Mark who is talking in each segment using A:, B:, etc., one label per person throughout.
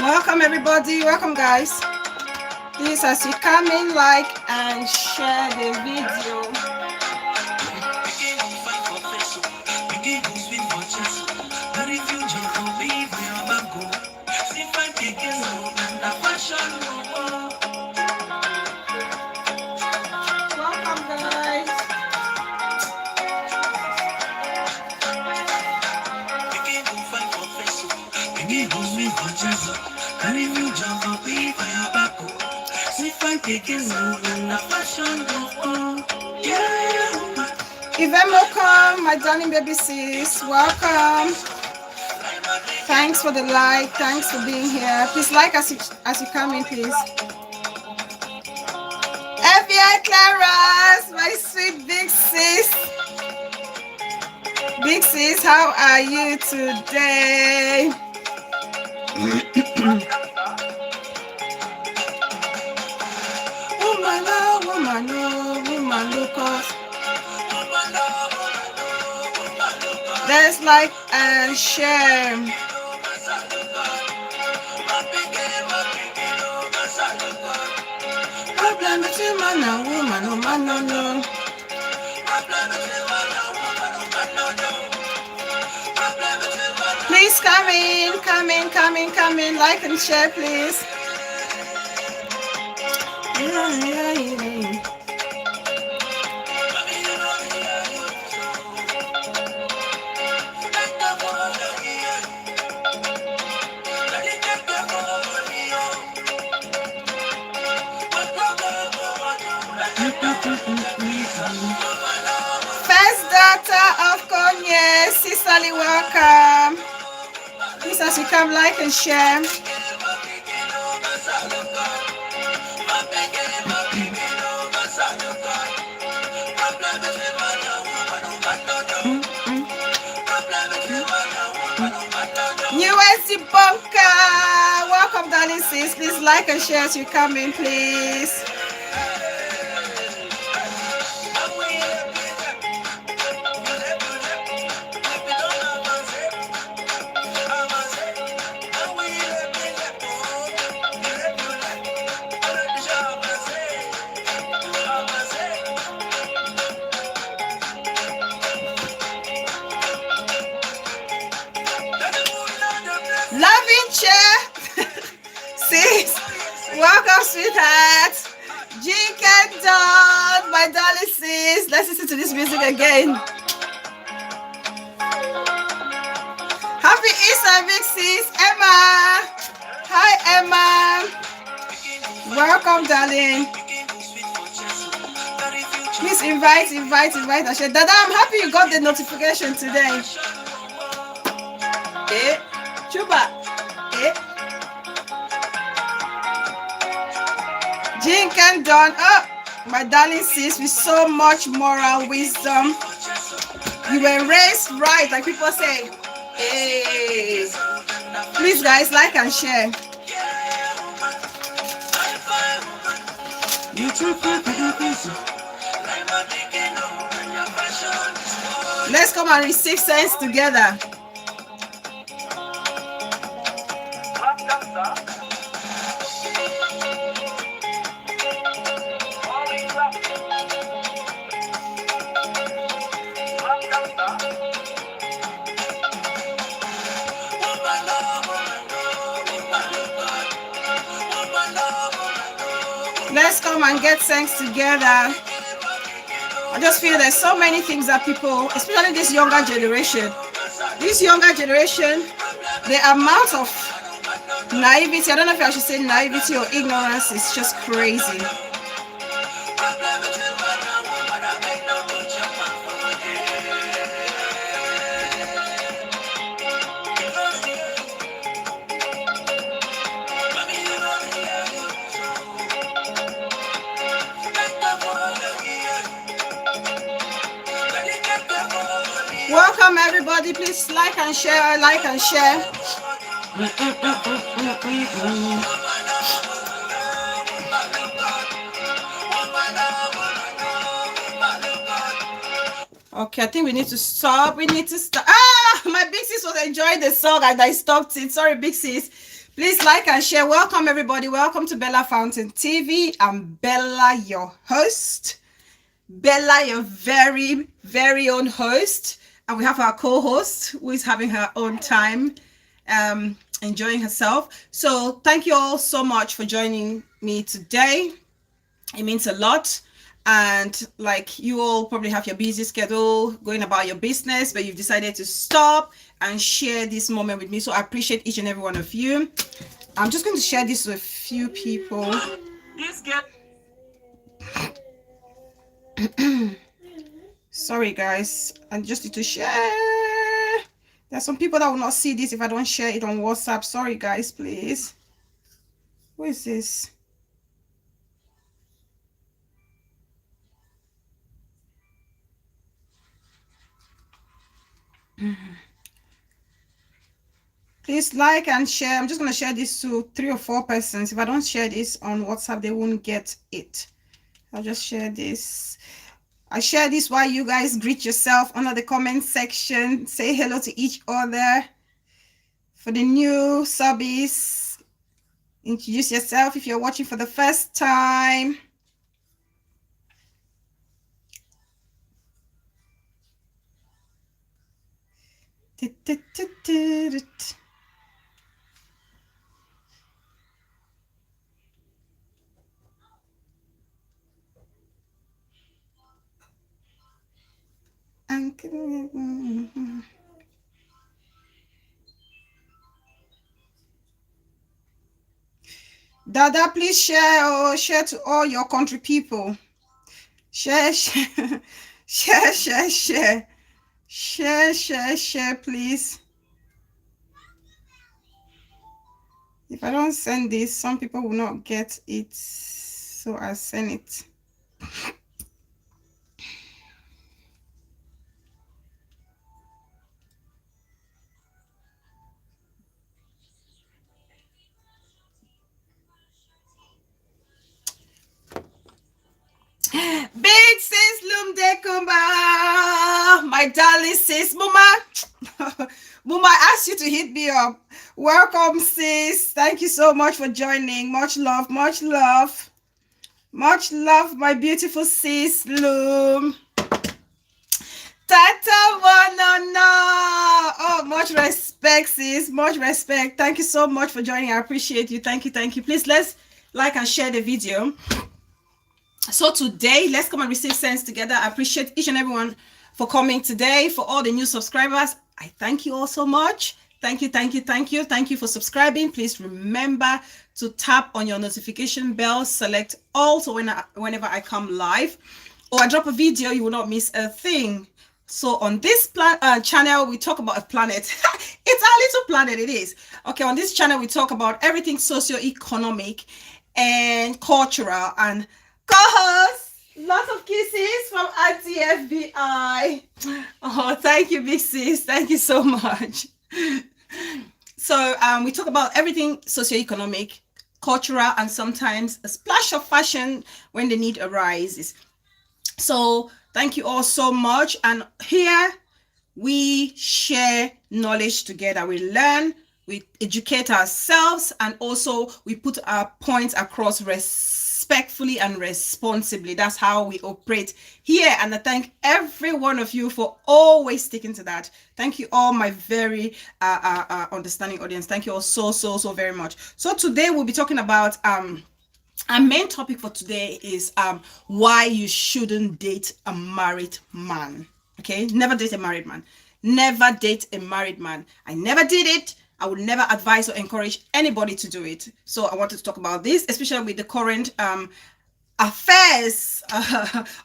A: Welcome everybody, welcome guys. Please, as you come in, like and share the video. Welcome guys. Yvette welcome, my darling baby sis, welcome. Thanks for the like, thanks for being here. Please like as you come in, please. FBI Claras, my sweet big sis. Big sis, how are you today? Woman, oh, woman, oh, woman, look us. Let's like and share. Problem between man and woman, oh man, no, no. Please come in, come in, come in, come in. Like and share, please. First daughter of Kanye, Sisterly, welcome. Please, as you come, like and share. Newest bunker, welcome, darling sis. Please like and share as you come in, please. Loving chair, sis. Welcome, sweetheart. Jink and Dawn, my darling sis. Let's listen to this music again. Happy Easter, big sis. Emma. Hi, Emma. Welcome, darling. Please invite and share. Dada, I'm happy you got the notification today. Eh? Chuba. Eh? Jink and Dawn. Oh, my darling sis, with so much moral wisdom. You were raised right, like people say. Hey. Please, guys, like and share. Let's come and receive sense together. Let's come and get sense together. I just feel there's so many things that people, especially this younger generation, the amount of naivety, I don't know if I should say naivety or ignorance, is just crazy. Welcome everybody, please like and share, like and share. Okay, I think we need to stop. We need to stop. Ah, my big sis was enjoying the song and I stopped it. Sorry, big sis. Please like and share. Welcome, everybody. Welcome to Bella Fountain TV. I'm Bella, your host. Bella, your very, very own host. And we have our co-host who is having her own time, enjoying herself. So thank you all so much for joining me today. It means a lot. And like, you all probably have your busy schedule going about your business, but you've decided to stop and share this moment with me. So I appreciate each and every one of you. I'm just going to share this with a few people. This girl. Sorry guys, I just need to share. There's some people that will not see this if I don't share it on WhatsApp. Sorry guys, please. Who is this? Please like and share. I'm just going to share this to 3 or 4 persons. If I don't share this on WhatsApp, they won't get it. I'll just share this. I share this while you guys greet yourself under the comment section. Say hello to each other. For the new subbies, introduce yourself if you're watching for the first time. Dada, please share or share to all your country people. Share, share, share, share, share, share, share, share, please. If I don't send this, some people will not get it, so I'll send it. Big sis Lumde Kumba, my darling sis Muma. Muma, I asked you to hit me up. Welcome, sis. Thank you so much for joining. Much love, much love. Much love, my beautiful sis Lum. Tata Wanana. Oh, much respect, sis. Much respect. Thank you so much for joining. I appreciate you. Thank you, thank you. Please, let's like and share the video. So today, let's come and receive sense together. I appreciate each and everyone for coming today. For all the new subscribers, I thank you all so much. Thank you, thank you, thank you. Thank you for subscribing. Please remember to tap on your notification bell, select all, so whenever I come live or I drop a video, you will not miss a thing. So on this channel, we talk about a planet. It's our little planet, it is. Okay, on this channel, we talk about everything socio-economic and cultural. And co-host, lots of kisses from Auntie FBI. Oh, thank you, big sis. Thank you so much. So we talk about everything socioeconomic, cultural, and sometimes a splash of fashion when the need arises. So thank you all so much. And here we share knowledge together. We learn, we educate ourselves, and also we put our points across respectfully and responsibly. That's how we operate here. And I thank every one of you for always sticking to that. Thank you all, my very understanding audience. Thank you all so very much. So today we'll be talking about our main topic for today is why you shouldn't date a married man. Okay, never date a married man. Never date a married man. I never did it. I would never advise or encourage anybody to do it. So I wanted to talk about this, especially with the current affairs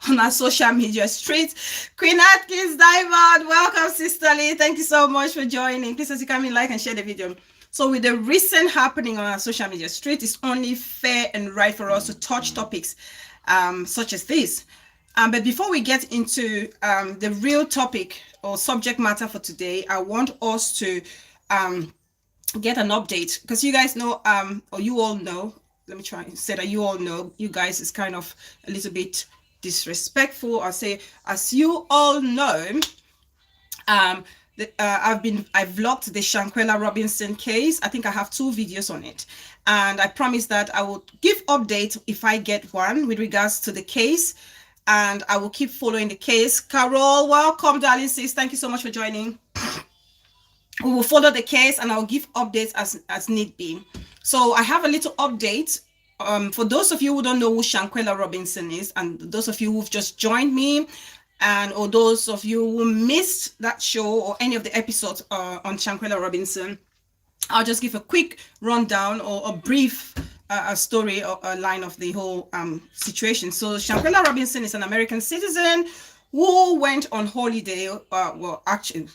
A: on our social media streets. Queen Atkins Diamond, welcome, Sister Lee. Thank you so much for joining. Please, as you come in, like and share the video. So with the recent happening on our social media street, it's only fair and right for us to touch topics such as this. But before we get into the real topic or subject matter for today, I want us to get an update, because you guys know, or you all know, let me try and say that you all know, you guys is kind of a little bit disrespectful. I'll say, as you all know, I vlogged the Shanquella Robinson case. I think I have 2 videos on it, and I promise that I will give updates if I get one with regards to the case, and I will keep following the case. Carol, welcome, darling sis. Thank you so much for joining. We will follow the case, and I'll give updates as need be. So I have a little update. For those of you who don't know who Shanquella Robinson is, and those of you who've just joined me, and or those of you who missed that show or any of the episodes on Shanquella Robinson, I'll just give a quick rundown or a brief a story or a line of the whole situation. So Shanquella Robinson is an American citizen who went on holiday, well, actually,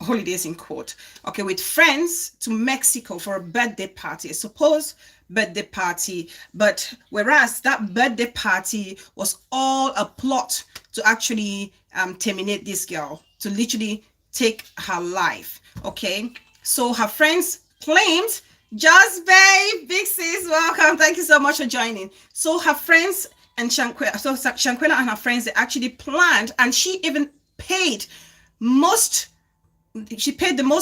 A: holidays in quote, okay, with friends to Mexico for a birthday party, a supposed birthday party. But whereas that birthday party was all a plot to actually terminate this girl, to literally take her life, okay? So her friends claimed, Just Babe, big sis, welcome. Thank you so much for joining. So her friends and Shanquella and her friends, they actually planned, and she even paid the most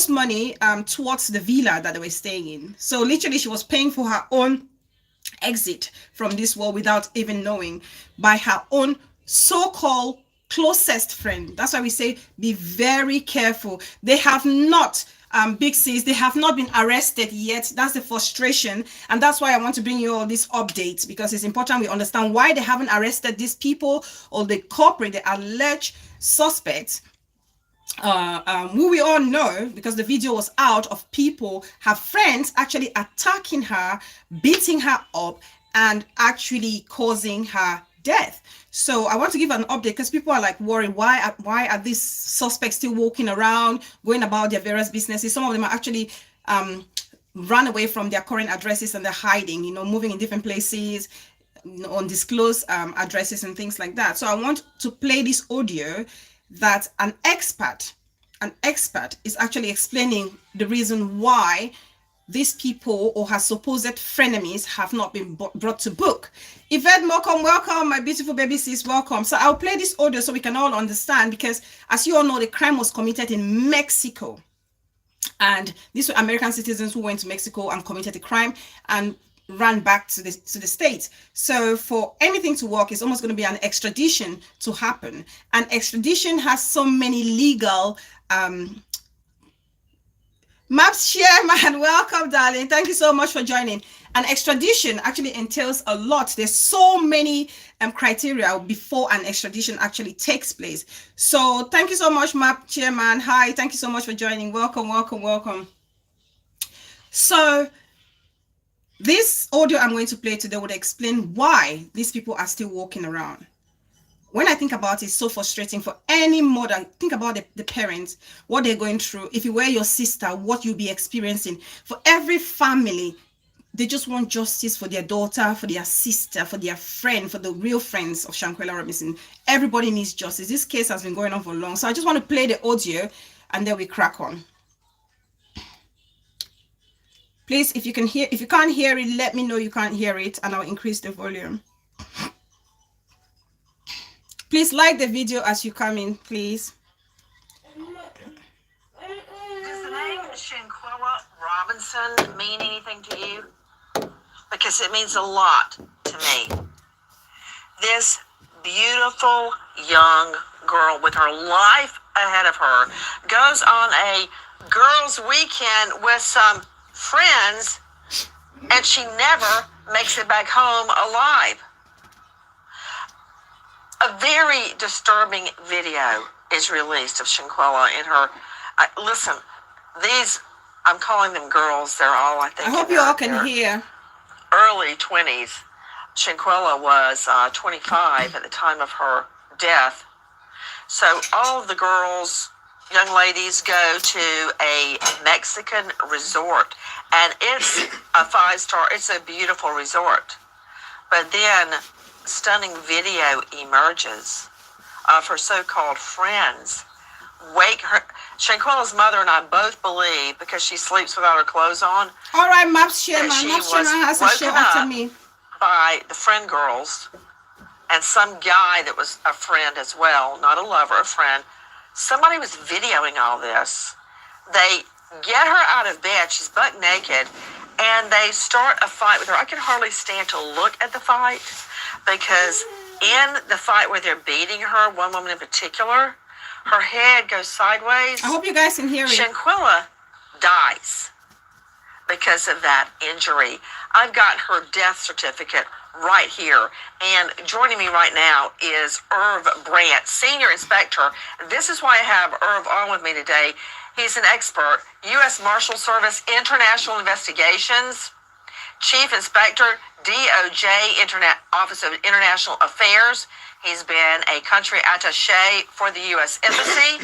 A: money towards the villa that they were staying in. So literally she was paying for her own exit from this world without even knowing, by her own so-called closest friend. That's why we say be very careful. They have not big sis, they have not been arrested yet. That's the frustration, and that's why I want to bring you all these updates, because it's important we understand why they haven't arrested these people or the culprit, the alleged suspects, who we all know because the video was out, of people, her friends actually attacking her, beating her up, and actually causing her death. So I want to give an update because people are like worried, why are these suspects still walking around, going about their various businesses? Some of them are actually run away from their current addresses and they're hiding, moving in different places, undisclosed addresses and things like that. So I want to play this audio that an expert is actually explaining the reason why these people or her supposed frenemies have not been brought to book. Yvette Malcolm, welcome. My beautiful baby sis, welcome. So I'll play this audio so we can all understand, because as you all know, the crime was committed in Mexico. And these were American citizens who went to Mexico and committed the crime and ran back to the States. So for anything to work, it's almost going to be an extradition to happen. And extradition has so many legal Maps Chairman, welcome, darling. Thank you so much for joining. An extradition actually entails a lot. There's so many criteria before an extradition actually takes place. So thank you so much, Map Chairman. Hi, thank you so much for joining. Welcome, welcome, welcome. So this audio I'm going to play today would explain why these people are still walking around. When I think about it, it's so frustrating for any mother. Think about the parents, what they're going through. If you were your sister, what you'll be experiencing. For every family, they just want justice for their daughter, for their sister, for their friend, for the real friends of Shanquella Robinson. Everybody needs justice. This case has been going on for long. So I just want to play the audio and then we crack on. Please, if you can't hear it, let me know you can't hear it and I'll increase the volume. Please like the video as you come in, please.
B: Does the name Shanquella Robinson mean anything to you? Because it means a lot to me. This beautiful young girl with her life ahead of her goes on a girls' weekend with some friends, and she never makes it back home alive. A very disturbing video is released of Shanquella in her. Listen, these, I'm calling them girls. They're all, I think.
A: I hope you all can hear.
B: Early 20s. Shanquella was 25 at the time of her death. So all of the girls, young ladies, go to a Mexican resort. And it's a 5-star, it's a beautiful resort. But then stunning video emerges of her so-called friends wake her. Shanquella's mother and I both believe, because she sleeps without her clothes on.
A: All right, Maps Chairman. Maps Chairman has a show after me.
B: By the friend girls and some guy that was a friend as well, not a lover, a friend. Somebody was videoing all this, They get her out of bed. She's buck naked. And they start a fight with her. I can hardly stand to look at the fight because in the fight where they're beating her, one woman in particular, her head goes sideways.
A: I hope you guys can hear it.
B: Shanquella dies because of that injury. I've got her death certificate right here. And joining me right now is Irv Brandt, Senior Inspector. This is why I have Irv on with me today. He's an expert, U.S. Marshal Service International Investigations, Chief Inspector, DOJ Office of International Affairs. He's been a country attaché for the U.S. Embassy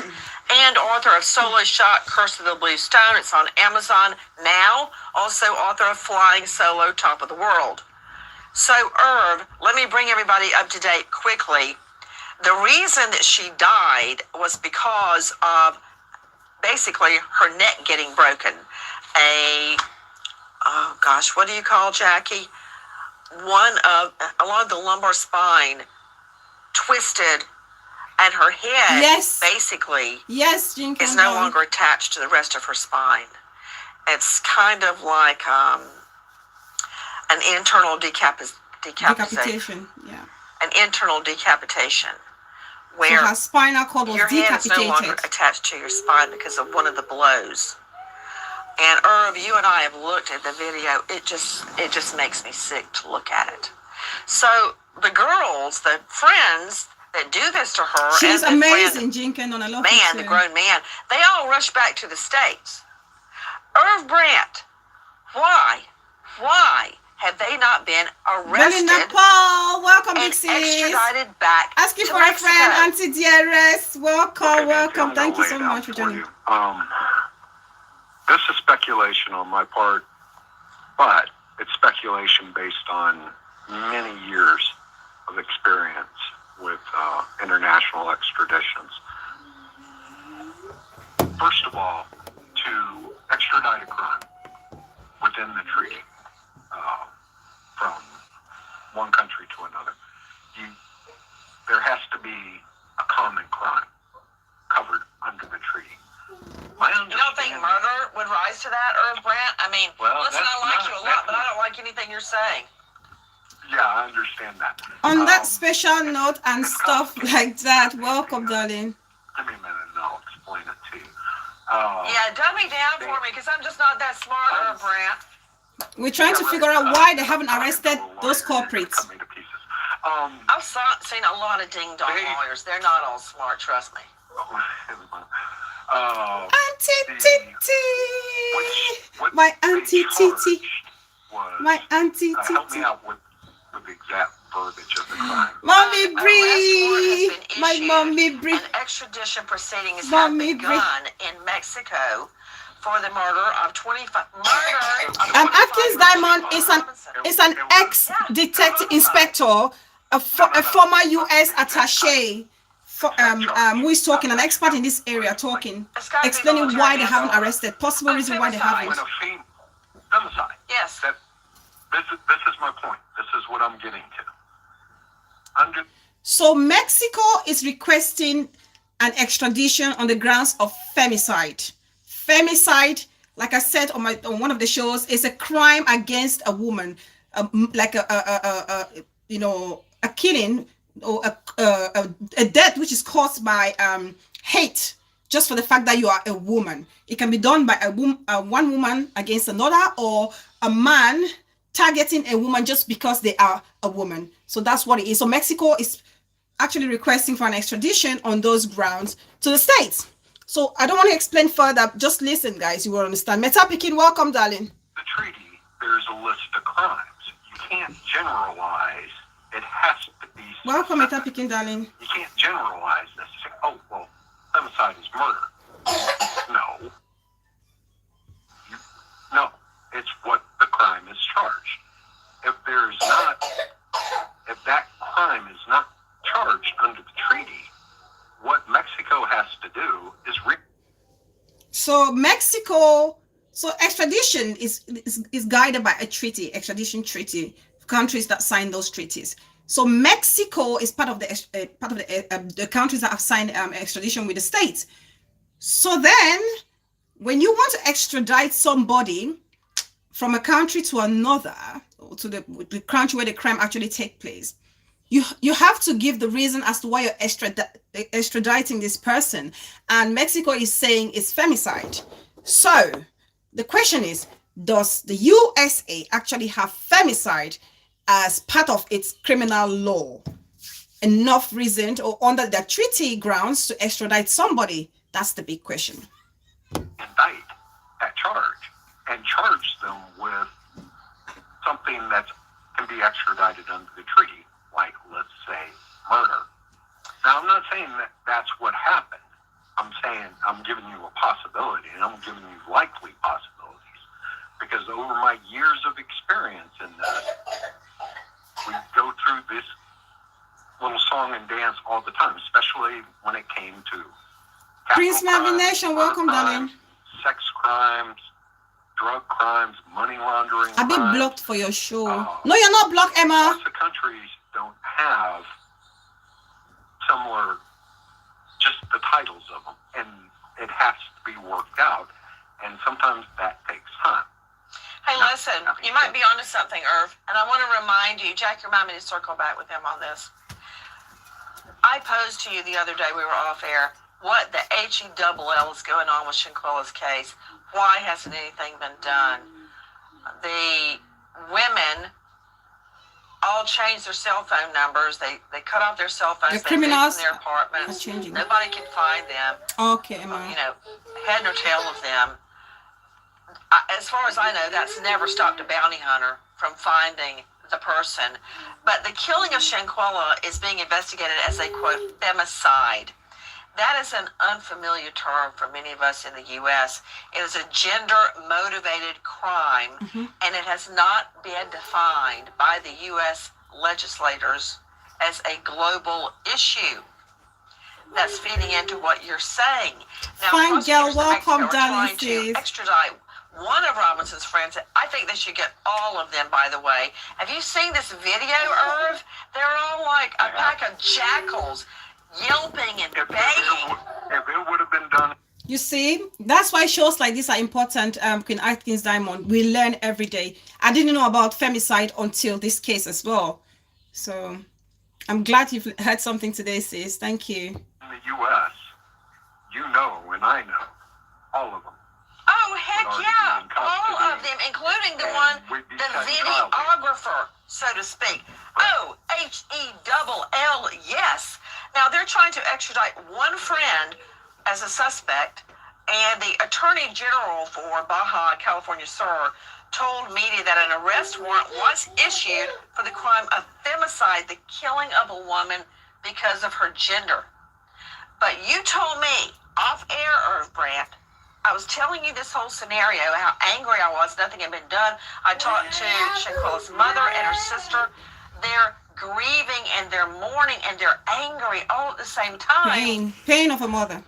B: and author of Solo Shot, Curse of the Blue Stone. It's on Amazon now. Also author of Flying Solo, Top of the World. So, Irv, let me bring everybody up to date quickly. The reason that she died was because of basically her neck getting broken. What do you call, Jackie? Along the lumbar spine twisted, and her head basically is no longer attached to the rest of her spine. It's kind of like an internal decapitation.
A: Yeah.
B: An internal decapitation. Where
A: so her spinal cord was
B: your head is
A: decapitated.
B: no longer attached to your spine because of one of the blows. And Irv, you and I have looked at the video. It just makes me sick to look at it. So the girls, the friends that do this to her,
A: she's
B: and
A: amazing, Jinken, on a lot
B: man, the grown man, they all rush back to the States. Irv Brandt, why have they not been arrested?
A: Belinda Paul, welcome,
B: and
A: Big Sis.
B: extradited back
A: Asking
B: to
A: for
B: Mexico.
A: a friend, Auntie DRS. Welcome, welcome. Thank you so much for joining.
C: This is speculation on my part, but it's speculation based on many years of experience with international extraditions. First of all, to extradite a crime within the treaty from one country to another, there has to be a common crime covered under the treaty.
B: You don't think murder would rise to that, Irv Brandt? I mean, listen, I like you a lot, but I don't like anything you're saying.
C: Yeah, I understand that.
A: On that special note and stuff like that, welcome, darling.
C: Give me a minute and I'll explain it to you.
B: Dumb me down for me, because I'm just not that smart, Irv Brandt.
A: We're trying to figure out why they haven't arrested those culprits.
C: Cut me to pieces.
B: I've seen a lot of ding-dong lawyers. They're not all smart, trust me.
A: Auntie Titi! My Auntie Titi! My Auntie
C: Help
A: Titi!
C: me out with the exact verbiage of the crime.
A: Mommy Bree! My Mommy Bree!
B: An extradition proceedings have begun in Mexico for the murder of 25.
A: Atkins Diamond is an ex-detective inspector, a former U.S. attaché, who is talking, an expert in this area, talking, explaining why they haven't arrested, possible reason why they haven't.
C: Femicide.
B: Yes.
C: This is my point. This is what I'm getting to.
A: So Mexico is requesting an extradition on the grounds of femicide. Femicide, like I said on one of the shows, is a crime against a woman, like a killing or a death which is caused by hate, just for the fact that you are a woman. It can be done by one woman against another, or a man targeting a woman just because they are a woman. So that's what it is. So Mexico is actually requesting for an extradition on those grounds to the States. So I don't want to explain further. Just listen, guys. You will understand. Meta Pekin, welcome, darling.
C: The treaty, there's a list of crimes. You can't generalize. It has to be specific.
A: Welcome, Meta Pekin, darling.
C: You can't generalize this. Oh, well, femicide is murder. No. No. It's what the crime is charged. If that crime is not charged under the treaty, what Mexico has to do is
A: so extradition is guided by a treaty, extradition treaty, countries that sign those treaties. So Mexico is part of the countries that have signed extradition with the States. So then when you want to extradite somebody from a country to another, or to the country where the crime actually take place, you have to give the reason as to why you're extraditing this person. And Mexico is saying it's femicide. So the question is, does the USA actually have femicide as part of its criminal law? Enough reason or under the treaty grounds to extradite somebody? That's the big question.
C: Indict at charge and charge them with something that can be extradited under the treaty, like, let's say, murder. Now, I'm not saying that that's what happened. I'm saying I'm giving you a possibility, and I'm giving you likely possibilities, because over my years of experience in this, we go through this little song and dance all the time, especially when it came to
A: Prince Marvin Nation, welcome, darling.
C: Sex crimes, drug crimes, money laundering.
A: I've been blocked for your show. No, you're not blocked, Emma.
C: Lots of countries don't have similar, just the titles of them, and it has to be worked out, and sometimes that takes time.
B: Hey, listen, you might be onto something, Irv, and I want to remind you, Jack, remind me to circle back with him on this. I posed to you the other day, we were off air, what the HELL is going on with SHANGQUELLA's case. Why hasn't anything been done? The women all changed their cell phone numbers. They cut off their cell phones.
A: The criminals
B: in their apartments. Nobody can find them.
A: Okay, Emma.
B: You know, head nor tail of them. As far as I know, that's never stopped a bounty hunter from finding the person. But the killing of SHANGQUELLA is being investigated as a, quote, femicide. That is an unfamiliar term for many of us in the U.S. It is a gender-motivated crime, and it has not been defined by the U.S. legislators as a global issue. That's feeding into what you're saying. Now,
A: fine, girl, welcome,
B: darling, to extradite one of Robinson's friends. I think they should get all of them, by the way. Have you seen this video, Irv? They're all like a pack of jackals, yelping and begging.
C: If it would have been done.
A: You see, that's why shows like this are important. Queen Atkins Diamond, we learn every day. I didn't know about femicide until this case as well. So I'm glad you've heard something today, sis. Thank you.
C: In the U.S., you know, and I know, all of them.
B: Oh, heck yeah. All of them, including the one, the videographer, so to speak. Oh, HELL, yes. Now, they're trying to extradite one friend as a suspect, and the Attorney General for Baja California Sur told media that an arrest warrant was issued for the crime of femicide, the killing of a woman because of her gender. But you told me, off air, Irv Brandt, I was telling you this whole scenario, how angry I was, nothing had been done. I talked to SHANGQUELLA's mother and her sister. They're grieving and they're mourning and they're angry all at the same time.
A: Pain of a mother.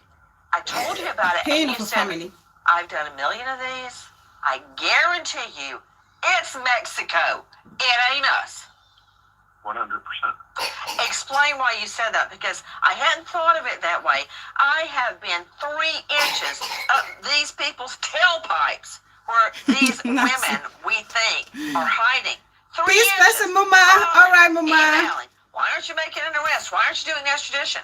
B: I told you about it.
A: Pain
B: and
A: of a
B: said,
A: family.
B: I've done 1 million of these. I guarantee you, it's Mexico. It ain't us.
C: 100%.
B: Explain why you said that, because I hadn't thought of it that way. I have been 3 inches up these people's tailpipes where these women, we think, are hiding. 3
A: Peace,
B: inches.
A: blessing, Mama. All right, Mama.
B: Emailing. Why aren't you making an arrest? Why aren't you doing extradition?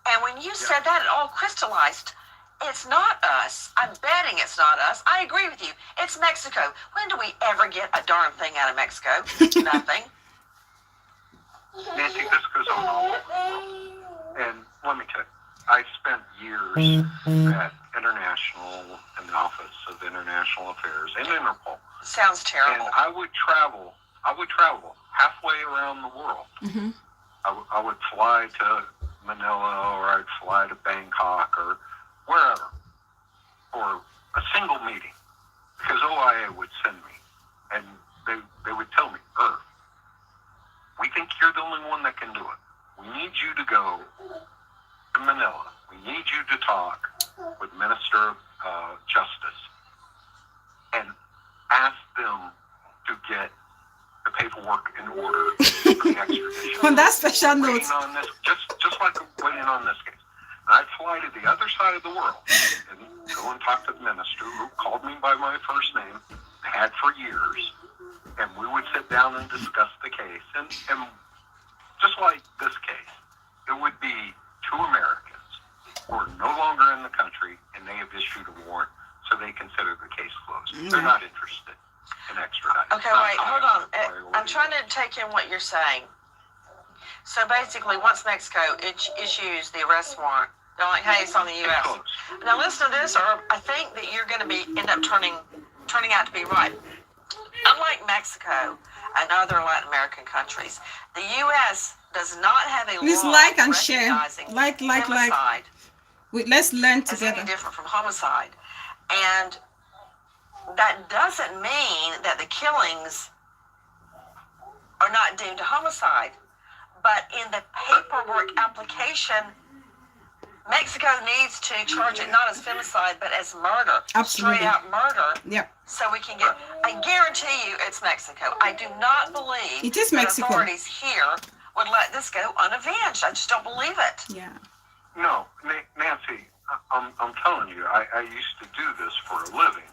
B: And when you said that, it all crystallized. It's not us. I'm betting it's not us. I agree with you. It's Mexico. When do we ever get a darn thing out of Mexico? Nothing.
C: Nancy, this goes on all over the world. And let me tell you, I spent years at international, in the Office of International Affairs in Interpol.
B: Sounds terrible.
C: And I would travel halfway around the world. I would fly to Manila, or I'd fly to Bangkok, or wherever, for a single meeting, because OIA would send me, and they would tell me, Irv, we think you're the only one that can do it. We need you to go to Manila. We need you to talk with Minister of Justice and ask them to get the paperwork in order for the extradition.
A: On that special note.
C: On this, just like waiting on this case. And I'd fly to the other side of the world and go and talk to the minister who called me by my first name, had for years, and we would sit down and discuss the case. And just like this case, it would be two Americans who are no longer in the country, and they have issued a warrant, so they consider the case closed. They're not interested in extraditing.
B: Okay, wait, hold on. I'm trying to take in what you're saying. So basically, once Mexico issues the arrest warrant, they're like, hey, it's on the U.S. Now listen to this, or I think that you're going to end up turning out to be right. Unlike Mexico and other Latin American countries, the U.S. does not have a
A: Please
B: law
A: like and share.
B: recognizing
A: Like.
B: femicide
A: Let's learn
B: as
A: together.
B: any different from homicide. And that doesn't mean that the killings are not deemed a homicide. But in the paperwork application, Mexico needs to charge it not as femicide, but as murder.
A: Absolutely.
B: Straight out murder.
A: Yep.
B: So we can get, I guarantee you it's Mexico. I do not believe
A: It is
B: that
A: Mexico.
B: authorities here would let this go unavenged. I just don't believe it.
A: Yeah.
C: No, Nancy, I'm telling you, I used to do this for a living.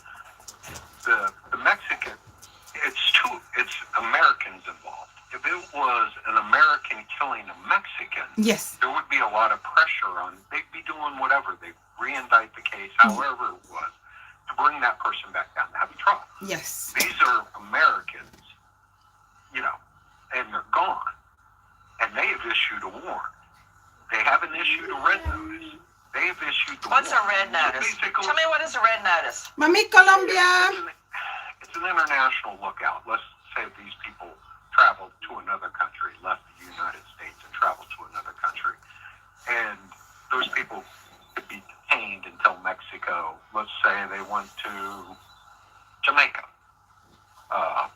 C: The Mexican, it's Americans involved. If it was an American killing a Mexican,
A: Yes.
C: there would be a lot of pressure on, they'd be doing whatever, they'd re-indict the case, however it was, to bring that person back down to have a trial.
A: Yes.
C: These are Americans, and they're gone. And they have issued a warrant. They haven't issued a red notice. They have issued the
B: What's a
C: warrant.
B: red notice?
C: Basically,
B: Tell me what is a red notice.
A: Mami Colombia.
C: It's an international lookout. Let's say these people traveled to another country, left the United States and traveled to another country. And those people could be detained until Mexico. Let's say they went to Jamaica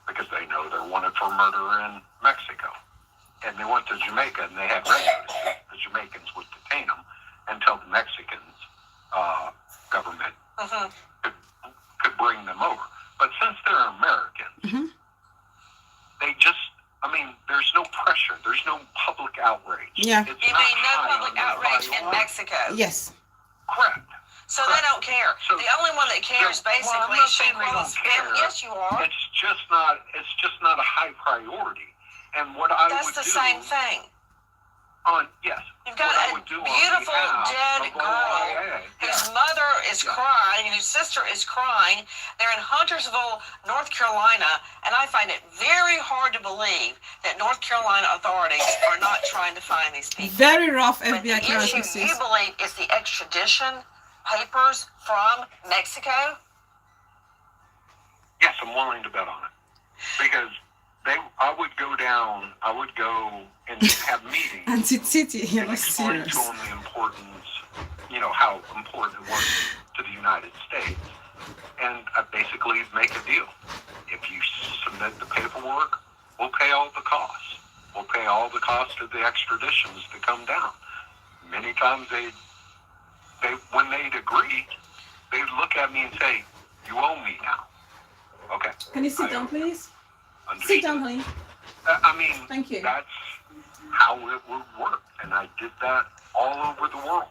C: because they know they're wanted for murder in Mexico. And they went to Jamaica and they had red notices. The Jamaicans would detain them until the Mexicans government could bring them over. But since they're Americans, they just, there's no pressure. There's no public outrage.
A: Yeah.
C: It's
B: You
C: not
B: mean no
C: high
B: public
C: on their
B: outrage in
C: priority.
B: Mexico?
A: Yes.
C: Correct.
B: So they don't care.
C: So-
B: The only one that cares
C: Well, I'm
B: basically
C: not
B: is
C: saying they
B: Shanquella's
C: don't care.
B: family. Yes, you are.
C: It's just not a high priority. And what I
B: That's
C: would
B: the
C: do
B: same thing.
C: yes.
B: You've got
C: what I
B: a
C: would do on
B: beautiful
C: behalf
B: dead
C: of
B: girl
C: OIA,
B: whose mother is crying and whose sister is crying. They're in Huntersville, North Carolina, and I find it very hard to believe that North Carolina authorities are not trying to find these people.
A: Very rough
B: But the
A: FBI
B: issue
A: clearances.
B: you believe is the extradition papers from Mexico?
C: Yes, I'm willing to bet on it. Because I would go and have meetings
A: And Titi, you're
C: and
A: not
C: explain to
A: serious.
C: them the importance, how important it was to the United States. And I basically make a deal. If you submit the paperwork, we'll pay all the costs. We'll pay all the cost of the extraditions to come down. Many times when they'd agree, they'd look at me and say, you owe me now. Okay.
A: Can you sit down, please? Sit down, honey. Thank you.
C: That's how it would work. And I did that all over the world.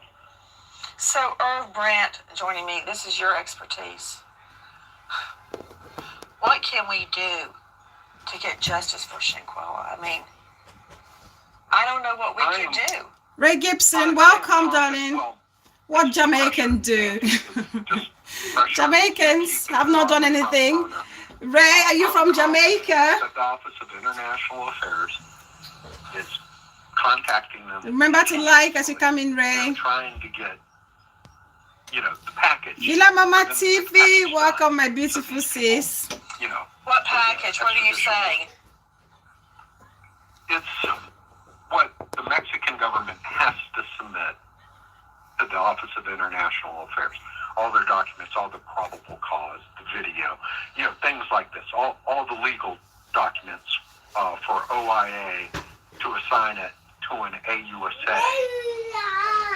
B: So, Irv Brandt joining me, this is your expertise. What can we do to get justice for Shanquella? I don't know what we can do.
A: Ray Gibson, welcome, darling. What Jamaican do? Jamaicans have not done anything. Ray, are you from Jamaica?
C: The Office of International Affairs is contacting them.
A: Remember to like as you come in, Ray.
C: Trying to get, the package.
A: Villa Mama TV, welcome, my beautiful sis.
B: What package? What are you saying?
C: It's what the Mexican government has to submit to the Office of International Affairs. All their documents, all the probable cause, the video, things like this. All the legal documents for OIA to assign it to an AUSA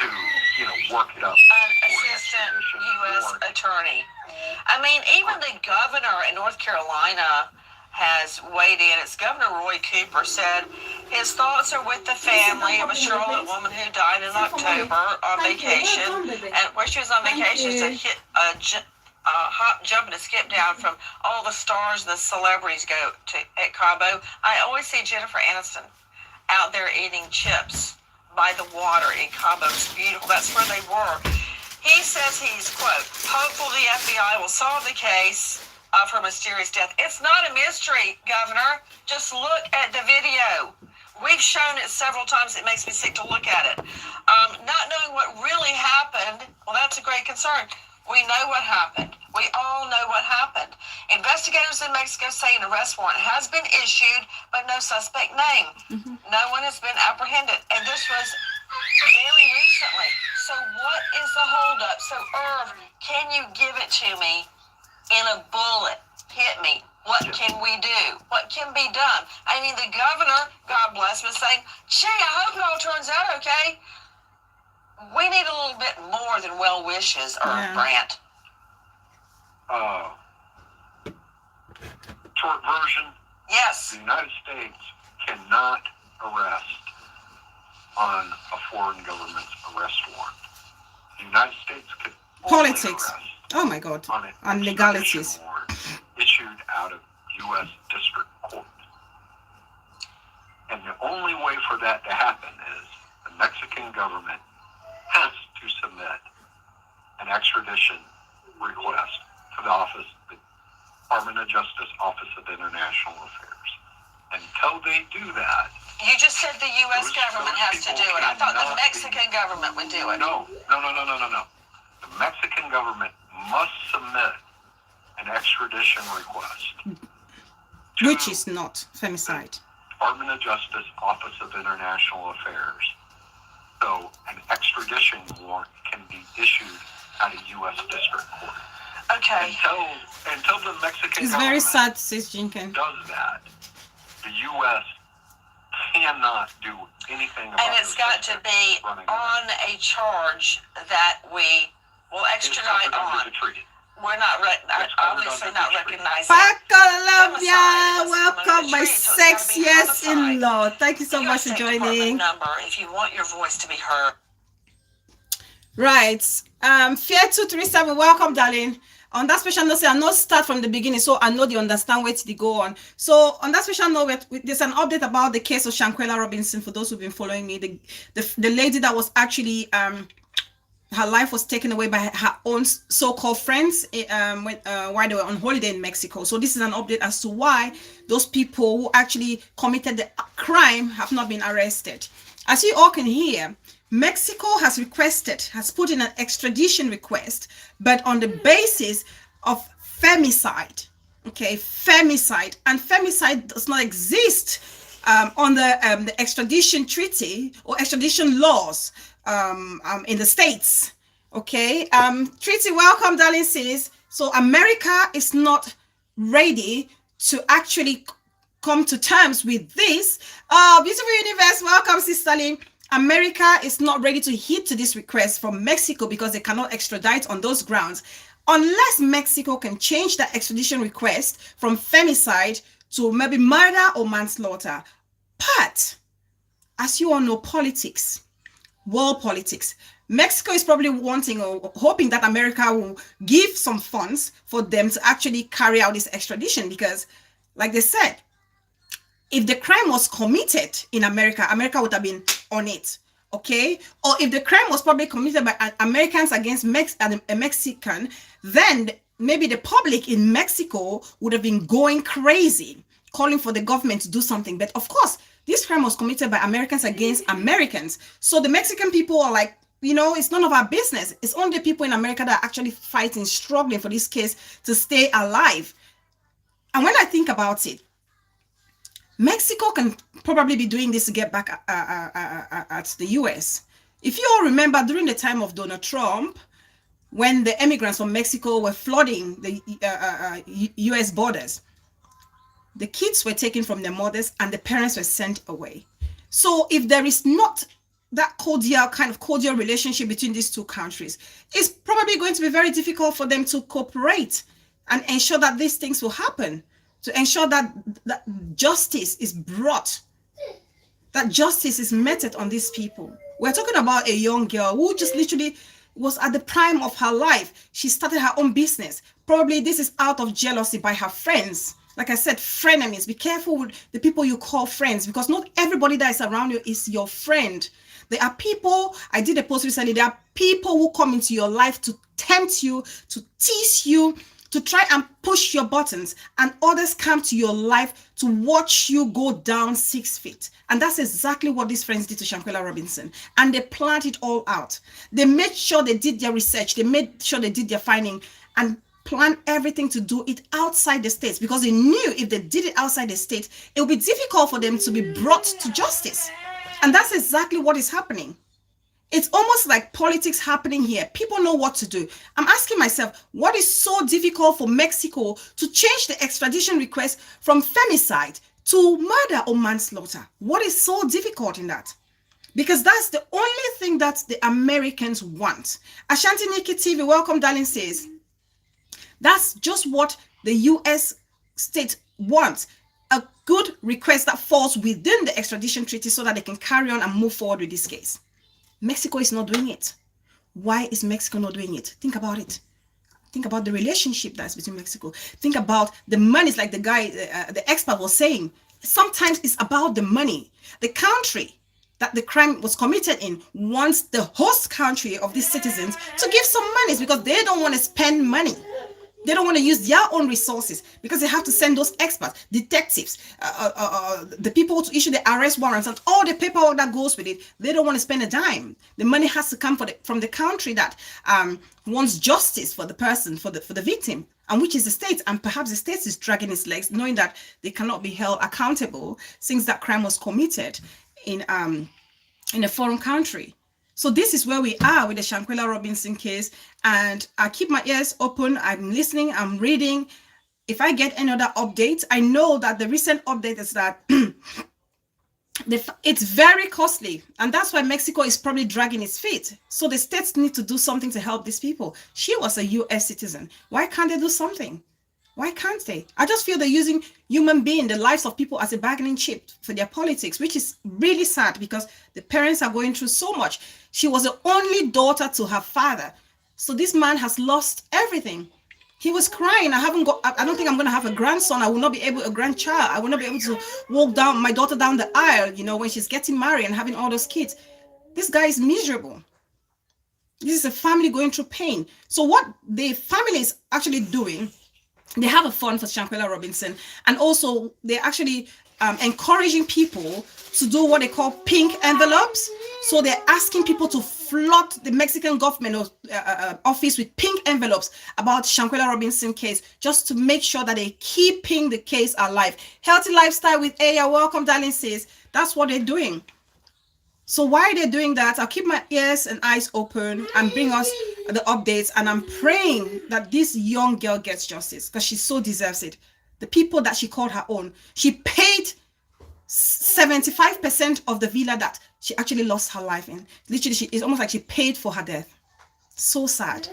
C: to, work it up.
B: An assistant U.S. attorney. Even the governor in North Carolina has weighed in. It's Governor Roy Cooper said His thoughts are with the family of a Charlotte woman who died in October on vacation. And where she was on vacation, to hit a hop, jump, and a skip down from all the stars and the celebrities go to at Cabo. I always see Jennifer Aniston out there eating chips by the water in Cabo. It's beautiful. That's where they were. He says he's, quote, hopeful the FBI will solve the case of her mysterious death. It's not a mystery, Governor. Just look at the video. We've shown it several times. It makes me sick to look at it. Not knowing what really happened, well, that's a great concern. We know what happened. We all know what happened. Investigators in Mexico say an arrest warrant has been issued, but no suspect named. Mm-hmm. No one has been apprehended. And this was very recently. So what is the holdup? So, Irv, can you give it to me in a bullet? Hit me. What can we do? What can be done? I mean, the governor, God bless him, is saying, gee, I hope it all turns out okay. We need a little bit more than well wishes, Brant.
C: Short version.
B: Yes.
C: The United States cannot arrest on a foreign government's arrest warrant. The United States could
A: Politics.
C: Arrest
A: Oh my God.
C: On
A: legalities.
C: Warrant issued out of U.S. District Court. And the only way for that to happen is the Mexican government has to submit an extradition request to the Department of Justice Office of International Affairs. Until they do that,
B: you just said the U.S. government has to do it. I thought the Mexican government would do it.
C: No. The Mexican government must submit an extradition request.
A: Which is not femicide.
C: Department of Justice Office of International Affairs. So an extradition warrant can be issued at a U.S. District Court.
B: Okay.
C: Until the Mexican
A: it's
C: government
A: very sad, Sis Jenkins.
C: does that, the U.S. cannot do anything about it.
B: And it's got to be on a charge that we will extradite on. We're not, obviously not recognizing.
A: Colombia, welcome my sexiest in-law. Thank you so much for joining.
B: Number if you want your voice to be heard.
A: Right. Fear 237, welcome, darling. On that special note, I know start from the beginning, so I know they understand where to go on. So on that special note, there's an update about the case of Shanquella Robinson. For those who've been following me, the lady that was actually her life was taken away by her own so-called friends while they were on holiday in Mexico. So this is an update as to why those people who actually committed the crime have not been arrested. As you all can hear, Mexico has put in an extradition request, but on the basis of femicide. Okay, femicide. And femicide does not exist on the extradition treaty or extradition laws in the States. Okay, treaty, welcome, darling sis. So America is not ready to actually come to terms with this. Beautiful universe, welcome, Sister Lynn. America is not ready to heed to this request from Mexico because they cannot extradite on those grounds unless Mexico can change that extradition request from femicide to maybe murder or manslaughter. But as you all know, politics, world politics, Mexico is probably wanting or hoping that America will give some funds for them to actually carry out this extradition because, like they said, if the crime was committed in America, America would have been on it, okay? Or if the crime was probably committed by Americans against a Mexican, then maybe the public in Mexico would have been going crazy, calling for the government to do something. But of course, this crime was committed by Americans against Americans. So the Mexican people are like, you know, it's none of our business. It's only the people in America that are actually fighting, struggling for this case to stay alive. And when I think about it, Mexico can probably be doing this to get back at the US. If you all remember, during the time of Donald Trump, when the immigrants from Mexico were flooding the US borders, the kids were taken from their mothers and the parents were sent away. So if there is not that cordial relationship between these two countries, it's probably going to be very difficult for them to cooperate and ensure that these things will happen, to ensure that justice is brought that justice is meted on these people. We're talking about a young girl who just literally was at the prime of her life. She started her own business. Probably this is out of jealousy by her friends. Like I said, frenemies. Be careful with the people you call friends, because not everybody that is around you is your friend. There are people, I did a post recently, there are people who come into your life to tempt you, to tease you, to try and push your buttons, and others come to your life to watch you go down 6 feet. And that's exactly what these friends did to Shanquella Robinson. And they planned it all out. They made sure they did their research. They made sure they did their finding and planned everything to do it outside the states, because they knew if they did it outside the state, it would be difficult for them to be brought to justice. And that's exactly what is happening. It's almost like politics happening here. People know what to do. I'm asking myself, what is so difficult for Mexico to change the extradition request from femicide to murder or manslaughter? What is so difficult in that? Because that's the only thing that the Americans want. Ashanti Nikki TV, welcome, darling, says, that's just what the US state wants. A good request that falls within the extradition treaty so that they can carry on and move forward with this case. Mexico is not doing it. Why is Mexico not doing it? Think about it. Think about the relationship that's between Mexico. Think about the money. It's like the guy, the expert was saying, sometimes it's about the money. The country that the crime was committed in wants the host country of these citizens to give some money, because they don't want to spend money. They don't want to use their own resources, because they have to send those experts, detectives, the people to issue the arrest warrants and all the paperwork that goes with it. They don't want to spend a dime. The money has to come from the country that wants justice for the person, for the victim, and which is the state. And perhaps the state is dragging its legs, knowing that they cannot be held accountable since that crime was committed in a foreign country. So this is where we are with the Shanquella Robinson case, and I keep my ears open. I'm listening, I'm reading. If I get any other updates, I know that the recent update is that it's very costly, and that's why Mexico is probably dragging its feet. So the states need to do something to help these people. She was a US citizen. Why can't they do something? Why can't they? I just feel they're using human beings, the lives of people, as a bargaining chip for their politics, which is really sad, because the parents are going through so much. She was the only daughter to her father. So this man has lost everything. He was crying. I don't think I'm going to have a grandson. I will not be able, a grandchild. I will not be able to walk down my daughter down the aisle, when she's getting married and having all those kids. This guy is miserable. This is a family going through pain. So what the family is actually doing, they have a fund for Shanquella Robinson, and also they're actually encouraging people to do what they call pink envelopes. So they're asking people to flood the Mexican government office with pink envelopes about Shanquella Robinson case, just to make sure that they're keeping the case alive. Healthy Lifestyle with Aya, welcome, darling, says that's what they're doing. So why they're doing that, I'll keep my ears and eyes open and bring us the updates. And I'm praying that this young girl gets justice, because she so deserves it. The people that she called her own, she paid 75% of the villa that she actually lost her life in. Literally, it's almost like she paid for her death. So sad.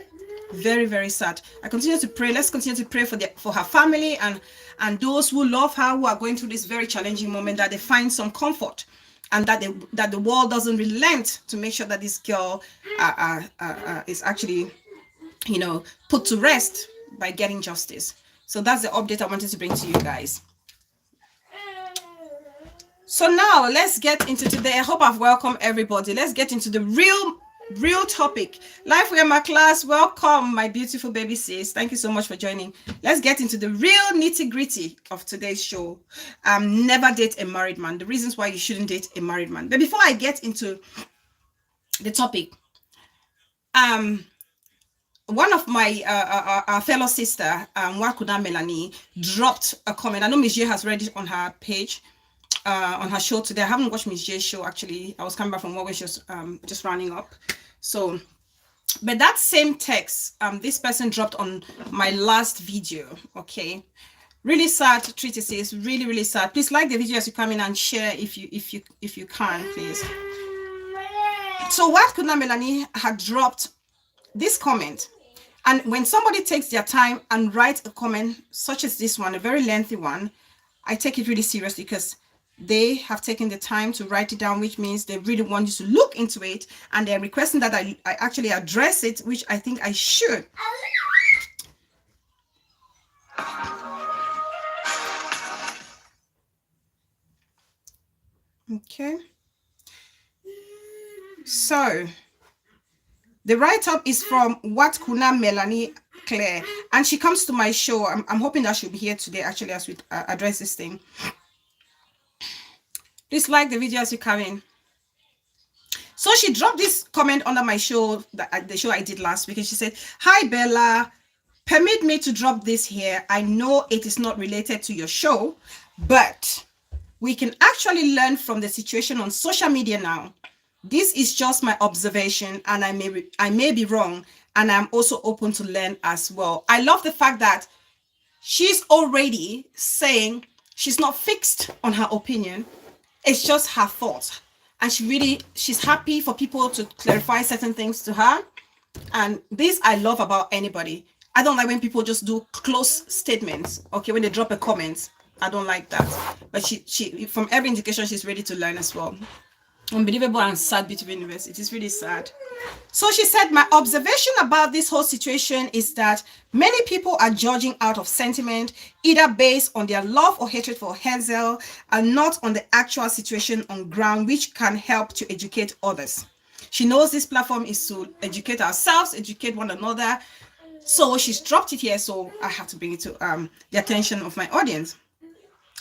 A: Very, very sad. I continue to pray. Let's continue to pray for her family and those who love her, who are going through this very challenging moment, that they find some comfort, and that the world doesn't relent to make sure that this girl is actually, put to rest by getting justice. So that's the update I wanted to bring to you guys. So now let's get into today. I hope I've welcomed everybody. Let's get into the real topic. Life with my class. Welcome, my beautiful baby sis. Thank you so much for joining. Let's get into the real nitty-gritty of today's show. Never date a married man. The reasons why you shouldn't date a married man. But before I get into the topic, one of my our fellow sister, Wakuda Melanie, dropped a comment. I know Miss J has read it on her page, on her show today. I haven't watched Miss J's show, actually. I was coming back from work, just running up. So, but that same text, this person dropped on my last video. Okay, really sad treatises, really, really sad. Please like the video as you come in and share if you can, please. So what Kuna Melanie had dropped this comment, and when somebody takes their time and writes a comment such as this one, a very lengthy one, I take it really seriously, because they have taken the time to write it down, which means they really want you to look into it, and they're requesting that I actually address it, which I think I should. Okay. So the write-up is from What Kuna Melanie Claire, and she comes to my show. I'm hoping that she'll be here today, actually, as we address this thing. Please like the video as you come in. So she dropped this comment under my show, the show I did last week, and she said, "Hi Bella, permit me to drop this here. I know it is not related to your show, but we can actually learn from the situation on social media now. This is just my observation, and I may be wrong, and I'm also open to learn as well." I love the fact that she's already saying she's not fixed on her opinion. It's just her thoughts. And she's happy for people to clarify certain things to her. And this I love about anybody. I don't like when people just do close statements. Okay, when they drop a comment, I don't like that. But she from every indication, she's ready to learn as well. Unbelievable and sad between universe. It is really sad. So she said, "My observation about this whole situation is that many people are judging out of sentiment, either based on their love or hatred for Hazel, and not on the actual situation on ground, which can help to educate others." She knows this platform is to educate ourselves, educate one another. So she's dropped it here, so I have to bring it to the attention of my audience.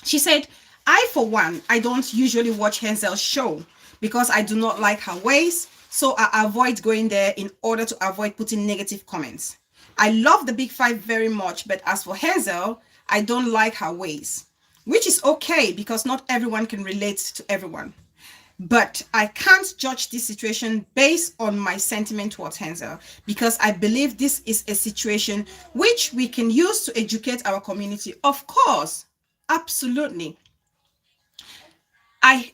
A: She said, "I, for one, I don't usually watch Hazel's show because I do not like her ways. So I avoid going there in order to avoid putting negative comments. I love the Big Five very much, but as for Hazel, I don't like her ways, which is okay because not everyone can relate to everyone. But I can't judge this situation based on my sentiment towards Hazel because I believe this is a situation which we can use to educate our community." Of course, absolutely. I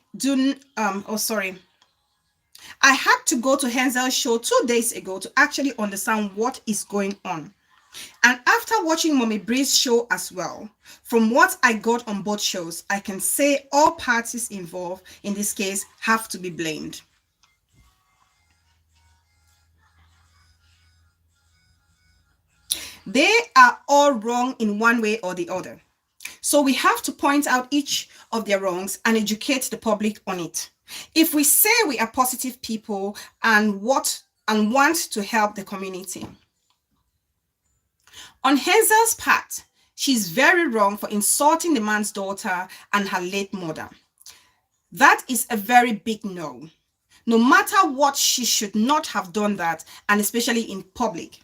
A: had to go to Hazel's show 2 days ago to actually understand what is going on. And after watching Mommy Bree's show as well, from what I got on both shows, I can say all parties involved in this case have to be blamed. They are all wrong in one way or the other. So we have to point out each of their wrongs and educate the public on it. If we say we are positive people and want to help the community. On Hazel's part, she's very wrong for insulting the man's daughter and her late mother. That is a very big no. No matter what, she should not have done that, and especially in public.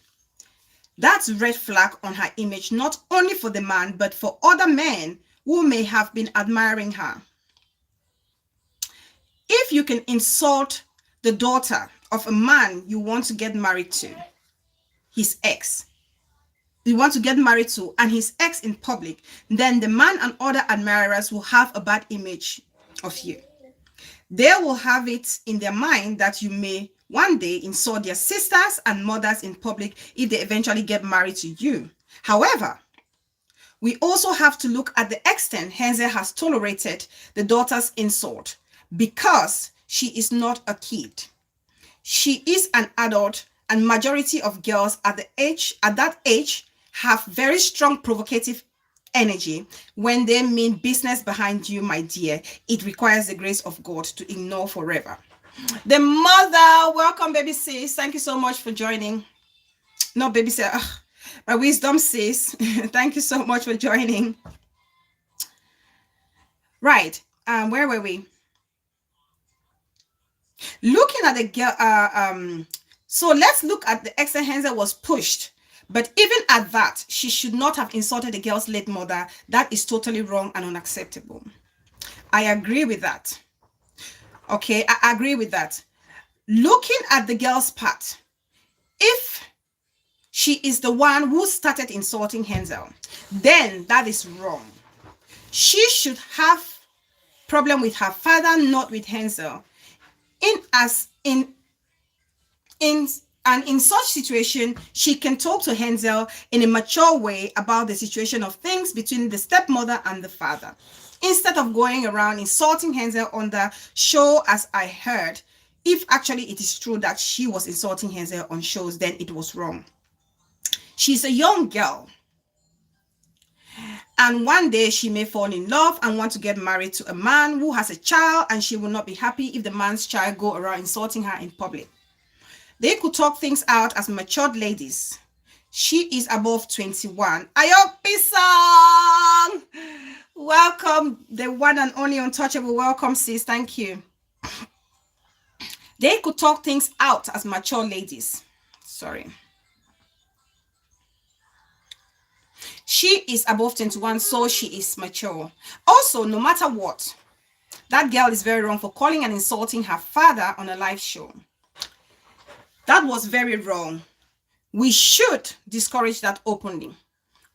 A: That's red flag on her image, not only for the man, but for other men who may have been admiring her. If you can insult the daughter of a man you want to get married to, his ex, you want to get married to, and his ex in public, then the man and other admirers will have a bad image of you. They will have it in their mind that you may one day insult their sisters and mothers in public if they eventually get married to you. However, we also have to look at the extent Hazel has tolerated the daughter's insult because she is not a kid. She is an adult, and majority of girls at that age have very strong provocative energy. When they mean business behind you, my dear, it requires the grace of God to ignore forever. The mother, welcome, baby sis. Thank you so much for joining. No, baby sis, my wisdom sis. Thank you so much for joining. Right, where were we? Looking at the girl, so let's look at the extent Hazel was pushed. But even at that, she should not have insulted the girl's late mother. That is totally wrong and unacceptable. I agree with that. Okay, I agree with that. Looking at the girl's part, if she is the one who started insulting Hazel, then that is wrong. She should have problem with her father, not with Hazel. And in such situation, she can talk to Hansel in a mature way about the situation of things between the stepmother and the father. Instead of going around insulting Hansel on the show, as I heard, if actually it is true that she was insulting Hansel on shows, then it was wrong. She's a young girl. And one day she may fall in love and want to get married to a man who has a child, and she will not be happy if the man's child go around insulting her in public. They could talk things out as matured ladies. She is above 21. Ayopi-san! Welcome, the one and only untouchable. Welcome, sis. Thank you. They could talk things out as mature ladies. Sorry. She is above 21, so she is mature. Also, no matter what, that girl is very wrong for calling and insulting her father on a live show. That was very wrong. We should discourage that openly.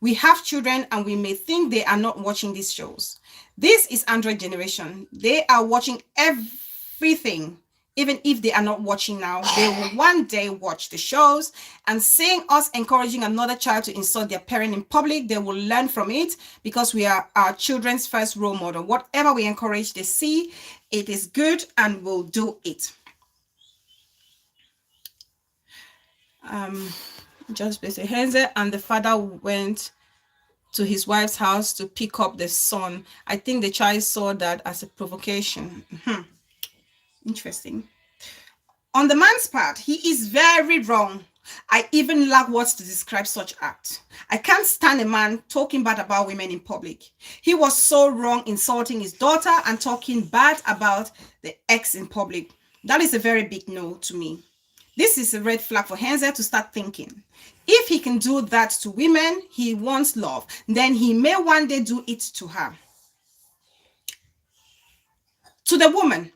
A: We have children and we may think they are not watching these shows. This is Android generation. They are watching everything. Even if they are not watching now, they will one day watch the shows, and seeing us encouraging another child to insult their parent in public, they will learn from it, because we are our children's first role model. Whatever we encourage, they see it is good and will do it. Just basically, Hansel and the father went to his wife's house to pick up the son. I think the child saw that as a provocation. Interesting. On the man's part, he is very wrong. I even lack words to describe such act. I can't stand a man talking bad about women in public. He was so wrong insulting his daughter and talking bad about the ex in public. That is a very big no to me. This is a red flag for Hansel to start thinking. If he can do that to women he wants love, then he may one day do it to her. To the woman,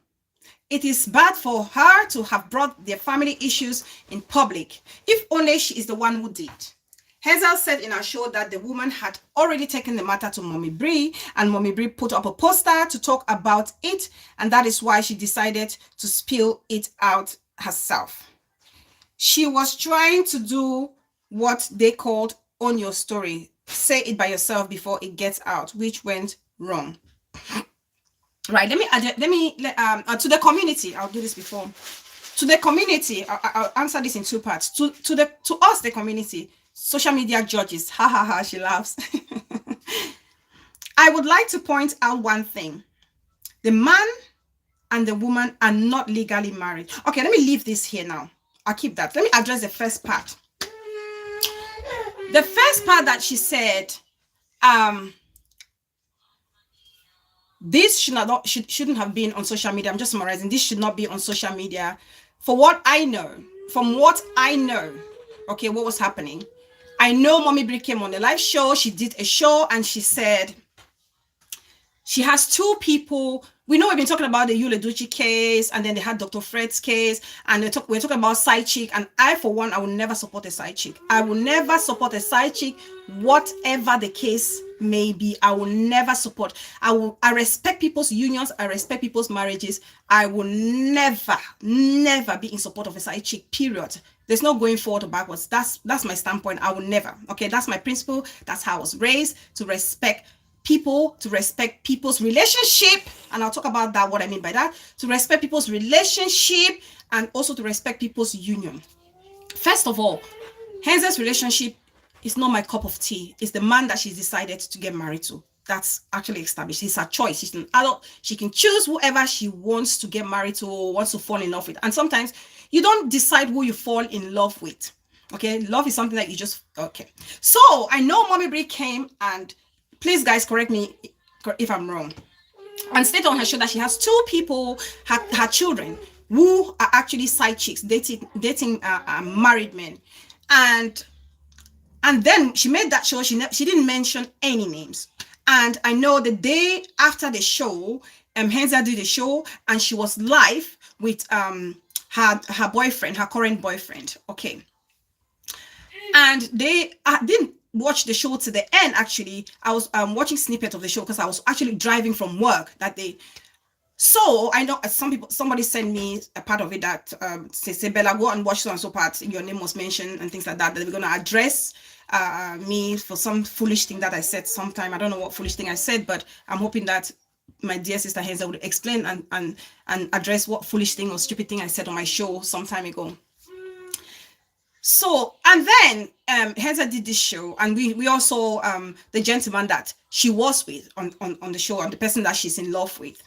A: it is bad for her to have brought their family issues in public, if only she is the one who did. Hazel said in our show that the woman had already taken the matter to Mommy Bree, and Mommy Bree put up a poster to talk about it, and that is why she decided to spill it out herself. She was trying to do what they called own your story, say it by yourself before it gets out, which went wrong. Right, to the community, I'll do this before. To the community, I'll answer this in two parts. To us, the community, social media judges, ha ha ha, she laughs. I would like to point out one thing. The man and the woman are not legally married. Okay, let me leave this here now. I'll keep that. Let me address the first part. The first part that she said, this shouldn't have been on social media. I'm just summarizing. This should not be on social media. For what I know, from what I know, okay, what was happening? I know Mommy Bree came on the live show. She did a show and she said she has two people. We know we've been talking about the Yule Ducci case, and then they had Dr. Fred's case, and we're talking about side chick. And I, for one, I will never support a side chick. I will never support a side chick, whatever the case may be. I will never support. I respect people's unions. I respect people's marriages. I will never be in support of a side chick, period. There's no going forward or backwards. That's my standpoint. I will never. Okay, that's my principle. That's how I was raised, to respect people, to respect people's relationship, and I'll talk about that, what I mean by that, to respect people's relationship, and also to respect people's union. First of all, Hansel's relationship is not my cup of tea. It's the man that she's decided to get married to. That's actually established. It's her choice. She's an adult. She can choose whoever she wants to get married to or wants to fall in love with. And sometimes you don't decide who you fall in love with. Okay, love is something that you just, okay. So I know Mommy Bree came, and please, guys, correct me if I'm wrong, and state on her show that she has two people, her children, who are actually side chicks, dating married men. And then she made that show. She didn't mention any names. And I know the day after the show, Hansel did the show, and she was live with her boyfriend, her current boyfriend. Okay. And they didn't watch the show to the end. Actually, I was watching snippet of the show because I was actually driving from work that day. So I know somebody sent me a part of it that say Bella, go and watch so and so part. Your name was mentioned and things like that. That we're gonna address me for some foolish thing that I said sometime. I don't know what foolish thing I said, but I'm hoping that my dear sister Hazel would explain and address what foolish thing or stupid thing I said on my show some time ago. So, and then Hazel did this show, and we also the gentleman that she was with on the show, and the person that she's in love with.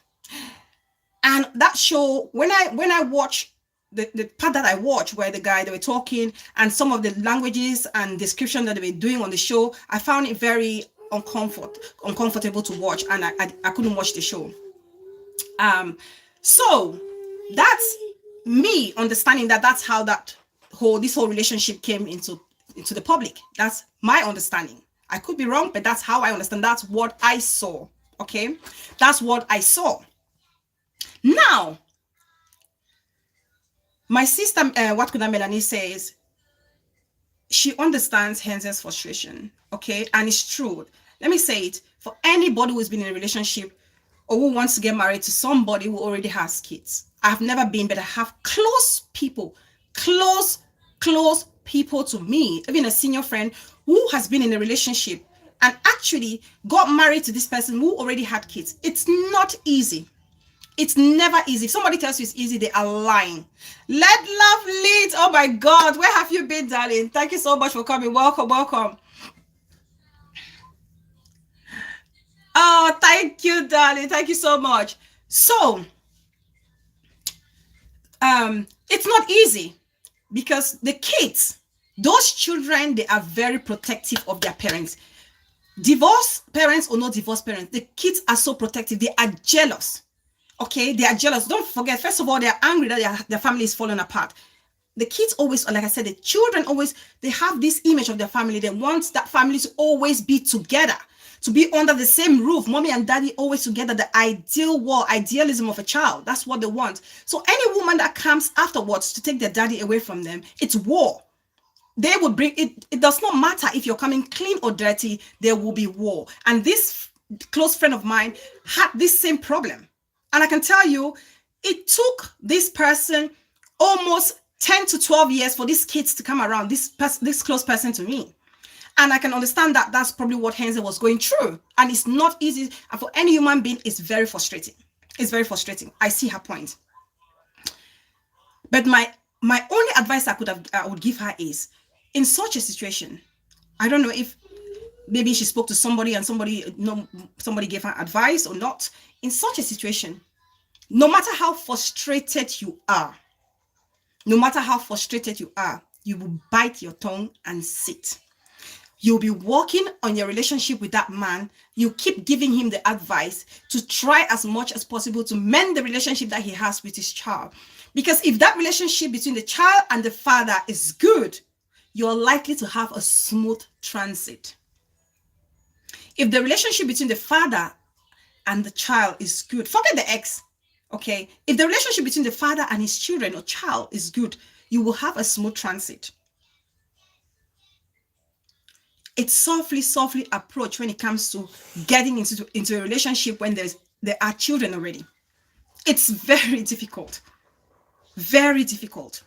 A: And that show, when I watch the part that I watched where they were talking and some of the languages and description that they were doing on the show, I found it very uncomfortable to watch, and I couldn't watch the show. So that's me understanding that that's how this whole relationship came into the public. That's my understanding. I could be wrong, but that's how I understand. That's what I saw. Okay, that's what I saw. Now, my sister, what could Melanie says, she understands Hazel's frustration, okay? And it's true. Let me say it. For anybody who's been in a relationship or who wants to get married to somebody who already has kids. I've never been, but I have close people to me, even a senior friend who has been in a relationship and actually got married to this person who already had kids. It's not easy. It's never easy. If somebody tells you it's easy, they are lying. Let love lead. Oh my God, where have you been, darling? Thank you so much for coming. Welcome. Oh, thank you, darling. Thank you so much. So, it's not easy because the kids, those children, they are very protective of their parents. Divorced parents or no divorced parents, the kids are so protective. They are jealous. Okay, they are jealous. Don't forget, first of all, they are angry that their family is falling apart. The kids always, like I said, the children always, they have this image of their family. They want that family to always be together, to be under the same roof. Mommy and daddy always together, the idealism of a child. That's what they want. So any woman that comes afterwards to take their daddy away from them, it's war. They would bring it. It does not matter if you're coming clean or dirty, there will be war. And this close friend of mine had this same problem. And I can tell you, it took this person almost 10 to 12 years for these kids to come around, this close person to me. And I can understand that that's probably what Hazel was going through. And it's not easy. And for any human being, it's very frustrating. It's very frustrating. I see her point. But my only advice I would give her is, in such a situation, I don't know if maybe she spoke to somebody and somebody gave her advice or not. In such a situation, no matter how frustrated you are, you will bite your tongue and sit. You'll be working on your relationship with that man. You keep giving him the advice to try as much as possible to mend the relationship that he has with his child. Because if that relationship between the child and the father is good, you're likely to have a smooth transit. If the relationship between the father and the child is good, forget the ex, okay? If the relationship between the father and his children or child is good, you will have a smooth transit. It's softly approach when it comes to getting into a relationship when there are children already. It's very difficult. Very difficult.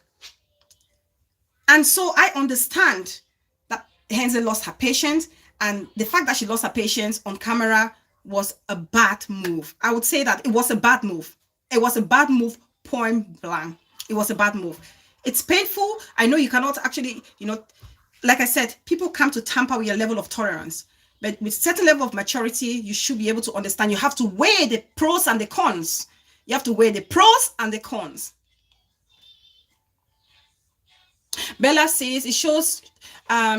A: And so I understand that Hazel lost her patience, and the fact that she lost her patience on camera was a bad move. I would say that it was a bad move. It was a bad move, point blank. It was a bad move. It's painful. I know you cannot actually, like I said, people come to tamper with your level of tolerance. But with certain level of maturity, you should be able to understand. You have to weigh the pros and the cons. You have to weigh the pros and the cons. Bella says it shows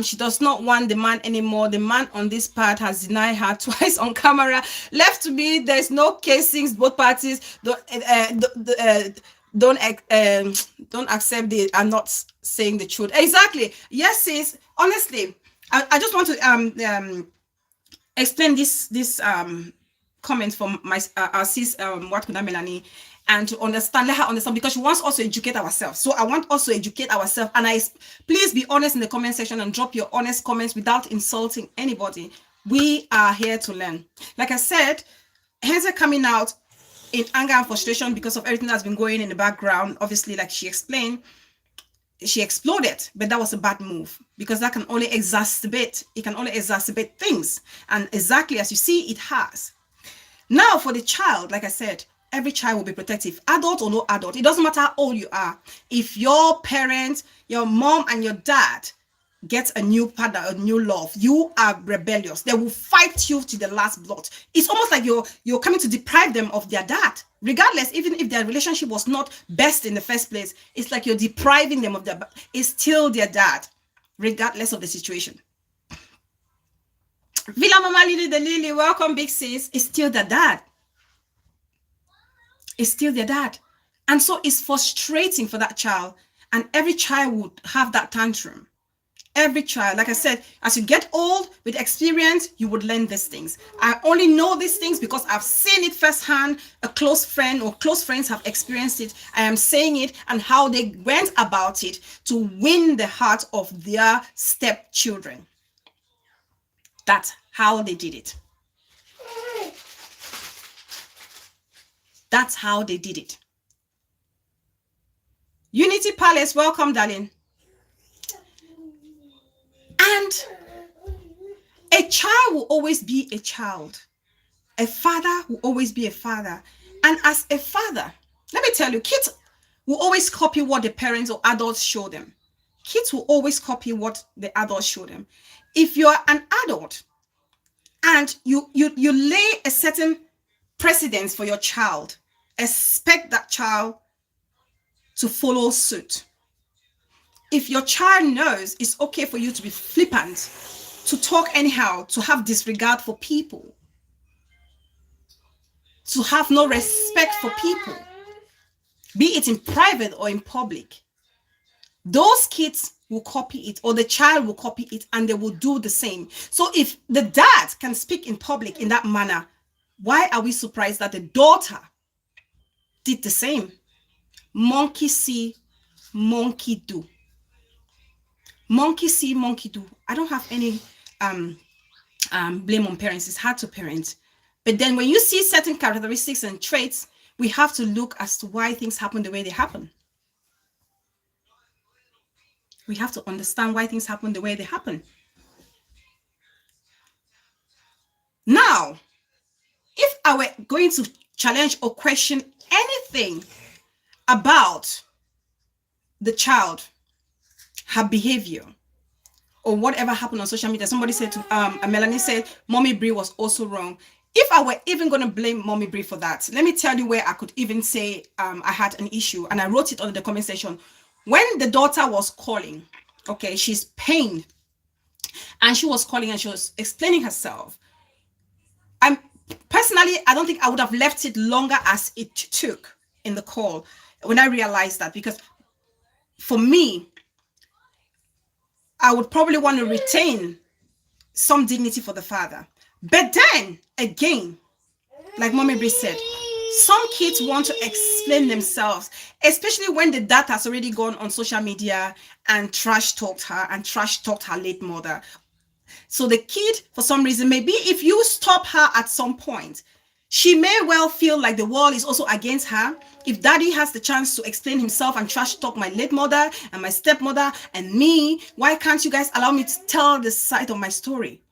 A: she does not want the man anymore. The man on this part has denied her twice on camera. Left to me, there's no casings. Both parties don't accept it. I'm not saying the truth. Exactly. Yes, sis. Honestly, I just want to explain this comment from my our sis what could Melanie, and to understand, let her understand, because she wants us to educate ourselves. So I want us to educate ourselves, and please be honest in the comment section and drop your honest comments without insulting anybody. We are here to learn. Like I said, Hazel coming out in anger and frustration because of everything that's been going in the background. Obviously, like she explained, she exploded, but that was a bad move because that can only exacerbate, it can only exacerbate things. And exactly as you see, it has. Now for the child, like I said, every child will be protective, adult or no adult. It doesn't matter how old you are. If your parents, your mom and your dad get a new partner, a new love, you are rebellious. They will fight you to the last blood. It's almost like you're coming to deprive them of their dad. Regardless, even if their relationship was not best in the first place, it's like you're depriving them of their, it's still their dad, regardless of the situation. Villa Mama Lily the Lily, welcome big sis. It's still their dad. It's still their dad. And so it's frustrating for that child. And every child would have that tantrum. Every child, like I said, as you get old with experience, you would learn these things. I only know these things because I've seen it firsthand. A close friend or close friends have experienced it. I am saying it and how they went about it to win the heart of their stepchildren. That's how they did it. That's how they did it. Unity Palace, welcome, darling. And a child will always be a child. A father will always be a father. And as a father, let me tell you, kids will always copy what the parents or adults show them. Kids will always copy what the adults show them. If you're an adult and you lay a certain precedence for your child, expect that child to follow suit. If your child knows it's okay for you to be flippant, to talk anyhow, to have disregard for people, to have no respect for people, be it in private or in public, those kids will copy it, or the child will copy it, and they will do the same. So if the dad can speak in public in that manner, why are we surprised that the daughter did the same? Monkey see, monkey do. Monkey see, monkey do. I don't have any blame on parents. It's hard to parent. But then when you see certain characteristics and traits, we have to look as to why things happen the way they happen. We have to understand why things happen the way they happen. Now, if I were going to challenge or question anything about the child, her behavior, or whatever happened on social media, somebody said to Melanie said Mommy Brie was also wrong. If I were even going to blame Mommy Brie for that, let me tell you where I could even say I had an issue, and I wrote it on the comment section. When the daughter was calling, okay, she's pained, and she was calling and she was explaining herself. Personally, I don't think I would have left it longer as it took in the call when I realized that, because for me, I would probably want to retain some dignity for the father. But then again, like Mommy Brie said, some kids want to explain themselves, especially when the dad has already gone on social media and trash talked her and trash talked her late mother. So the kid, for some reason, maybe if you stop her at some point, she may well feel like the world is also against her. If daddy has the chance to explain himself and trash talk my late mother and my stepmother and me, why can't you guys allow me to tell the side of my story?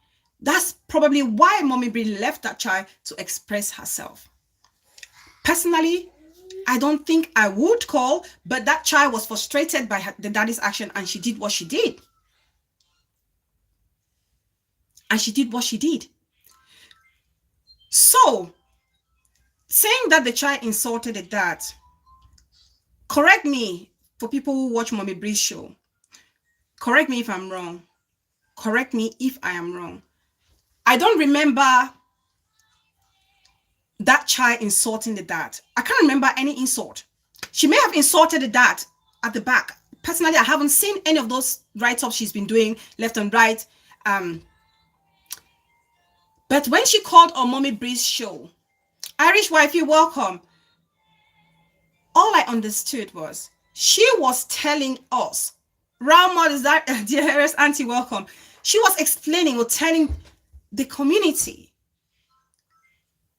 A: That's probably why Mommy Brie left that child to express herself. Personally, I don't think I would call, but that child was frustrated by the daddy's action, and she did what she did. And she did what she did. So, saying that the child insulted the dad, correct me for people who watch Mommy Brie's show. Correct me if I'm wrong. Correct me if I am wrong. I don't remember that child insulting the dad. I can't remember any insult. She may have insulted the dad at the back. Personally, I haven't seen any of those write-ups she's been doing left and right. But when she called on Mommy Brie's show, Irish wifey, welcome. All I understood was she was telling us, round mothers, dearest auntie, welcome. She was explaining or telling the community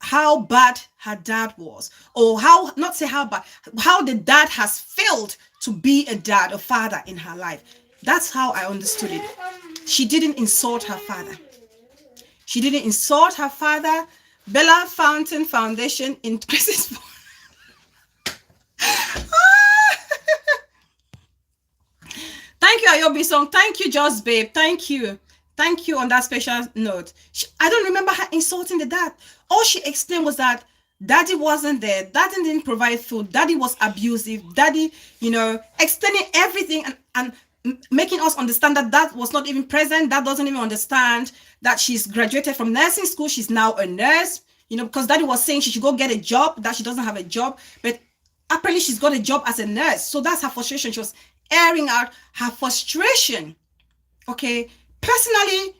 A: how bad her dad was, or how, not say how bad, how the dad has failed to be a dad, a father in her life. That's how I understood it. She didn't insult her father. She didn't insult her father. Bella Fountain Foundation increases. Thank you, Ayobi Song. Thank you, Just Babe. Thank you. Thank you on that special note. I don't remember her insulting the dad. All she explained was that daddy wasn't there. Daddy didn't provide food. Daddy was abusive. Daddy, explaining everything and making us understand that dad was not even present. Dad doesn't even understand that she's graduated from nursing school. She's now a nurse, because daddy was saying she should go get a job, that she doesn't have a job. But apparently she's got a job as a nurse. So that's her frustration. She was airing out her frustration. Okay. Personally,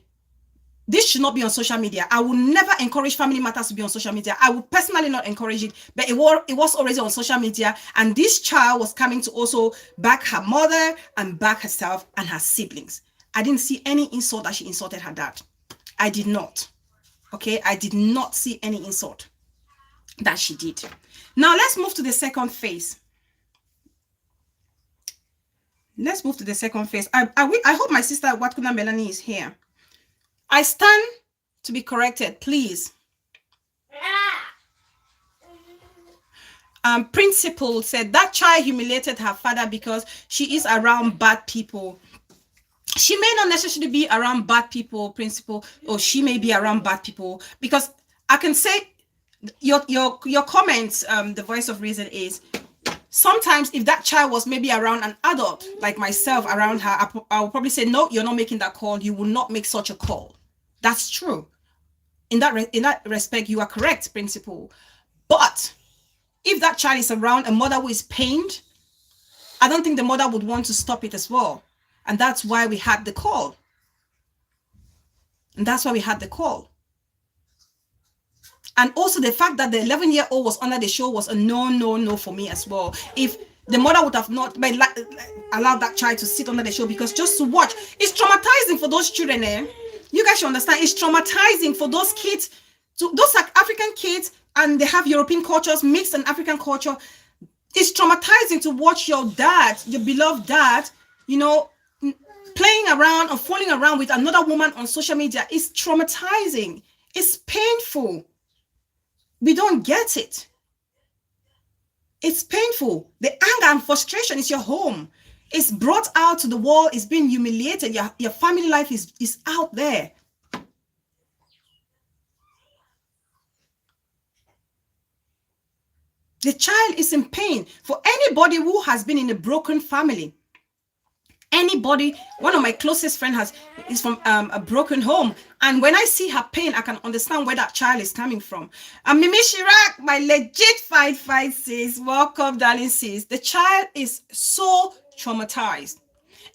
A: this should not be on social media. I will never encourage family matters to be on social media. I will personally not encourage it, but it was already on social media. And this child was coming to also back her mother and back herself and her siblings. I didn't see any insult that she insulted her dad. I did not. Okay, I did not see any insult that she did. Now let's move to the second phase. Let's move to the second phase. I hope my sister Watkuna Melanie is here. I stand to be corrected, please. Principal said that child humiliated her father because she is around bad people. She may not necessarily be around bad people, principal, or she may be around bad people, because I can say your comments, the voice of reason is, sometimes if that child was maybe around an adult like myself around her, I will probably say, no, you're not making that call. You will not make such a call. That's true. In that respect, you are correct, principal. But if that child is around a mother who is pained, I don't think the mother would want to stop it as well. And that's why we had the call. And that's why we had the call. And also the fact that the 11-year-old was under the show was a no for me as well. If the mother would have not allowed that child to sit under the show, because just to watch, it's traumatizing for those children. You guys should understand, it's traumatizing for those kids. Those are African kids, and they have European cultures mixed and African culture. It's traumatizing to watch your dad, your beloved dad, playing around or fooling around with another woman on social media. It's traumatizing. It's painful. We don't get it. It's painful. The anger and frustration is your home. It's brought out to the world. It's being humiliated. Your family life is out there. The child is in pain. For anybody who has been in a broken family, anybody, one of my closest friends is from a broken home, and when I see her pain, I can understand where that child is coming from. And Mimi Shirak, my legit fight sis, welcome, darling sis. The child is so traumatized,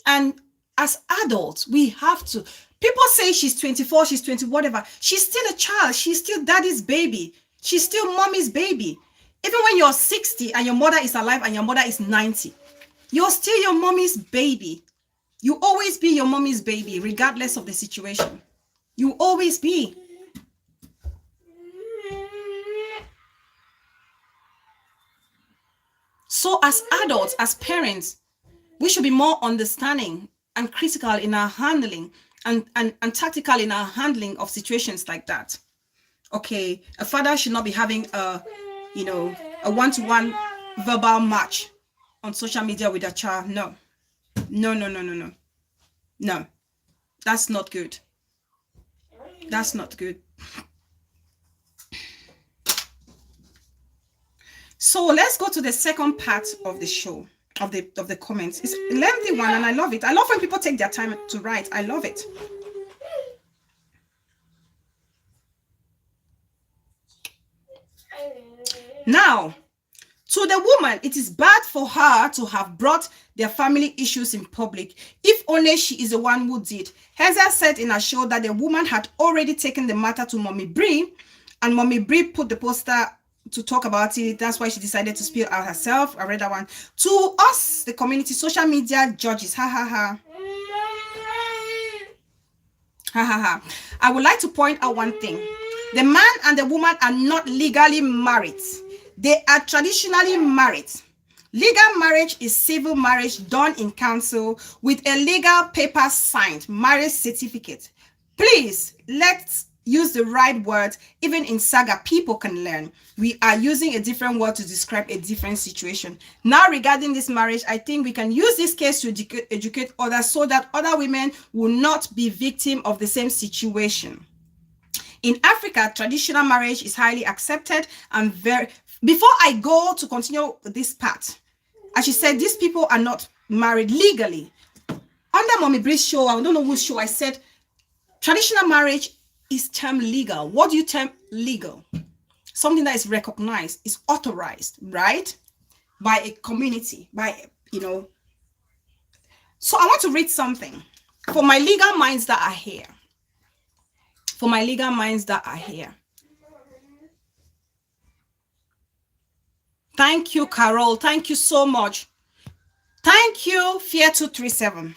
A: and as adults, we have to. People say she's 24, she's 20, whatever. She's still a child. She's still daddy's baby. She's still mommy's baby. Even when you're 60 and your mother is alive and your mother is 90, you're still your mommy's baby. You always be your mommy's baby, regardless of the situation. You always be. So as adults, as parents, we should be more understanding and critical in our handling and tactical in our handling of situations like that. Okay, a father should not be having a one-to-one verbal match on social media with a child. No, that's not good. That's not good. So let's go to the second part of the show, of the comments. It's a lengthy one, and I love it. I love when people take their time to write. I love it. Now, to the woman, it is bad for her to have brought their family issues in public, if only she is the one who did. Hazel said in a show that the woman had already taken the matter to Mommy Bree, and Mommy Bree put the poster to talk about it. That's why she decided to spill out herself. I read that one. To us, the community, social media judges. Ha ha ha. Ha ha ha. I would like to point out one thing. The man and the woman are not legally married. They are traditionally married. Legal marriage is civil marriage done in council with a legal paper signed, marriage certificate. Please, let's use the right word. Even in saga, people can learn. We are using a different word to describe a different situation. Now, regarding this marriage, I think we can use this case to educate others so that other women will not be victim of the same situation. In Africa, traditional marriage is highly accepted and very... Before I go to continue this part, as she said, these people are not married legally. Under Mommy Bree's show, I don't know whose show, I said traditional marriage is termed legal. What do you term legal? Something that is recognized, is authorized, right? By a community, by, you know. So I want to read something for my legal minds that are here. For my legal minds that are here. Thank you, Carol. Thank you so much. Thank you, Fear237.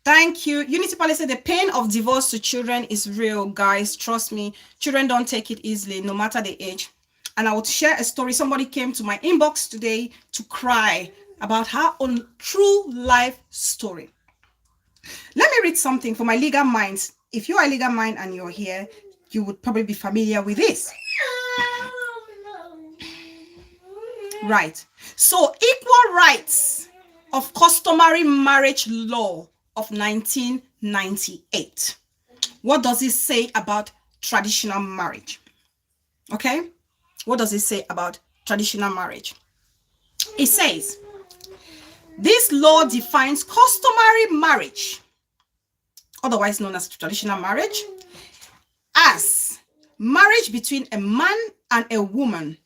A: Thank you. Unity Policy, the pain of divorce to children is real, guys. Trust me. Children don't take it easily, no matter the age. And I would share a story. Somebody came to my inbox today to cry about her own true life story. Let me read something for my legal minds. If you are a legal mind and you're here, you would probably be familiar with this. Right. So, equal rights of customary marriage law of 1998. What does it say about traditional marriage? Okay. What does it say about traditional marriage? It says, this law defines customary marriage, otherwise known as traditional marriage, as marriage between a man and a woman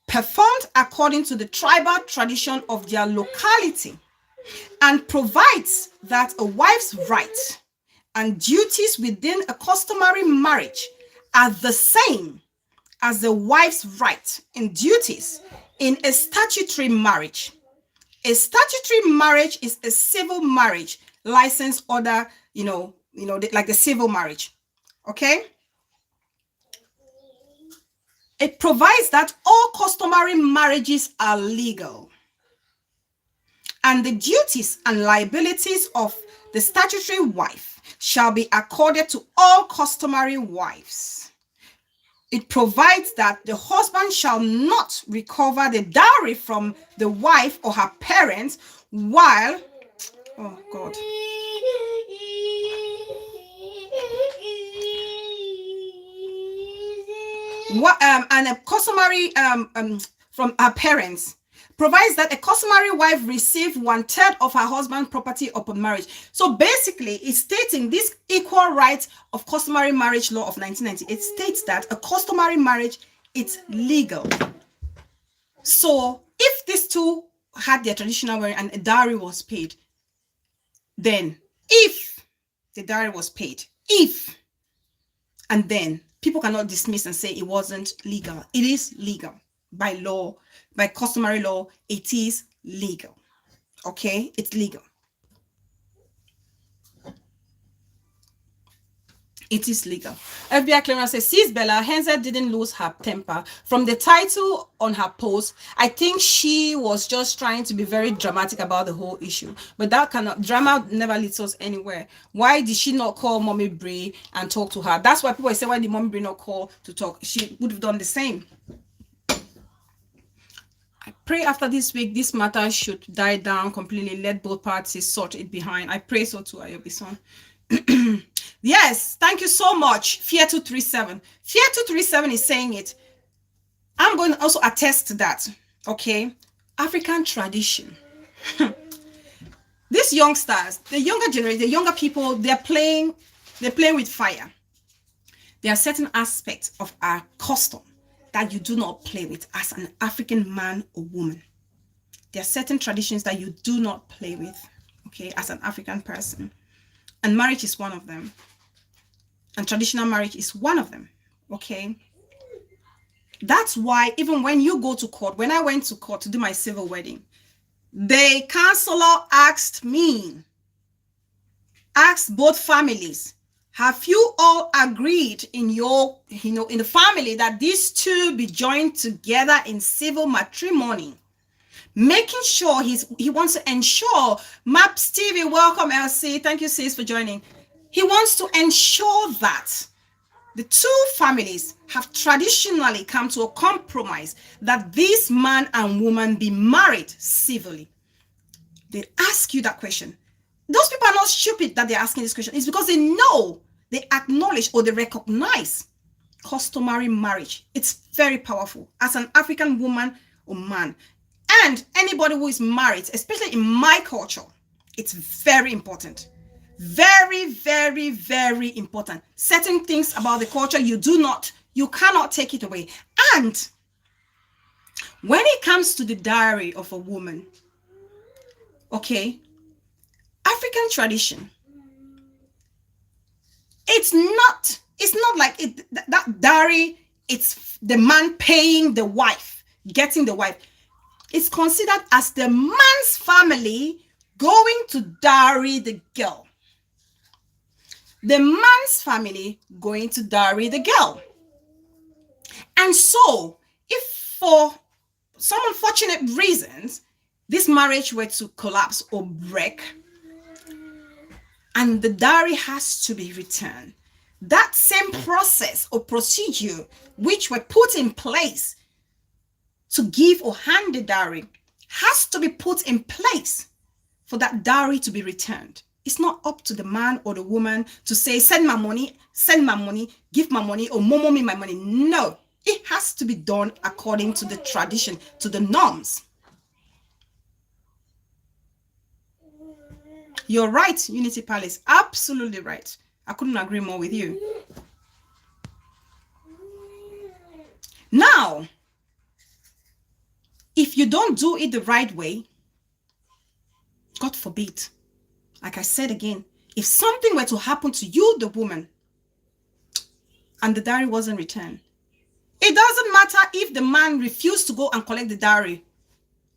A: performed according to the tribal tradition of their locality, and provides that a wife's rights and duties within a customary marriage are the same as the wife's rights and duties in a statutory marriage. A statutory marriage is a civil marriage, license order, like the civil marriage. Okay? It provides that all customary marriages are legal, and the duties and liabilities of the statutory wife shall be accorded to all customary wives. It provides that the husband shall not recover the dowry from the wife or her parents while, oh God, and a customary from her parents, provides that a customary wife receive 1/3 of her husband's property upon marriage. So basically, it's stating this equal right of customary marriage law of 1990. It states that a customary marriage, it's legal. So if these two had their traditional wedding and a dowry was paid, then if the dowry was paid, and then people cannot dismiss and say it wasn't legal. It is legal by law, by customary law. It is legal. Okay, it's legal. It is legal. FBI clearance says, "Sis Bella, Henzel didn't lose her temper. From the title on her post, I think she was just trying to be very dramatic about the whole issue. But that cannot, drama never leads us anywhere. Why did she not call Mommy Bree and talk to her? That's why people say, why did Mommy Bree not call to talk? She would have done the same. I pray after this week, this matter should die down completely. Let both parties sort it behind. I pray so too, Ayobi-san." Yes, thank you so much, Fear237. Fear237 is saying it. I'm going to also attest to that. Okay, African tradition. These youngsters, the younger generation, the younger people, they're playing with fire. There are certain aspects of our custom that you do not play with as an African man or woman. There are certain traditions that you do not play with, okay, as an African person. And marriage is one of them. And traditional marriage is one of them, okay? That's why even when you go to court, when I went to court to do my civil wedding, the counselor asked both families, Have you all agreed in your, in the family that these two be joined together in civil matrimony? Making sure he wants to ensure. Map Stevie, welcome. LC, thank you sis for joining. He wants to ensure that the two families have traditionally come to a compromise that this man and woman be married civilly. They ask you that question. Those people are not stupid that they're asking this question. It's because they know, they acknowledge, or they recognize customary marriage. It's very powerful. As an African woman or man, and anybody who is married, especially in my culture, it's very important. Very, very, very important. Certain things about the culture you cannot take it away. And when it comes to the dowry of a woman, okay, African tradition, it's not like that dowry, it's the man paying the wife, getting the wife. It's considered as the man's family going to dowry the girl. The man's family going to dowry the girl. And so, if for some unfortunate reasons, this marriage were to collapse or break, and the dowry has to be returned, that same process or procedure which were put in place to give or hand the dowry has to be put in place for that dowry to be returned. It's not up to the man or the woman to say, send my money, give my money, or momo me my money. No, it has to be done according to the tradition, to the norms. You're right, Unity Palace. Absolutely right. I couldn't agree more with you. Now, if you don't do it the right way, God forbid, like I said again, if something were to happen to you, the woman, and the dowry wasn't returned, it doesn't matter if the man refused to go and collect the dowry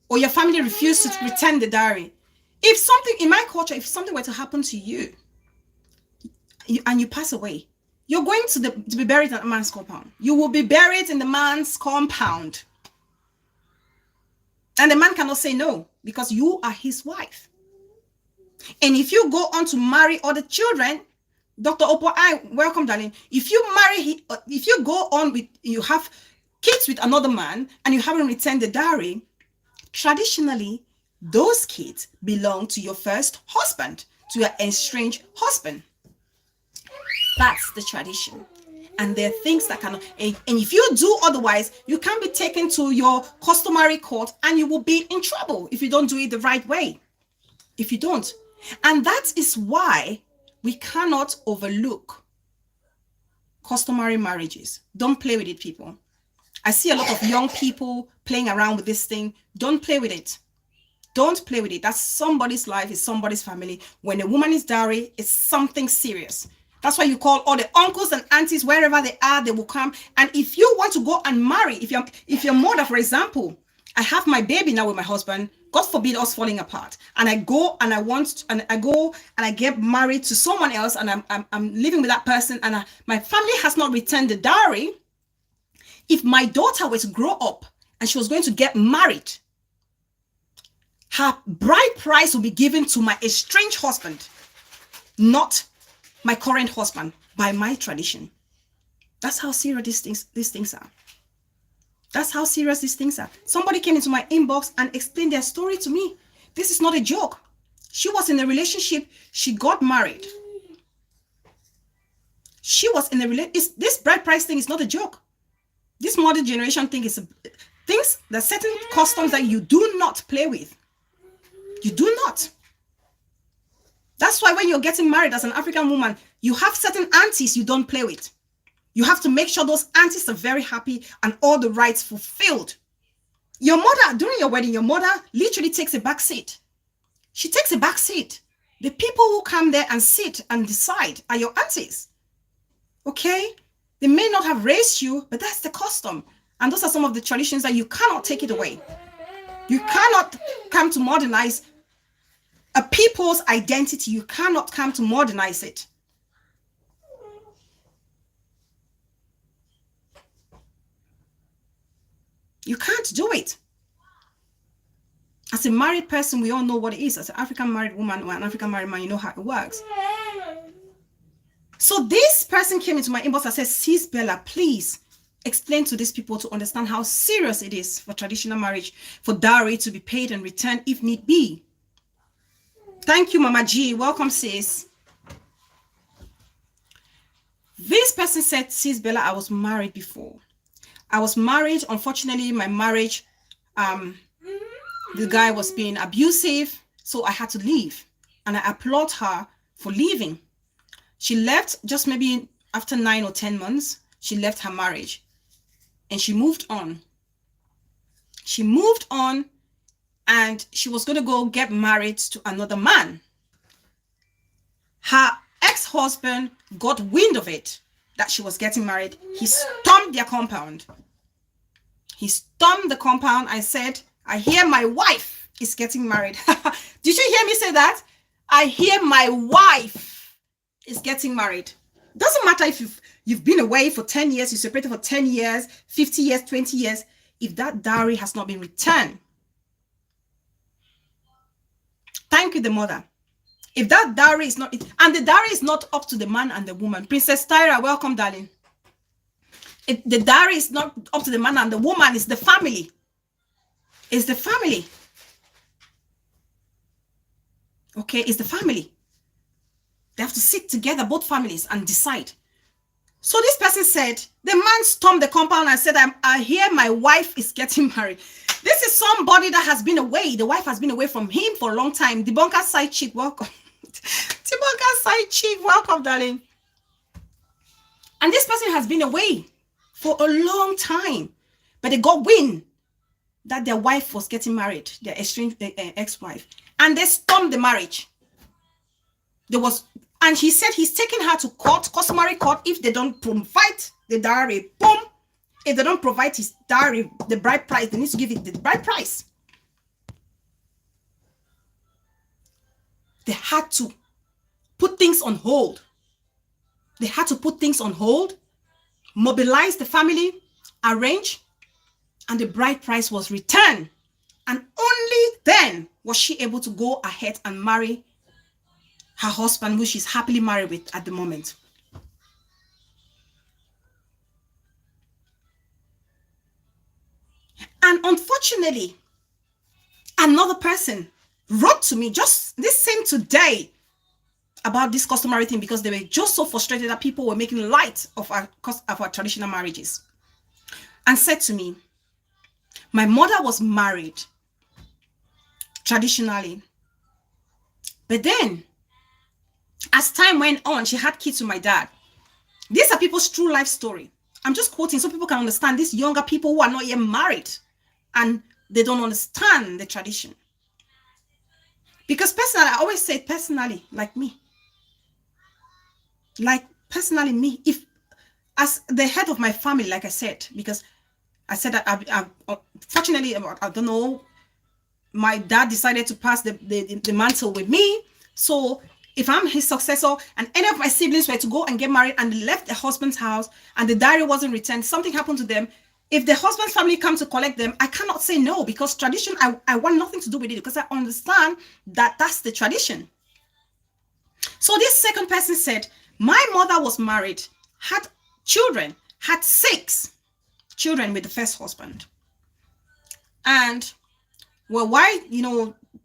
A: or your family refused to return the dowry. If something, in my culture, if something were to happen to you, and you pass away, you're going to be buried in a man's compound. You will be buried in the man's compound. And the man cannot say no because you are his wife. And if you go on to marry other children, Dr. Opo, welcome, darling. If you go on with, you have kids with another man and you haven't returned the dowry, traditionally, those kids belong to your first husband, to your estranged husband. That's the tradition. And there are things that cannot, and if you do otherwise, you can be taken to your customary court and you will be in trouble if you don't do it the right way. If you don't. And that is why we cannot overlook customary marriages. Don't play with it, people. I see a lot of young people playing around with this thing. Don't play with it. Don't play with it. That's somebody's life, it's somebody's family. When a woman is dowry, it's something serious. That's why you call all the uncles and aunties, wherever they are, they will come. And if you want to go and marry, if your mother, for example, I have my baby now with my husband, God forbid us falling apart, and I go and I get married to someone else, and I'm living with that person, and my family has not returned the dowry. If my daughter were to grow up and she was going to get married, her bride price will be given to my estranged husband, not my current husband, by my tradition. That's how serious these things are. That's how serious these things are. Somebody came into my inbox and explained their story to me. This is not a joke. She was in a relationship. She got married. She was in a relationship. This bride price thing is not a joke. This modern generation thing is things, there's certain customs that you do not play with. You do not. That's why when you're getting married as an African woman, you have certain aunties you don't play with. You have to make sure those aunties are very happy and all the rights fulfilled. Your mother, during your wedding, your mother literally takes a back seat. She takes a back seat. The people who come there and sit and decide are your aunties. Okay? They may not have raised you, but that's the custom. And those are some of the traditions that you cannot take it away. You cannot come to modernize a people's identity. You cannot come to modernize it. You can't do it. As a married person, we all know what it is. As an African married woman or an African married man, you know how it works. So this person came into my inbox and said, Sis Bella, please explain to these people to understand how serious it is for traditional marriage, for dowry to be paid and returned if need be. Thank you, Mama G. Welcome, sis. This person said, Sis Bella, I was married before. I was married. Unfortunately, my marriage, the guy was being abusive, so I had to leave. And I applaud her for leaving. She left just maybe after 9 or 10 months. She left her marriage and she moved on. She moved on and she was going to go get married to another man. Her ex-husband got wind of it, that she was getting married. He stormed their compound. He stormed the compound. I said, I hear my wife is getting married. Did you hear me say that? I hear my wife is getting married. Doesn't matter if you've been away for 10 years, you separated for 10 years, 50 years, 20 years. If that dowry has not been returned. Thank you, the mother. If that dowry is not, and the dowry is not up to the man and the woman. Princess Tyra, welcome, darling. If the dowry is not up to the man and the woman, it's the family. It's the family. Okay, it's the family. They have to sit together, both families, and decide. So this person said, the man stormed the compound and said, I hear my wife is getting married. This is somebody that has been away. The wife has been away from him for a long time. Debunker side chick, welcome. Debunker side chick, welcome, darling. And this person has been away for a long time. But they got wind that their wife was getting married, their estranged ex-wife. And they stormed the marriage. And he said he's taking her to court, customary court, if they don't provide the dowry. Boom. If they don't provide his dowry, the bride price, they need to give it the bride price. They had to put things on hold. They had to put things on hold, mobilize the family, arrange, and the bride price was returned. And only then was she able to go ahead and marry her husband, who she's happily married with at the moment. And unfortunately, another person wrote to me just this same today about this customary thing, because they were just so frustrated that people were making light of our traditional marriages, and said to me, my mother was married traditionally, but then as time went on, she had kids with my dad. These are people's true life story. I'm just quoting so people can understand. These younger people who are not yet married and they don't understand the tradition. Because personally, I always say personally, like me, if as the head of my family, like I said, because I said that fortunately, I don't know, my dad decided to pass the mantle with me. So if I'm his successor and any of my siblings were to go and get married and they left their husband's house and the diary wasn't returned, something happened to them, if the husband's family come to collect them, I cannot say no, because tradition, I want nothing to do with it, because I understand that that's the tradition. So this second person said, my mother was married, had children, had 6 children with the first husband. And well, why,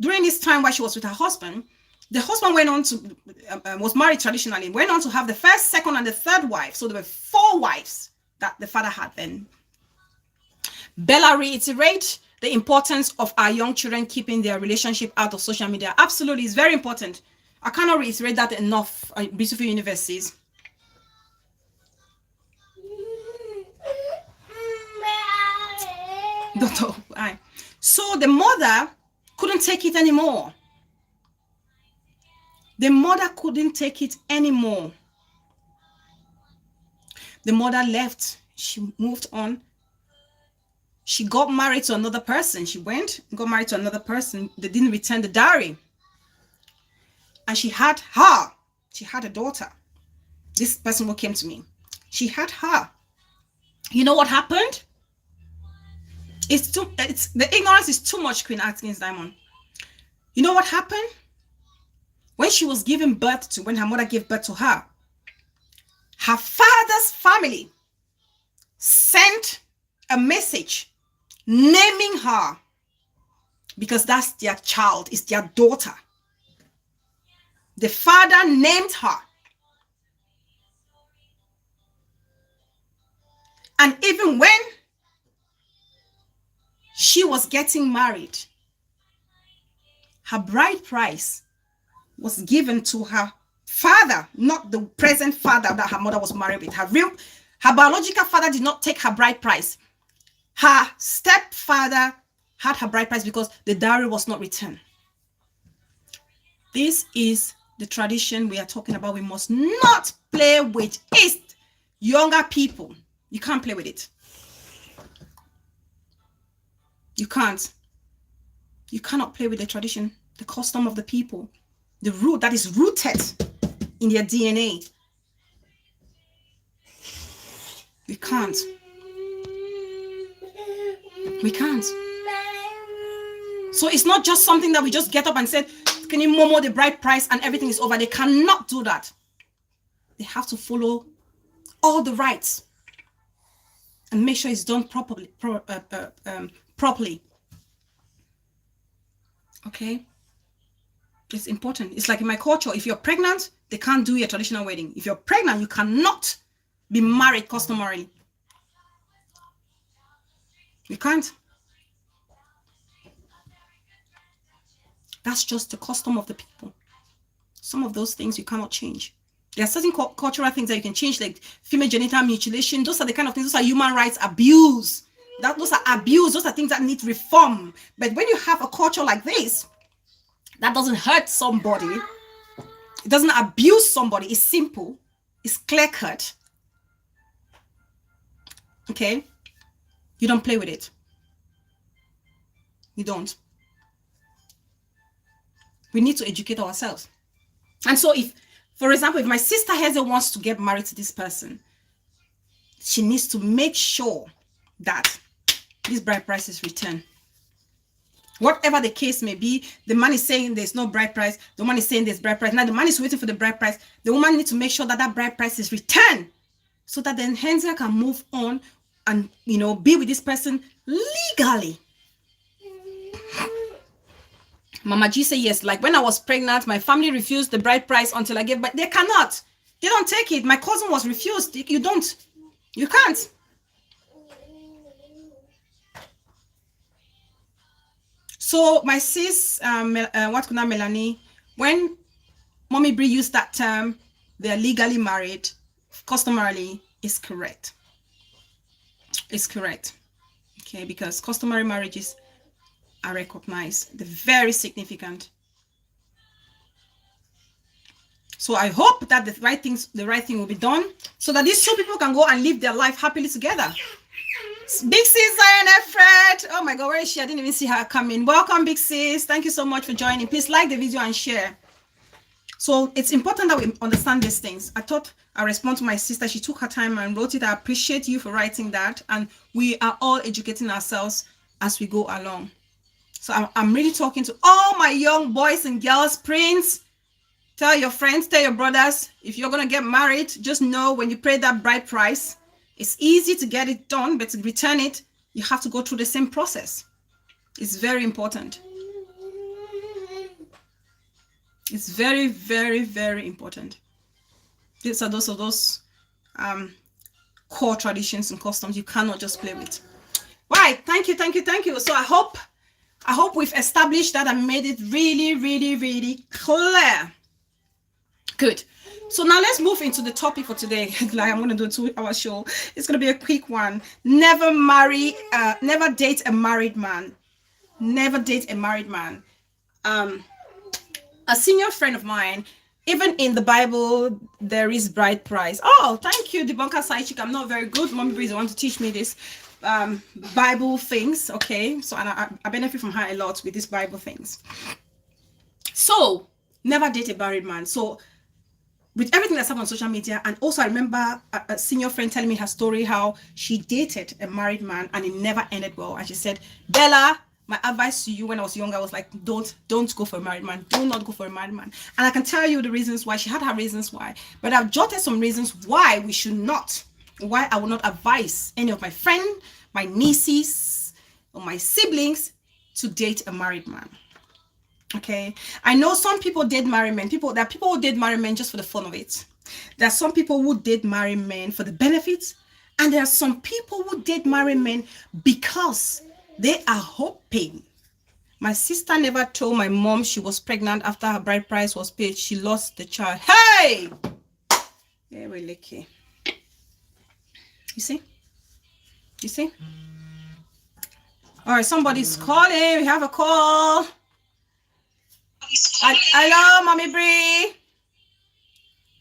A: during this time while she was with her husband, the husband went on to, was married traditionally, went on to have the first, second, and the third wife. So there were 4 wives that the father had then. Bella reiterates the importance of our young children keeping their relationship out of social media. Absolutely, it's very important. I cannot reiterate that enough, beautiful universities. So the mother couldn't take it anymore. The mother couldn't take it anymore. The mother left. She moved on. She got married to another person. She went and got married to another person. They didn't return the dowry. And she had a daughter. This person who came to me. She had her. You know what happened? It's the ignorance is too much, Queen Atkins Diamond. You know what happened? When she was giving birth to, when her mother gave birth to her father's family sent a message naming her, because that's their child, is their daughter. The father named her. And even when she was getting married, her bride price was given to her father, not the present father that her mother was married with. Her biological father did not take her bride price. Her stepfather had her bride price because the dowry was not returned. This is the tradition we are talking about. We must not play with it. Younger people, you can't play with it. You can't. You cannot play with the tradition, the custom of the people, the root that is rooted in their DNA. We can't. We can't. So it's not just something that we just get up and say, can you momo the bride price and everything is over? They cannot do that. They have to follow all the rights and make sure it's done properly. Okay? It's important. It's like in my culture, if you're pregnant, they can't do your traditional wedding. If you're pregnant, you cannot be married customarily. You can't. That's just the custom of the people. Some of those things you cannot change. There are certain cultural things that you can change, like female genital mutilation. Those are the kind of things, those are human rights abuse. Those are abuse. Those are things that need reform. But when you have a culture like this, that doesn't hurt somebody. It doesn't abuse somebody. It's simple. It's clear-cut. Okay? You don't play with it. You don't. We need to educate ourselves. And so if, for example, if my sister Hazel wants to get married to this person, she needs to make sure that this bride price is returned. Whatever the case may be, the man is saying there's no bride price, the woman is saying there's bride price. Now the man is waiting for the bride price. The woman needs to make sure that that bride price is returned so that then Hazel can move on and, you know, be with this person legally. Mama G said yes. Like when I was pregnant, my family refused the bride price until I gave, but they cannot. They don't take it. My cousin was refused. You don't. You can't. So my sis, Melanie, when Mommy Bree used that term, they're legally married, customarily, is correct. It's correct. Okay, because customary marriages are recognized. They're very significant. So I hope that the right thing will be done so that these two people can go and live their life happily together. Big sis Diana Fred. Oh my God, where is she? I didn't even see her coming. Welcome, big sis. Thank you so much for joining. Please like the video and share. So it's important that we understand these things. I thought I respond to my sister. She took her time and wrote it. I appreciate you for writing that. And we are all educating ourselves as we go along. So I'm really talking to all my young boys and girls. Prince, tell your friends, tell your brothers, if you're going to get married, just know when you pay that bride price, it's easy to get it done, but to return it, you have to go through the same process. It's very important. It's very, very, very important. These are those core traditions and customs you cannot just play with. Right, thank you. So I hope we've established that and made it really, really, really clear. Good. So now let's move into the topic for today. Like I'm going to do a 2-hour show. It's going to be a quick one. Never date a married man. Never date a married man. A senior friend of mine, even in the Bible, there is bride price. Oh, thank you, Debunker Side Chick. I'm not very good. Mommy Breeze want to teach me this Bible things. Okay, so I benefit from her a lot with these Bible things. So never date a married man. So with everything that's up on social media. And also I remember a senior friend telling me her story, how she dated a married man and it never ended well. And she said, Bella, my advice to you when I was younger was like, don't go for a married man. Do not go for a married man. And I can tell you the reasons why. She had her reasons why. But I've jotted some reasons why we should not, why I will not advise any of my friends, my nieces, or my siblings to date a married man. Okay, I know some people date married men. People who date married men just for the fun of it. There are some people who date married men for the benefits, and there are some people who date married men because they are hoping. My sister never told my mom she was pregnant after her bride price was paid. She lost the child. Hey! Very lucky. You see? You see? All right, somebody's calling. We have a call. Hello, Mommy Bree.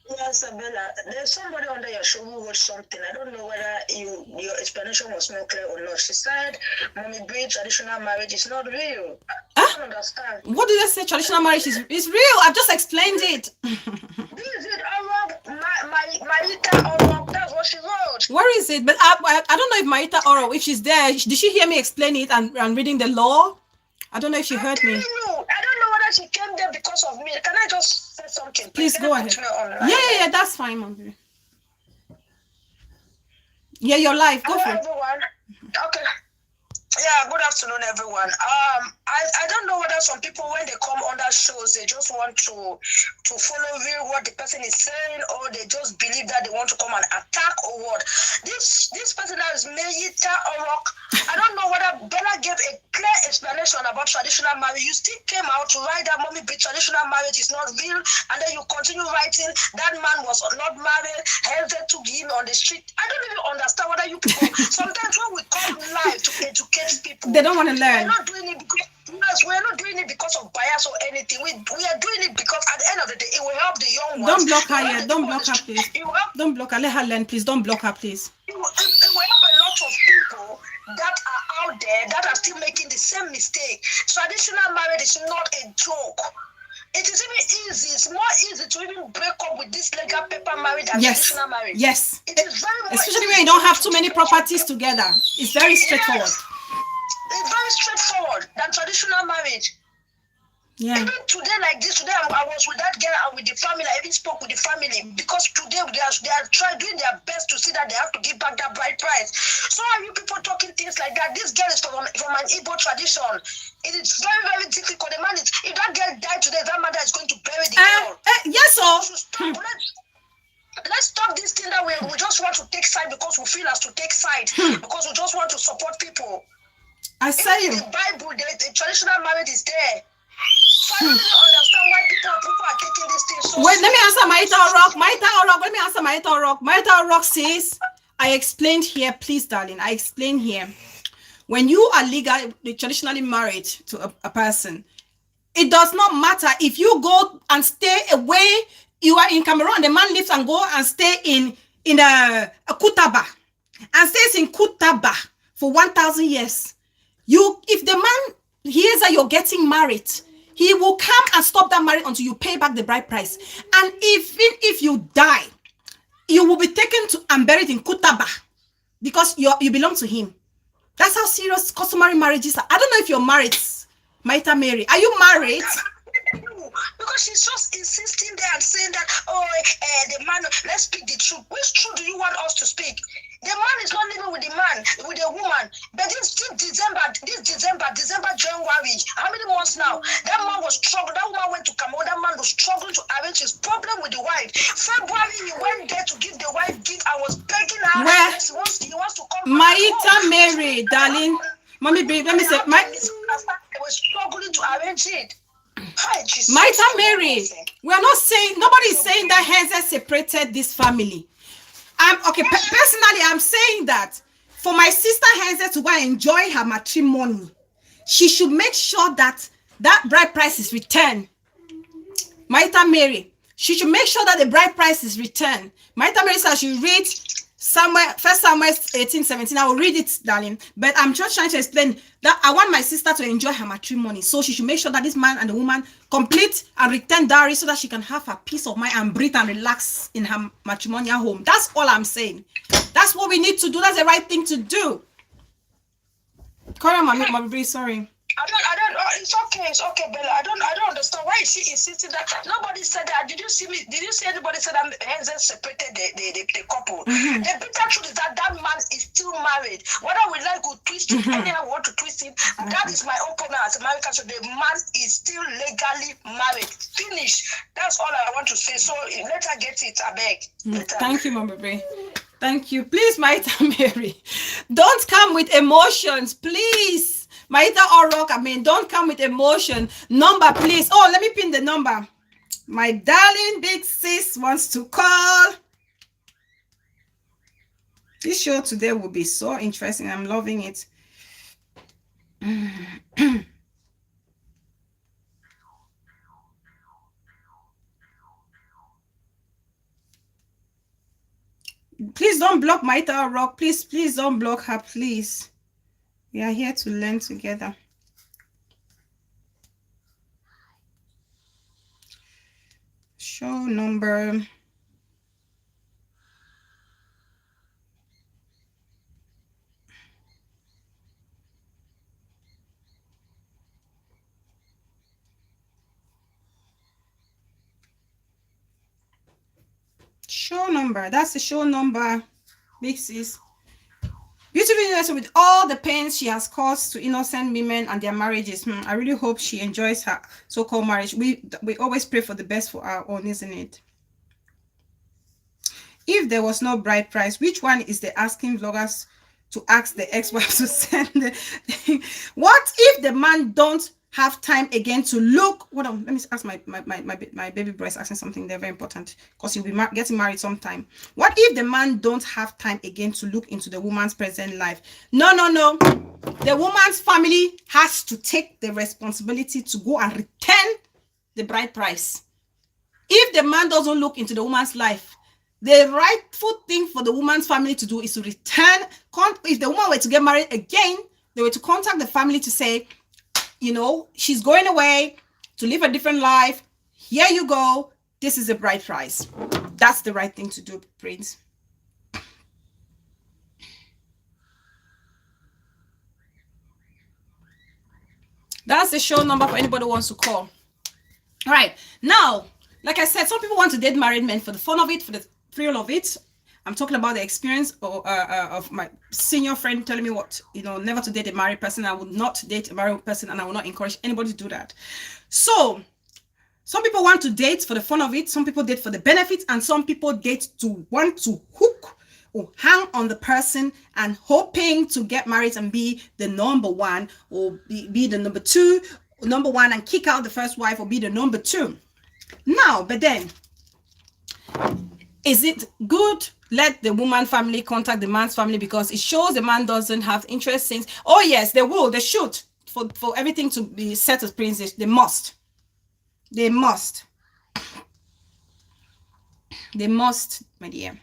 D: Yes, Bella. There's somebody under your show who wrote something. I don't know whether your explanation was not clear or not. She said, Mommy Bree, traditional marriage is not real. I don't understand.
A: What did I say? Traditional marriage is real. I've just explained it.
D: Is it Marita Oro? That's what she wrote.
A: Where is it? But I don't know if Marita Oro, if she's there, did she hear me explain it and reading the law? I don't know if she heard me.
D: I don't know whether she came there because of me. Can I just say something?
A: Please go ahead. Yeah, that's fine, Mom. Yeah, your life. Go for it.
D: Everyone. Okay. Yeah, good afternoon, everyone. I don't know whether some people, when they come on that shows, they just want to follow real what the person is saying, or they just believe that they want to come and attack or what. This person that is Meyita Orok, I don't know whether Bella gave a clear explanation about traditional marriage. You still came out to write that Mommy Bree, traditional marriage is not real, and then you continue writing that man was not married, held to him on the street. I don't even understand whether you people, sometimes when we come live to educate people,
A: they don't want to learn.
D: We're not doing it because, yes, we're not doing it because of bias or anything. We are doing it because at the end of the day, it will help the young ones.
A: Don't block her yet. Don't block her, please. Don't block her. Let her learn, please. Don't block her, please.
D: It will help a lot of people that are out there that are still making the same mistake. Traditional marriage is not a joke. It is even easy. It's more easy to even break up with this legal paper marriage than traditional marriage.
A: Yes.
D: It is very much
A: especially when you don't have too many properties together. It's very straightforward.
D: Yes. It's very straightforward than traditional marriage.
A: Yeah.
D: Even today, like this, today I was with that girl and with the family. I even spoke with the family because today they are trying doing their best to see that they have to give back that bride price. So are you people talking things like that? This girl is from an Igbo tradition. It is very, very difficult. The man is, if that girl died today, that mother is going to bury the girl.
A: Yes, sir.
D: Let's stop this thing that we just want to take side because we feel as to take side because we just want to support people.
A: I say
D: in the Bible, the traditional marriage is there. So I don't really understand why people are taking this thing so
A: wait, let me answer Marita Rock. Let me answer Marita Rock. Marita Rock says, I explained here, please, darling. I explained here. When you are traditionally married to a person, it does not matter if you go and stay away. You are in Cameroon, the man leaves and go and stay in a Kutaba and stays in Kutaba for 1,000 years. If the man hears that you're getting married, he will come and stop that marriage until you pay back the bride price. And even if you die, you will be taken to and buried in Kutaba because you belong to him. That's how serious customary marriages are. I don't know if you're married, Maita Mary. Are you married?
D: Because she's just insisting there and saying that, the man, let's speak the truth. Which truth do you want us to speak? The man is not living with the man, with the woman. But this December, January, how many months now? That man was struggling. That woman went to Cameroon. That man was struggling to arrange his problem with the wife. February, he went there to give the wife gift. I was begging her.
A: Where?
D: He wants to come.
A: Maita Mary, darling. Mommy, let me say,
D: I was struggling to arrange it.
A: Maita Mary, we are not saying, nobody is saying that Hazel separated this family. Personally, I'm saying that for my sister Hazel to go and enjoy her matrimony, she should make sure that bride price is returned. Maita Mary, she should make sure that the bride price is returned. Maita Mary says you read First Samuel 18:17. I will read it, darling. But I'm just trying to explain that I want my sister to enjoy her matrimony. So she should make sure that this man and the woman complete and return dowry so that she can have her peace of mind and breathe and relax in her matrimonial home. That's all I'm saying. That's what we need to do. That's the right thing to do. Cora, mommy, sorry.
D: It's okay, Bella. I don't understand why is she insisting that nobody said that. Did you see anybody say that Hazel separated the couple?
A: Mm-hmm.
D: The bitter truth is that man is still married. Whether we like to twist it, anyhow we want to twist it, that is my own problem as a married couple. The man is still legally married. Finish. That's all I want to say. So let her get it, I beg.
A: Thank you, Mama Bray. Thank you. Please, Maita Mary, don't come with emotions, please. Maita or Rock, don't come with emotion. Number, please. Oh, let me pin the number. My darling big sis wants to call. This show today will be so interesting. I'm loving it. Please don't block Maita Rock. Please don't block her, please. We are here to learn together. Show number. Show number. That's the show number. Big sis. Beautiful innocent with all the pains she has caused to innocent women and their marriages. I really hope she enjoys her so-called marriage. We always pray for the best for our own, isn't it? If there was no bride price, which one is the asking vloggers to ask the ex-wife to send the what if the man don't have time again to look? Hold on, let me ask my baby boy is asking something there very important because he'll be getting married sometime. What if the man don't have time again to look into the woman's present life? No. The woman's family has to take the responsibility to go and return the bride price. If the man doesn't look into the woman's life, the rightful thing for the woman's family to do is to return. If the woman were to get married again, they were to contact the family to say, you know, she's going away to live a different life. Here you go. This is the bride price. That's the right thing to do, Prince. That's the show number for anybody who wants to call. All right. Now, like I said, some people want to date married men for the fun of it, for the thrill of it. I'm talking about the experience of my senior friend telling me what, never to date a married person. I would not date a married person, and I will not encourage anybody to do that. So some people want to date for the fun of it. Some people date for the benefits, and some people date to want to hook or hang on the person and hoping to get married and be the number one, or be the number one and kick out the first wife, or be the number two. Now, but then, is it good? Let the woman family contact the man's family because it shows the man doesn't have interest since. Oh yes, they will. They should. For everything to be set as princess, they must. They must. They must, my dear.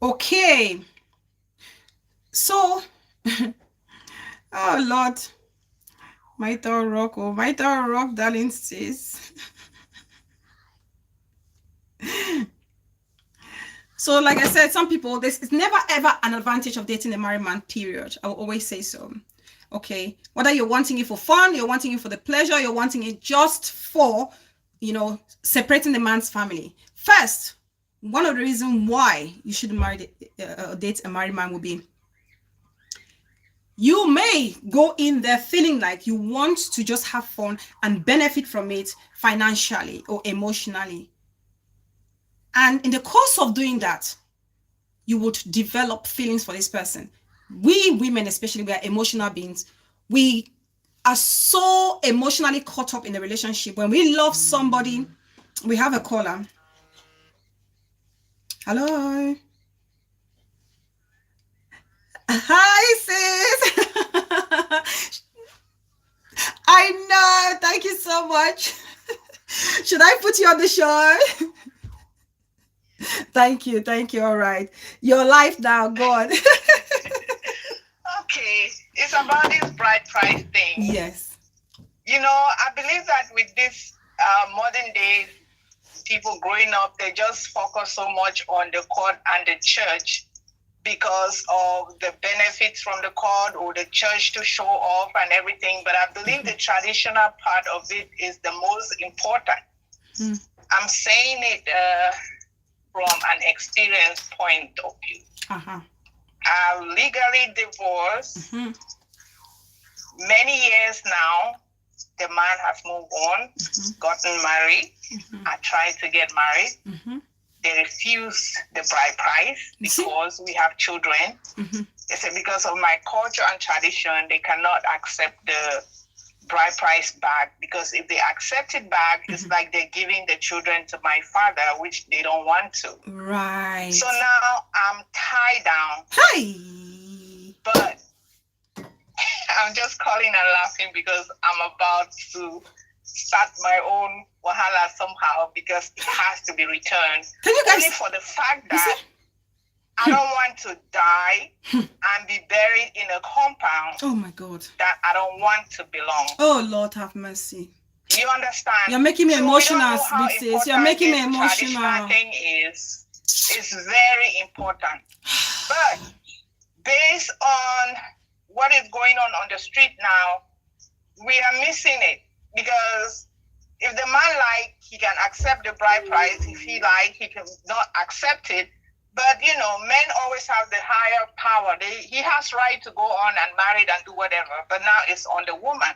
A: Okay. So, oh Lord. Maita Rock, darling sis. So, like I said, some people, this is never ever an advantage of dating a married man, period. I will always say so. Okay. Whether you're wanting it for fun, you're wanting it for the pleasure, you're wanting it just for, separating the man's family. First, one of the reasons why you shouldn't date a married man will be, you may go in there feeling like you want to just have fun and benefit from it financially or emotionally. And in the course of doing that, you would develop feelings for this person. We women, especially, we are emotional beings. We are so emotionally caught up in the relationship. When we love somebody, we have a caller. Hello. Hi, sis. I know. Thank you so much. Should I put you on the show? Thank you. All right. Your life now, God.
E: Okay, it's about this bride price thing.
A: Yes.
E: You know, I believe that with this modern day people growing up, they just focus so much on the court and the church because of the benefits from the court or the church to show off and everything. But I believe the traditional part of it is the most important. I'm saying it from an experience point of view. I'm legally divorced. Many years now. The man has moved on, gotten married. I tried to get married. They refused the bride price because we have children. They said because of my culture and tradition, they cannot accept the bride price back, because if they accept it back, it's like they're giving the children to my father, which they don't want to.
A: Right.
E: So now I'm tied down.
A: Hi.
E: But I'm just calling and laughing because I'm about to start my own wahala somehow, because it has to be returned.
A: Can you guys...
E: Only for the fact that I don't want to die and be buried in a compound.
A: Oh my God.
E: That I don't want to belong.
A: Oh Lord, have mercy.
E: You understand?
A: You're making me emotional,
E: Big
A: sis. You're making me emotional.
E: Thing is, it's very important. But based on what is going on the street now, we are missing it, because if the man he can accept the bride price. If he he can not accept it. But you know, men always have the higher power. He has right to go on and marry and do whatever. But now it's on the woman.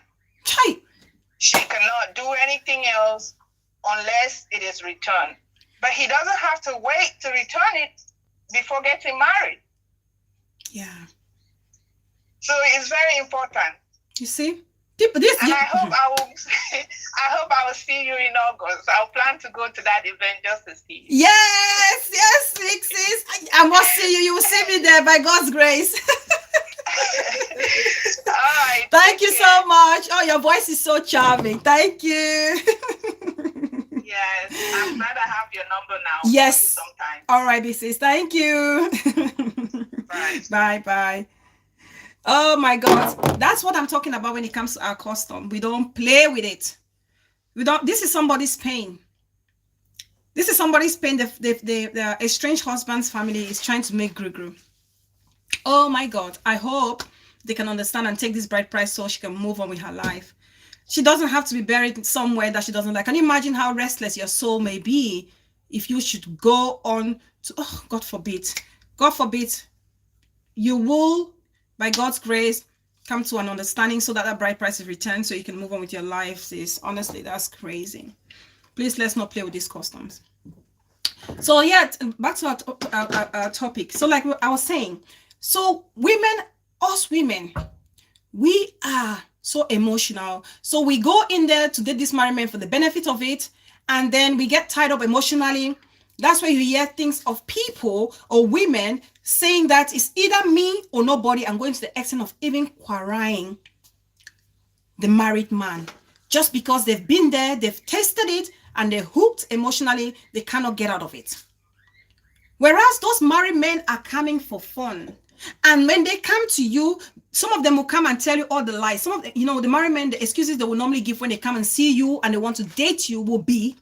E: She cannot do anything else unless it is returned. But he doesn't have to wait to return it before getting married.
A: Yeah.
E: So it's very important.
A: You see?
E: I hope I will see you in August. I'll plan to go to that event just to see you.
A: Yes, sis. I must see you. You will see me there by God's grace.
E: All right.
A: Thank you so much. Oh, your voice is so charming. Thank you.
E: Yes, I'm glad I have your number now.
A: Yes.
E: Sometime.
A: All right, sis. Thank you. Bye. Oh my God. That's what I'm talking about when it comes to our custom. We don't play with it. This is somebody's pain. This is somebody's pain. The estranged husband's family is trying to make gru. Oh my God. I hope they can understand and take this bride price so she can move on with her life. She doesn't have to be buried somewhere that she doesn't like. Can you imagine how restless your soul may be if you should go on to, oh, God forbid, you will, by God's grace, come to an understanding so that bride price is returned so you can move on with your life, sis. Honestly, that's crazy. Please, let's not play with these customs. So yeah, back to our topic. So like I was saying, so us women, we are so emotional. So we go in there to date this married man for the benefit of it, and then we get tied up emotionally. That's why you hear things of people or women saying that it's either me or nobody, and going to the extent of even quarrying the married man. Just because they've been there, they've tested it, and they're hooked emotionally, they cannot get out of it. Whereas those married men are coming for fun. And when they come to you, some of them will come and tell you all the lies. Some of the, the married men, the excuses they will normally give when they come and see you and they want to date you will be,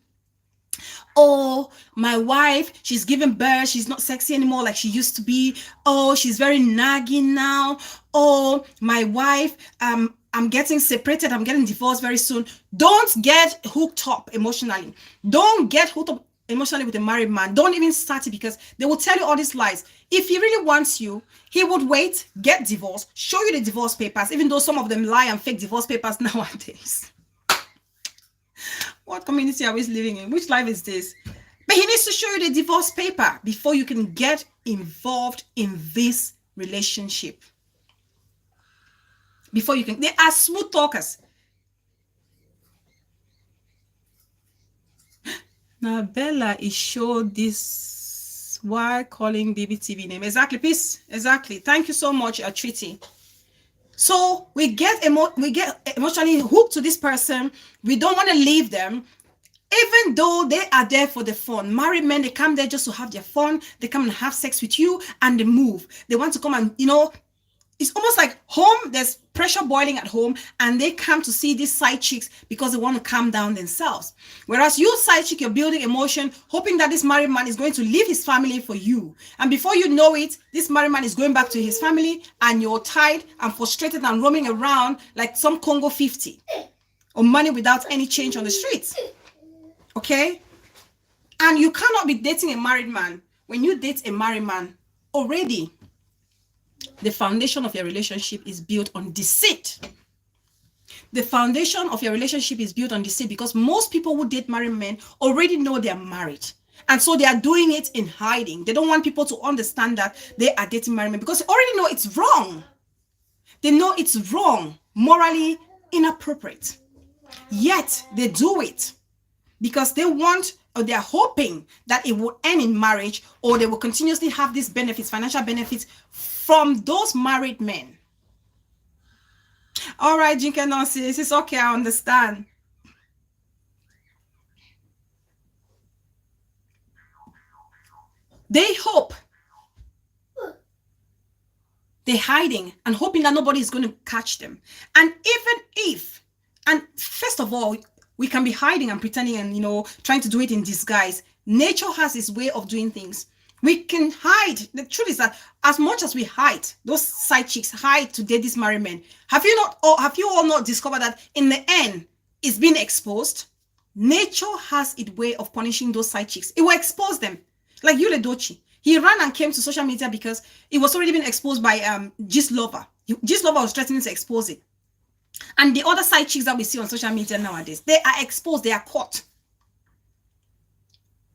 A: oh, my wife, she's giving birth, she's not sexy anymore like she used to be. Oh, she's very nagging now. Oh, my wife, I'm getting separated, I'm getting divorced very soon. Don't get hooked up emotionally. Don't get hooked up emotionally with a married man. Don't even start it, because they will tell you all these lies. If he really wants you, he would wait, get divorced, show you the divorce papers, even though some of them lie and fake divorce papers nowadays. What community are we living in? Which life is this? But he needs to show you the divorce paper before you can get involved in this relationship. Before you can, they are smooth talkers. Now Bella is showed this while calling BBTV name. Exactly, peace. Exactly. Thank you so much, Treaty. So we get emotionally hooked to this person. We don't want to leave them. Even though they are there for the fun, married men, they come there just to have their fun. They come and have sex with you and they move. They want to come and, it's almost like home, there's pressure boiling at home, and they come to see these side chicks because they want to calm down themselves. Whereas you side chick, you're building emotion, hoping that this married man is going to leave his family for you. And before you know it, this married man is going back to his family, and you're tired and frustrated and roaming around like some Congo 50 or money without any change on the streets. Okay? And you cannot be dating a married man. When you date a married man, already the foundation of your relationship is built on deceit. The foundation of your relationship is built on deceit because most people who date married men already know they are married. And so they are doing it in hiding. They don't want people to understand that they are dating married men because they already know it's wrong. They know it's wrong, morally inappropriate. Yet they do it because they want, or they're hoping that it will end in marriage, or they will continuously have these benefits, financial benefits from those married men. All right, Jinka Nonsense, it's okay, I understand. They hope. They're hiding and hoping that nobody is going to catch them. And even if, and first of all, we can be hiding and pretending and, trying to do it in disguise. Nature has its way of doing things. We can hide. The truth is that as much as we hide, those side chicks hide to date these married men. Have you all not discovered that in the end, it's been exposed? Nature has its way of punishing those side chicks. It will expose them. Like Yule Dochi. He ran and came to social media because it was already been exposed by Gist Lover. Gist Lover was threatening to expose it. And the other side chicks that we see on social media nowadays, they are exposed, they are caught.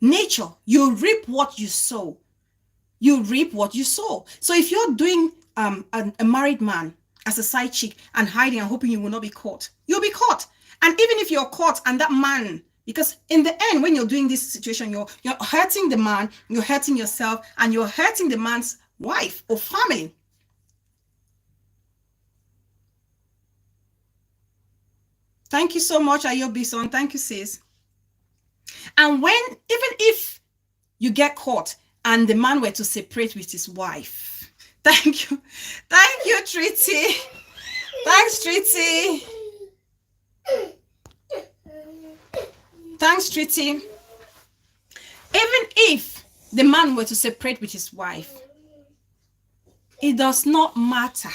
A: Nature, you reap what you sow. You reap what you sow. So if you're doing a married man as a side chick and hiding and hoping you will not be caught, you'll be caught. And even if you're caught and that man, because in the end, when you're doing this situation, you're hurting the man, you're hurting yourself, and you're hurting the man's wife or family. Thank you so much, Ayobi-son. Thank you, sis. And even if you get caught and the man were to separate with his wife, thank you, Treaty. Thanks, Treaty. Thanks, Treaty. Even if the man were to separate with his wife, it does not matter.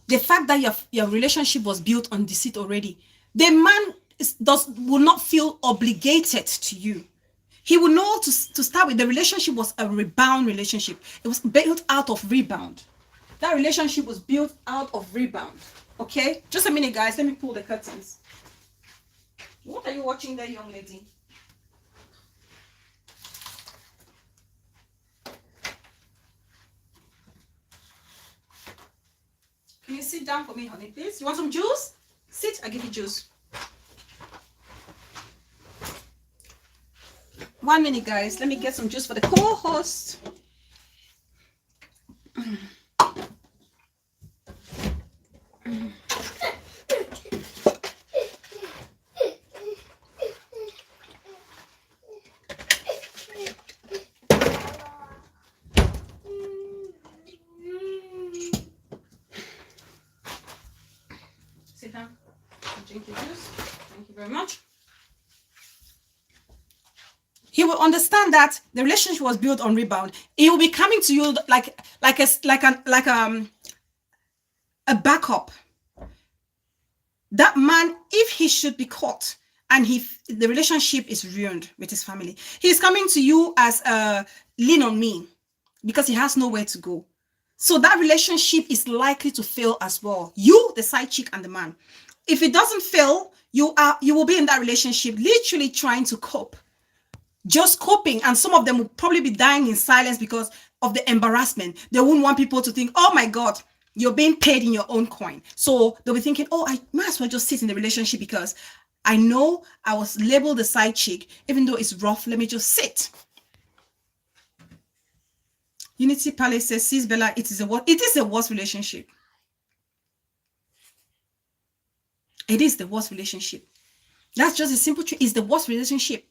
A: The fact that your relationship was built on deceit already, the man will not feel obligated to you. He will know to start with, the relationship was a rebound relationship. It was built out of rebound. That relationship was built out of rebound. Okay? Just a minute, guys. Let me pull the curtains. What are you watching there, young lady? Can you sit down for me, honey, please? You want some juice? Sit, I'll give you juice. 1 minute, guys. Let me get some juice for the co-host. Sit down and drink your juice. Thank you very much. He will understand that the relationship was built on rebound. He will be coming to you like a backup. That man, if he should be caught and the relationship is ruined with his family, he's coming to you as a lean on me because he has nowhere to go. So that relationship is likely to fail as well. You, the side chick, and the man. If it doesn't fail, you will be in that relationship literally trying to cope. Just coping, and some of them will probably be dying in silence because of the embarrassment. They wouldn't want people to think, oh my God, you're being paid in your own coin. So they'll be thinking, oh, I might as well just sit in the relationship because I know I was labeled the side chick. Even though it's rough, let me just sit. Unity Palace says, Sis Bella, it is the worst relationship. It is the worst relationship. That's just a simple truth. It's the worst relationship.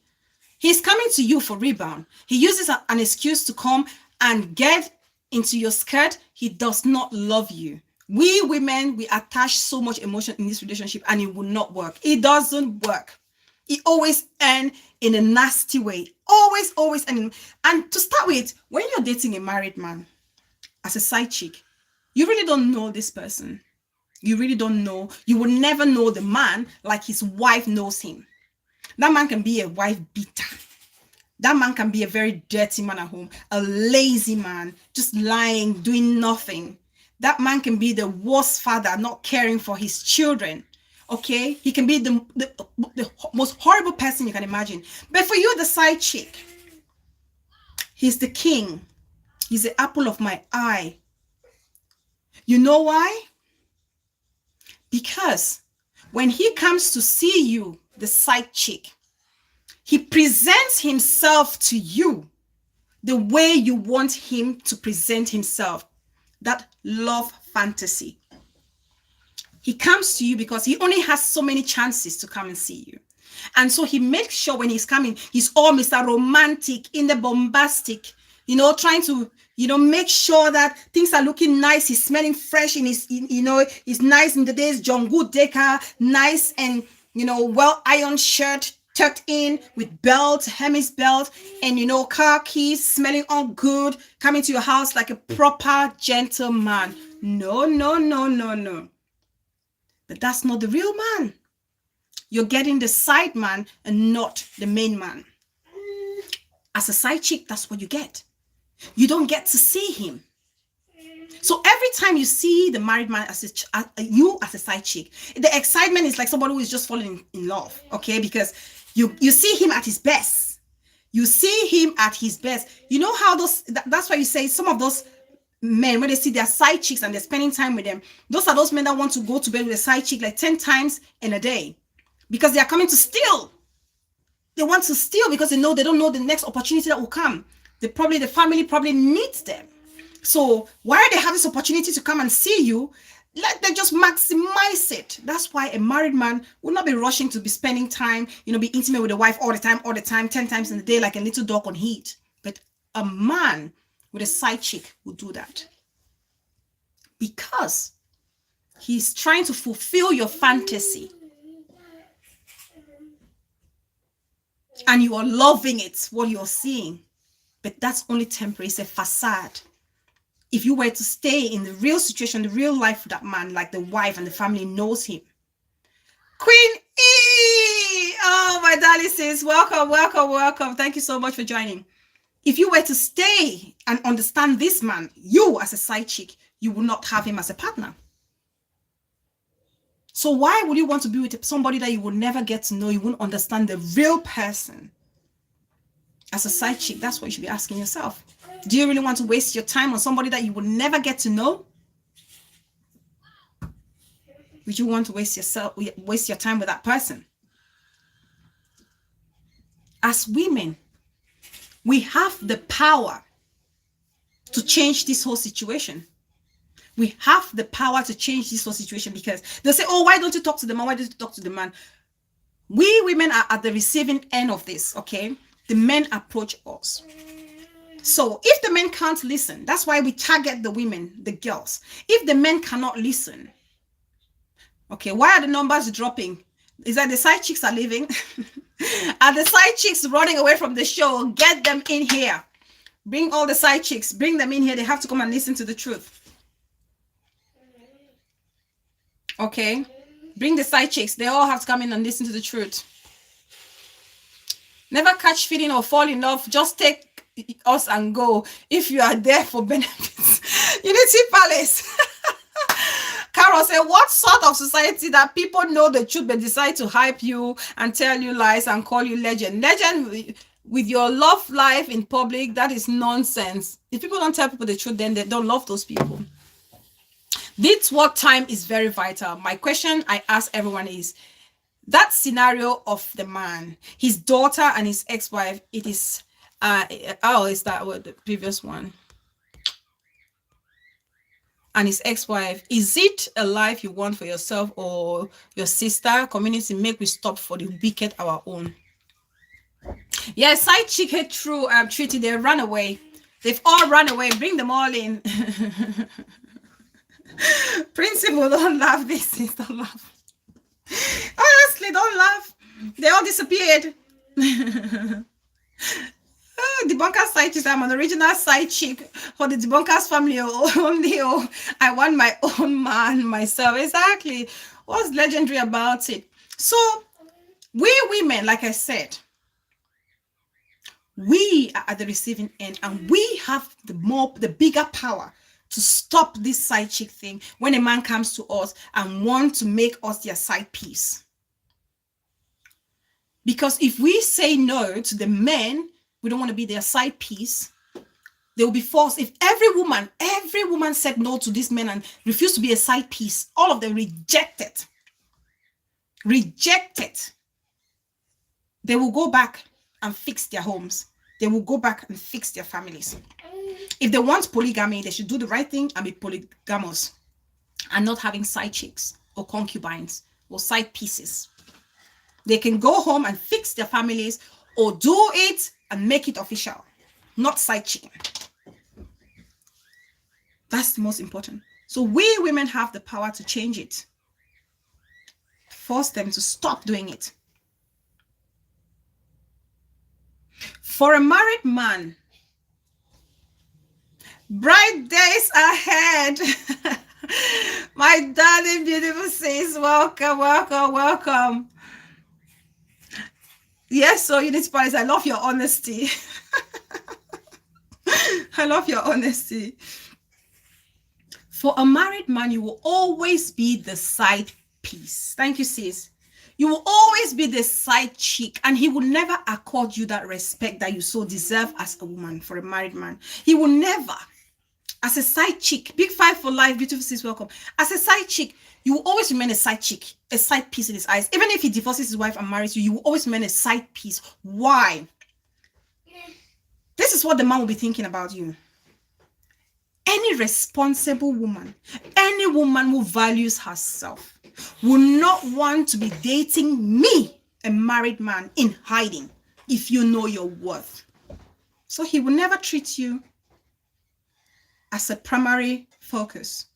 A: He's coming to you for rebound. He uses an excuse to come and get into your skirt. He does not love you. We women, we attach so much emotion in this relationship and it will not work. It doesn't work. It always ends in a nasty way. Always. And to start with, when you're dating a married man as a side chick, you really don't know this person. You really don't know. You will never know the man like his wife knows him. That man can be a wife beater. That man can be a very dirty man at home, a lazy man, just lying, doing nothing. That man can be the worst father, not caring for his children. Okay? He can be the most horrible person you can imagine. But for you, the side chick, he's the king. He's the apple of my eye. You know why? Because when he comes to see you, the side chick, he presents himself to you the way you want him to present himself. That love fantasy. He comes to you because he only has so many chances to come and see you. And so he makes sure when he's coming, he's all Mr. Romantic, in the bombastic, trying to, make sure that things are looking nice. He's smelling fresh in his, he's nice in the days, John Good Decker, nice and, well-ironed shirt, tucked in with belt, Hermes belt, and, car keys, smelling all good, coming to your house like a proper gentleman. No. But that's not the real man. You're getting the side man and not the main man. As a side chick, that's what you get. You don't get to see him. So every time you see the married man you as a side chick, the excitement is like somebody who is just falling in love, okay? Because you see him at his best. You see him at his best. You know how that's why you say some of those men, when they see their side chicks and they're spending time with them, those are those men that want to go to bed with a side chick like 10 times in a day because they are coming to steal. They want to steal because they don't know the next opportunity that will come. The family probably needs them. So while they have this opportunity to come and see you, let them just maximize it. That's why a married man will not be rushing to be spending time, be intimate with the wife all the time, 10 times in the day, like a little dog on heat. But a man with a side chick will do that because he's trying to fulfill your fantasy. And you are loving it, what you're seeing. But that's only temporary. It's a facade. If you were to stay in the real situation, the real life of that man, like the wife and the family knows him. Queen E! Oh, my darling sis, welcome. Thank you so much for joining. If you were to stay and understand this man, you as a side chick, you will not have him as a partner. So why would you want to be with somebody that you will never get to know? You won't understand the real person. As a side chick, that's what you should be asking yourself. Do you really want to waste your time on somebody that you will never get to know? Would you want to waste your time with that person? As women, we have the power to change this whole situation. We have the power to change this whole situation because they'll say, oh, why don't you talk to the man? Why don't you talk to the man? We women are at the receiving end of this, okay? The men approach us. So if the men can't listen, that's why we target the women, the girls. If the men cannot listen, okay, why are the numbers dropping? Is that the side chicks are leaving? Are the side chicks running away from the show? Get them in here. Bring all the side chicks. Bring them in here. They have to come and listen to the truth. Okay? Bring the side chicks. They all have to come in and listen to the truth. Never catch feeling or fall in love. Just take us and go. If you are there for benefits. Unity Palace. Carol said, what sort of society that people know the truth but decide to hype you and tell you lies and call you legend? Legend with your love life in public, that is nonsense. If people don't tell people the truth, then they don't love those people. This work time is very vital. My question I ask everyone is, that scenario of the man, his daughter and his ex-wife, it is, is that what the previous one? and his ex-wife. Is it a life you want for yourself or your sister? Community, make we stop for the wicked our own. Yeah, side chick hate through treaty, they run away. They've all run away. Bring them all in. Principal, don't laugh. This is don't laugh. Honestly, don't laugh. They all disappeared. Debunker side chick. I'm an original side chick for the debunkers family only. Oh, I want my own man myself. Exactly. What's legendary about it? So we women, like I said, we are at the receiving end, and we have the bigger power to stop this side chick thing when a man comes to us and wants to make us their side piece. Because if we say no to the men, we don't want to be their side piece, they will be forced. If every woman said no to this men and refused to be a side piece, all of them rejected, they will go back and fix their homes. They will go back and fix their families. If they want polygamy, they should do the right thing and be polygamous and not having side chicks or concubines or side pieces. They can go home and fix their families or do it and make it official, not side chicken. That's the most important. So we women have the power to change it. Force them to stop doing it. For a married man, bright days ahead. My darling, beautiful sis, welcome. Yes, so Unity Paris, I love your honesty. I love your honesty. For a married man, you will always be the side piece. Thank you, sis. You will always be the side chick, and he will never accord you that respect that you so deserve as a woman. For a married man, he will never. As a side chick, big five for life, beautiful sis, welcome. As a side chick, you will always remain a side chick, a side piece in his eyes. Even if he divorces his wife and marries you, you will always remain a side piece. Why? This is what the man will be thinking about you. Any responsible woman, any woman who values herself, will not want to be dating me, a married man, in hiding if you know your worth. So he will never treat you as a primary focus.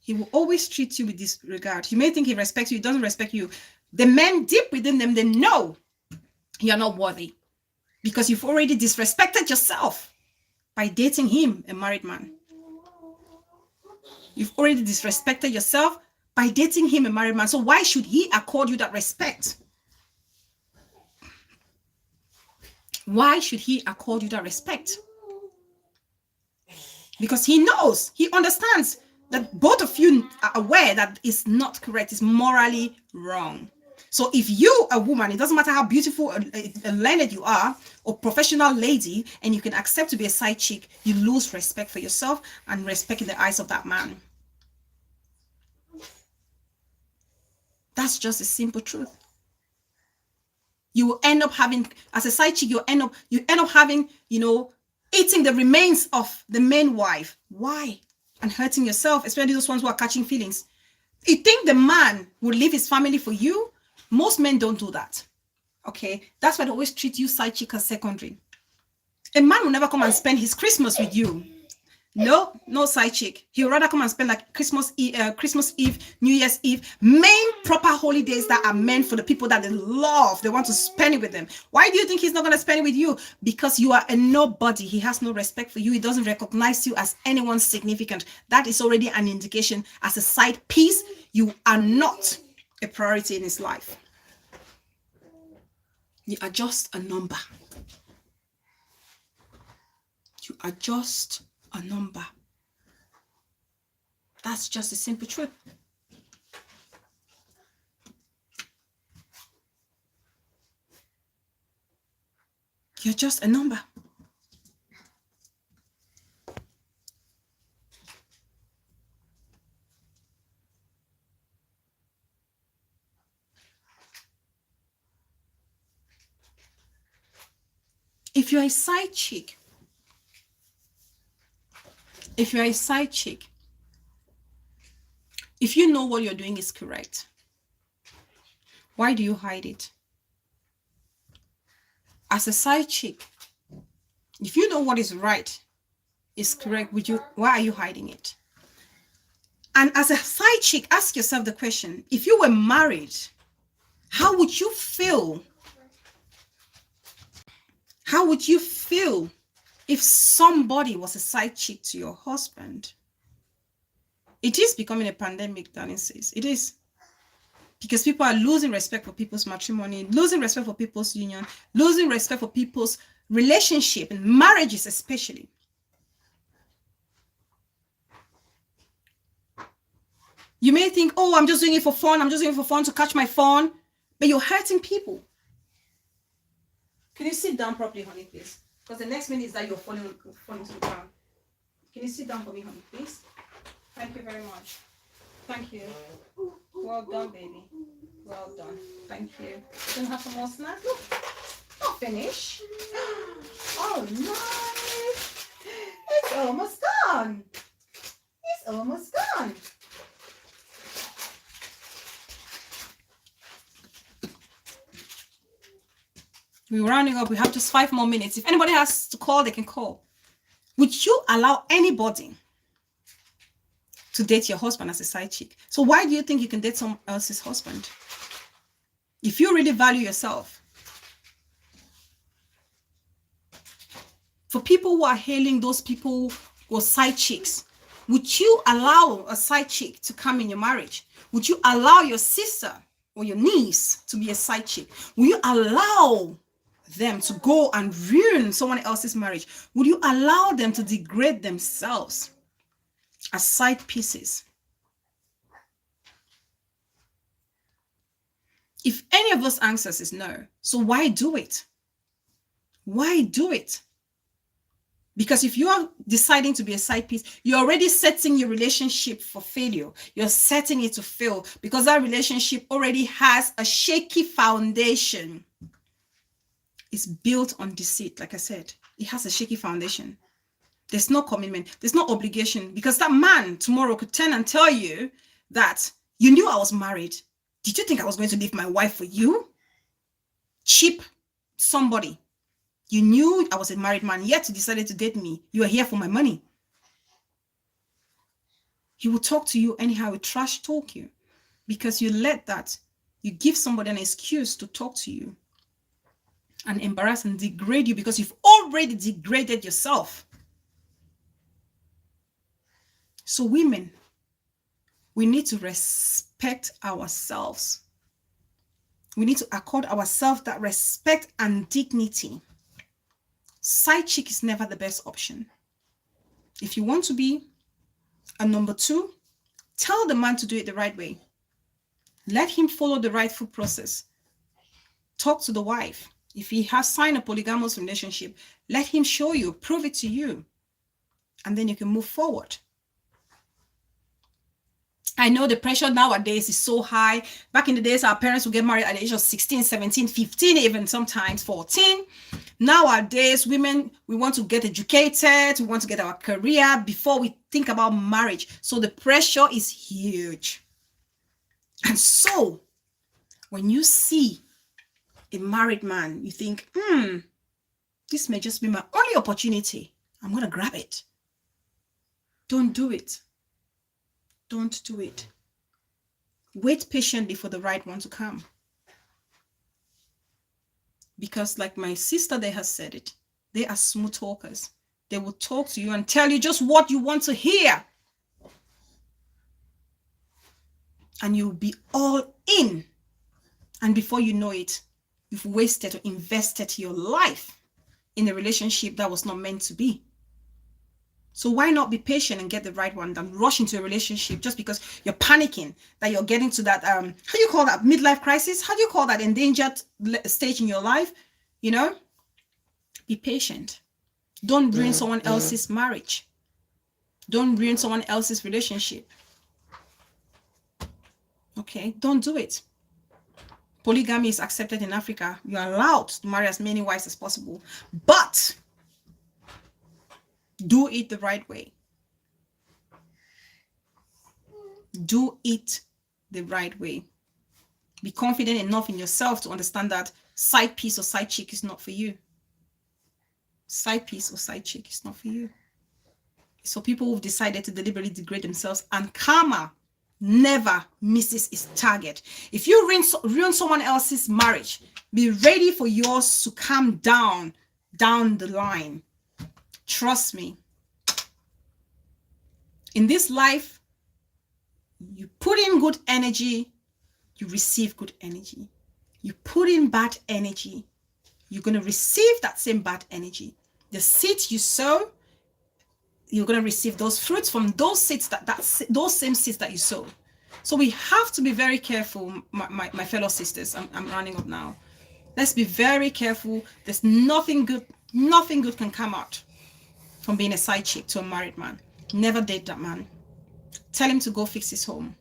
A: He will always treat you with disregard. You may think he respects you, he doesn't respect you. The men deep within them, they know you're not worthy because you've already disrespected yourself by dating him, a married man. You've already disrespected yourself by dating him, a married man. So why should he accord you that respect? Why should he accord you that respect? Because he knows, he understands that both of you are aware that it's not correct, it's morally wrong. So if you, a woman, it doesn't matter how beautiful and learned you are, or professional lady, and you can accept to be a side chick, you lose respect for yourself and respect in the eyes of that man. That's just a simple truth. You will end up having, as a side chick, you end up having, eating the remains of the main wife. Why? And hurting yourself, especially those ones who are catching feelings. You think the man would leave his family for you? Most men don't do that. Okay? That's why they always treat you side chick as secondary. A man will never come and spend his Christmas with you. No side chick. He would rather come and spend like Christmas Eve, New Year's Eve, main proper holidays that are meant for the people that they love. They want to spend it with them. Why do you think he's not going to spend it with you? Because you are a nobody. He has no respect for you. He doesn't recognize you as anyone significant. That is already an indication. As a side piece, you are not a priority in his life. You are just a number. You are just a number. That's just a simple truth. You're just a number. If you're a side chick, If you know what you're doing is correct, why do you hide it? As a side chick, if you know what is right, is correct, why are you hiding it? And as a side chick, ask yourself the question, if you were married, how would you feel? How would you feel if somebody was a side chick to your husband? It is becoming a pandemic, darling sis. It is. Because people are losing respect for people's matrimony, losing respect for people's union, losing respect for people's relationship and marriages especially. You may think, oh, I'm just doing it for fun. I'm just doing it for fun to catch my phone. But you're hurting people. Can you sit down properly, honey, please? Because the next minute is that you're falling to the ground. Can you sit down for me, honey, please? Thank you very much. Thank you. Well done, baby. Well done. Thank you. Can you have some more snacks? Look, not finished. Oh, nice. It's almost done. It's almost done. We're rounding up. We have just 5 more minutes. If anybody has to call, they can call. Would you allow anybody to date your husband as a side chick? So why do you think you can date someone else's husband? If you really value yourself. For people who are hailing those people who are side chicks, would you allow a side chick to come in your marriage? Would you allow your sister or your niece to be a side chick? Will you allow them to go and ruin someone else's marriage? Would you allow them to degrade themselves as side pieces? If any of those answers is no, so why do it? Why do it? Because if you are deciding to be a side piece, you're already setting your relationship for failure. You're setting it to fail because that relationship already has a shaky foundation. It's built on deceit, like I said. It has a shaky foundation. There's no commitment. There's no obligation because that man tomorrow could turn and tell you that you knew I was married. Did you think I was going to leave my wife for you? Cheap somebody. You knew I was a married man, yet you decided to date me. You are here for my money. He will talk to you anyhow, he will trash talk you because you let that. You give somebody an excuse to talk to you and embarrass and degrade you because you've already degraded yourself. So women, we need to respect ourselves. We need to accord ourselves that respect and dignity. Side chick is never the best option. If you want to be a number 2, tell the man to do it the right way. Let him follow the rightful process. Talk to the wife. If he has signed a polygamous relationship, let him show you, prove it to you, and then you can move forward. I know the pressure nowadays is so high. Back in the days, our parents would get married at the age of 16, 17, 15, even sometimes 14. Nowadays, women, we want to get educated. We want to get our career before we think about marriage. So the pressure is huge. And so when you see a married man, you think, this may just be my only opportunity. I'm going to grab it. Don't do it. Don't do it. Wait patiently for the right one to come. Because like my sister there has said it, they are smooth talkers. They will talk to you and tell you just what you want to hear. And you'll be all in. And before you know it, you've wasted or invested your life in a relationship that was not meant to be. So why not be patient and get the right one than rush into a relationship just because you're panicking that you're getting to that, how do you call that, midlife crisis? How do you call that, endangered stage in your life? You know, be patient. Don't ruin someone else's marriage. Don't ruin someone else's relationship. Okay, don't do it. Polygamy is accepted in Africa. You're allowed to marry as many wives as possible, but do it the right way. do it the right way. Be confident enough in yourself to understand that side piece or side chick is not for you. Side piece or side chick is not for you. So people who've decided to deliberately degrade themselves, and karma never misses its target. If you ruin someone else's marriage, be ready for yours to come down the line. Trust me. In this life, you put in good energy, you receive good energy. You put in bad energy, you're going to receive that same bad energy. The seeds you sow, you're going to receive those fruits from those seeds, those same seeds that you sow. So we have to be very careful, my fellow sisters. I'm running up now. Let's be very careful. There's nothing good can come out from being a side chick to a married man. Never date that man. Tell him to go fix his home.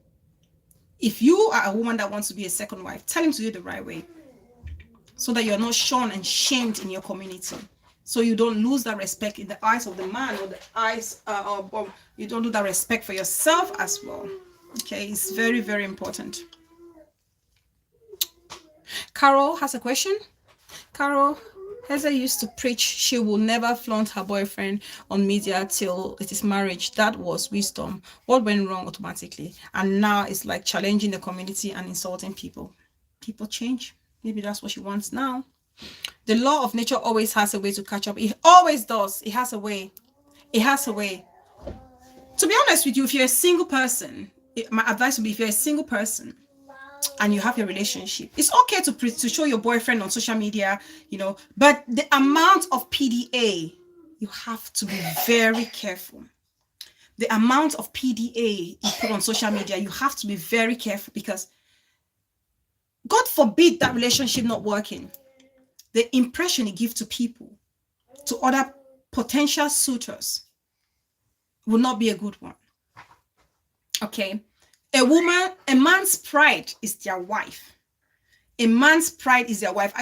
A: If you are a woman that wants to be a second wife, tell him to do it the right way, so that you're not shown and shamed in your community. So you don't lose that respect in the eyes of the man, or the eyes or you don't lose that respect for yourself as well. Okay, it's very, very important. Carol has a question. Carol, Heather used to preach she will never flaunt her boyfriend on media till it is marriage. That was wisdom. What went wrong automatically? And now it's like challenging the community and insulting people. People change. Maybe that's what she wants now. The law of nature always has a way to catch up. It always does. It has a way. It has a way. To be honest with you, if you're a single person, my advice would be, if you're a single person and you have a relationship, it's okay to show your boyfriend on social media, you know, but the amount of PDA, you have to be very careful. The amount of PDA you put on social media, you have to be very careful, because God forbid that relationship not working. The impression it gives to people, to other potential suitors, will not be a good one. Okay, a man's pride is their wife. A man's pride is their wife.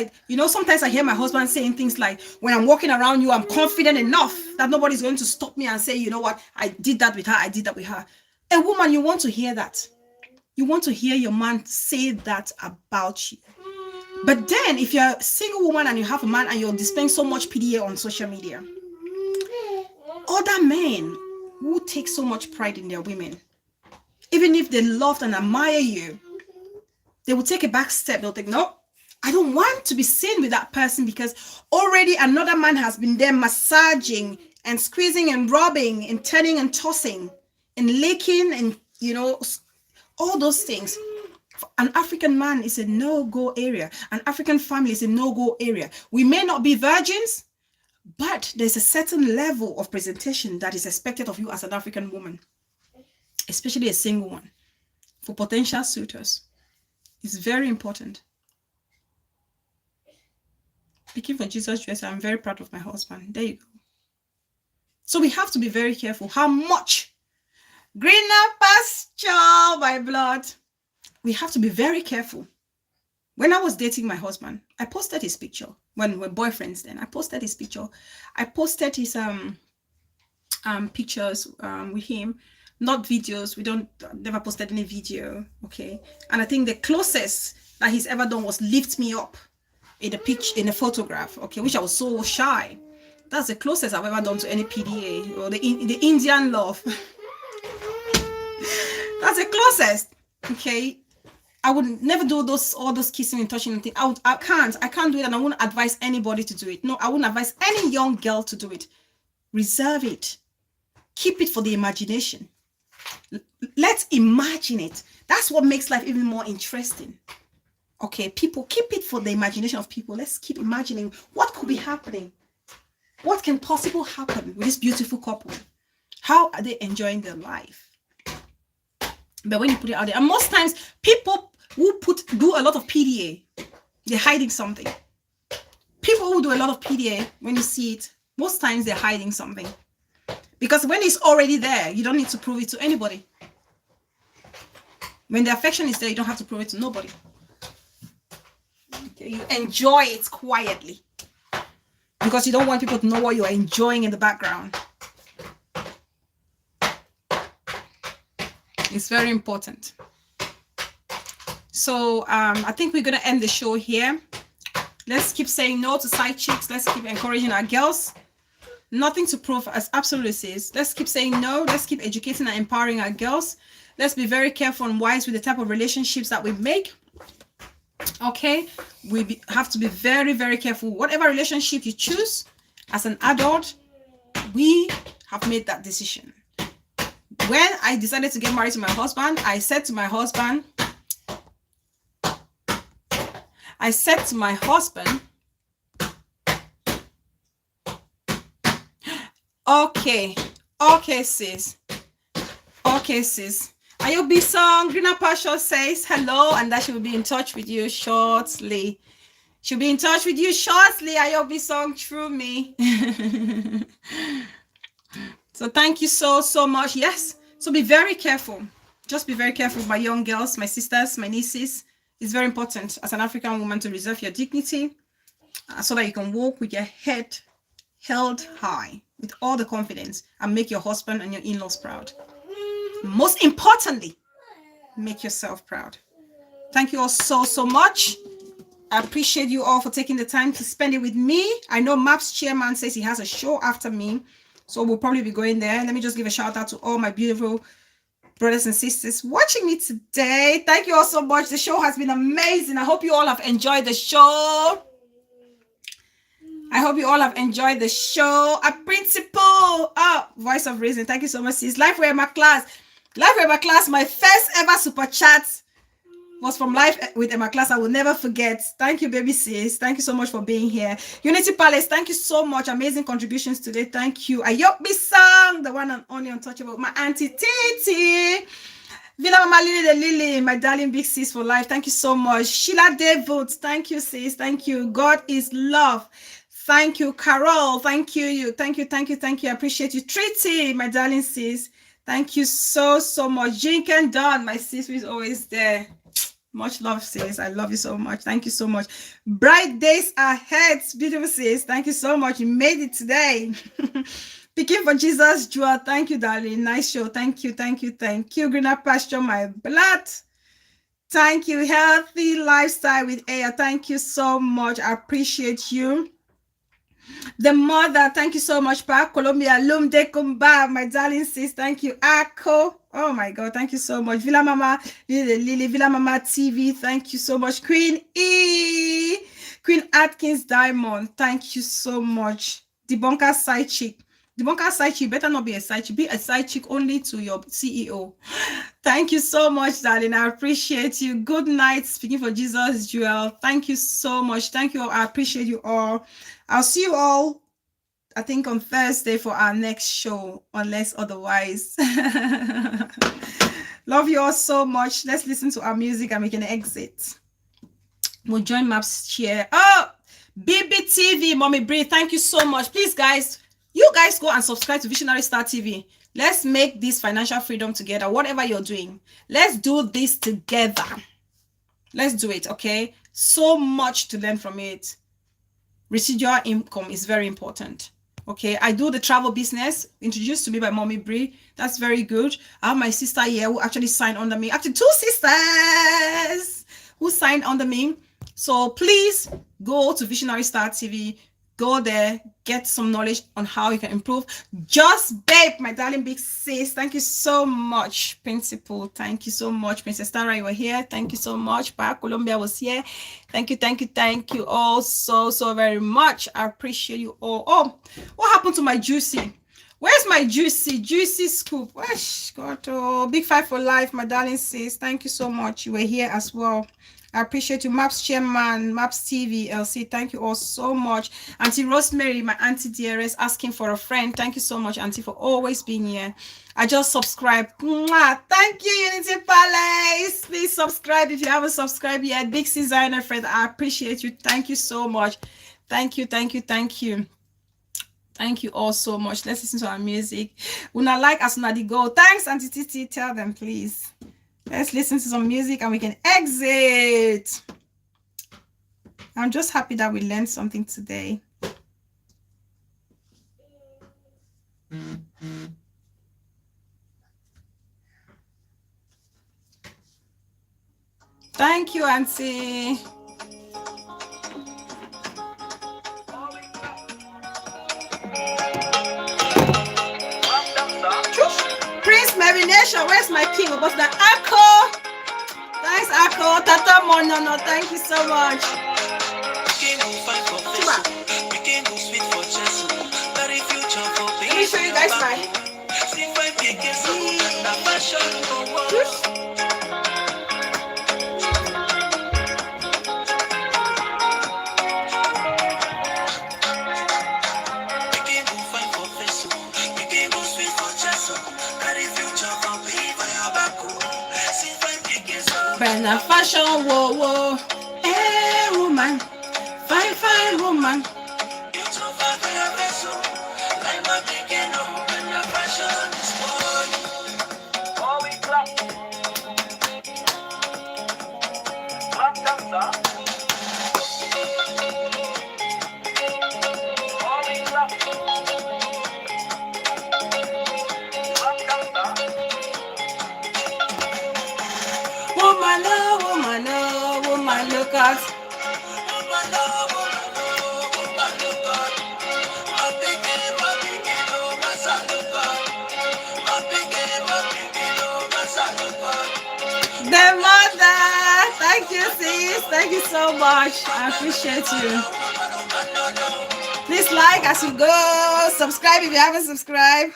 A: Sometimes I hear my husband saying things like, when I'm walking around you, I'm confident enough that nobody's going to stop me and say, you know what, I did that with her, I did that with her. A woman, you want to hear that. You want to hear your man say that about you. But then if you're a single woman and you have a man and you're displaying so much PDA on social media, other men who take so much pride in their women, even if they love and admire you, they will take a back step. They'll think, no, I don't want to be seen with that person, because already another man has been there massaging and squeezing and rubbing and turning and tossing and licking and, all those things. An African man is a no-go area. An African family is a no-go area. We may not be virgins, but there's a certain level of presentation that is expected of you as an African woman, especially a single one, for potential suitors. It's very important. Speaking for Jesus Christ, I'm very proud of my husband. There you go. So we have to be very careful how much greener pasture by blood. We have to be very careful. When I was dating my husband, I posted his picture. When we were boyfriends then, I posted his picture. I posted his pictures with him, not videos. Never posted any video, okay? And I think the closest that he's ever done was lift me up in a photograph, okay, which I was so shy. That's the closest I've ever done to any PDA, or the Indian love. That's the closest, okay? I would never do all those kissing and touching and things. I can't do it, and I wouldn't advise anybody to do it. No, I wouldn't advise any young girl to do it. Reserve it. Keep it for the imagination. Let's imagine it. That's what makes life even more interesting. Okay, people, keep it for the imagination of people. Let's keep imagining what could be happening. What can possibly happen with this beautiful couple? How are they enjoying their life? But when you put it out there, and most times people who do a lot of PDA, they're hiding something. People who do a lot of PDA, when you see it, most times they're hiding something. Because when it's already there, you don't need to prove it to anybody. When the affection is there, you don't have to prove it to nobody. Okay, you enjoy it quietly, because you don't want people to know what you're enjoying in the background. It's very important. So I think we're gonna end the show here. Let's keep saying no to side chicks. Let's keep encouraging our girls. Nothing to prove, as absolutely says. Let's keep saying no. Let's keep educating and empowering our girls. Let's be very careful and wise with the type of relationships that we make. Okay, have to be very, very careful. Whatever relationship you choose as an adult, we have made that decision. When I decided to get married to my husband, I said to my husband, okay, sis. Ayobi song, Greener Pasture says hello and that she will be in touch with you shortly. Ayobi song, through me. So thank you so much. Yes. So be very careful. Just be very careful, my young girls, my sisters, my nieces. It's very important as an African woman to reserve your dignity so that you can walk with your head held high with all the confidence and make your husband and your in-laws proud. Most importantly, make yourself proud. Thank you all so much. I appreciate you all for taking the time to spend it with me. I know MAPS chairman says he has a show after me, so we'll probably be going there. Let me just give a shout out to all my beautiful brothers and sisters watching me today. Thank you all so much. The show has been amazing. I hope you all have enjoyed the show. A principal. Voice of reason. Thank you so much, sis. Life with my class. My first ever super chat was from Life with Emma Class. I will never forget. Thank you, baby sis. Thank you so much for being here. Unity Palace, thank you so much. Amazing contributions today. Thank you. Ayobi Sang, the one and only untouchable. My auntie Titi. Villa Mama Lily, my darling big sis for life. Thank you so much. Sheila David, thank you, sis. Thank you. God is love. Thank you, Carol. Thank you. Thank you. I appreciate you. Treaty, my darling sis. Thank you so much. Jink and Dawn, my sis who is always there. Much love, sis. I love you so much. Thank you so much. Bright days ahead, beautiful sis. Thank you so much. You made it today. Picking for Jesus, Jewel. Thank you, darling. Nice show. Thank you. Greener Pasture, my blood. Thank you. Healthy lifestyle with Aya. Thank you so much. I appreciate you. The mother, thank you so much, Pa. Colombia, Lum de Kumba, my darling sis. Thank you, Ako. Oh my God, thank you so much. Villa Mama, Lily, Villa Mama TV. Thank you so much. Queen E, Queen Atkins Diamond. Thank you so much. Debunker side chick. Better not be a side chick. Be a side chick only to your CEO. Thank you so much, darling. I appreciate you. Good night. Speaking for Jesus, Jewel. Thank you so much. Thank you all. I appreciate you all. I'll see you all, I think, on Thursday for our next show, unless otherwise. Love you all so much. Let's listen to our music and we can exit. We'll join Maps Cheer. Oh, BBTV, Mommy Bree, thank you so much. Please, guys, you guys go and subscribe to Visionary Star TV. Let's make this financial freedom together, whatever you're doing. Let's do this together. Let's do it, okay? So much to learn from it. Residual income is very important. Okay, I do the travel business, introduced to me by Mommy Bree. That's very good. I have my sister here who actually signed under me. Actually, 2 sisters who signed under me. So please go to Visionary Star TV. Go there, get some knowledge on how you can improve. Just Babe, my darling big sis. Thank you so much, Principal. Thank you so much. Princess Tara, you were here. Thank you so much. Pa Colombia was here. Thank you all so very much. I appreciate you all. Oh, what happened to my Juicy? Where's my Juicy scoop? Where's got big 5 for life, my darling sis. Thank you so much. You were here as well. I appreciate you, Maps Chairman, Maps TV, LC. Thank you all so much. Auntie Rosemary, my Auntie DRS, asking for a friend. Thank you so much, Auntie, for always being here. I just subscribed. Mwah! Thank you, Unity Palace. Please subscribe if you haven't subscribed yet. Big Designer friend, I appreciate you. Thank you so much. Thank you. Thank you all so much. Let's listen to our music. Una like as una go. Thanks, Auntie Titi. Tell them, please. Let's listen to some music and we can exit. I'm just happy that we learned something today. Thank you, Auntie. Prince Marination, where's my king? What's that? Akko. Thanks, Akko. Tata Monono, thank you so much. Let me show you guys my. Bella fashion, whoa, whoa. Hey, woman. Fine, fine woman. Woman, oh, woman, oh, woman, look out. The mother, thank you, sis. Thank you so much. I appreciate you. Please like as you go. Subscribe if you haven't subscribed.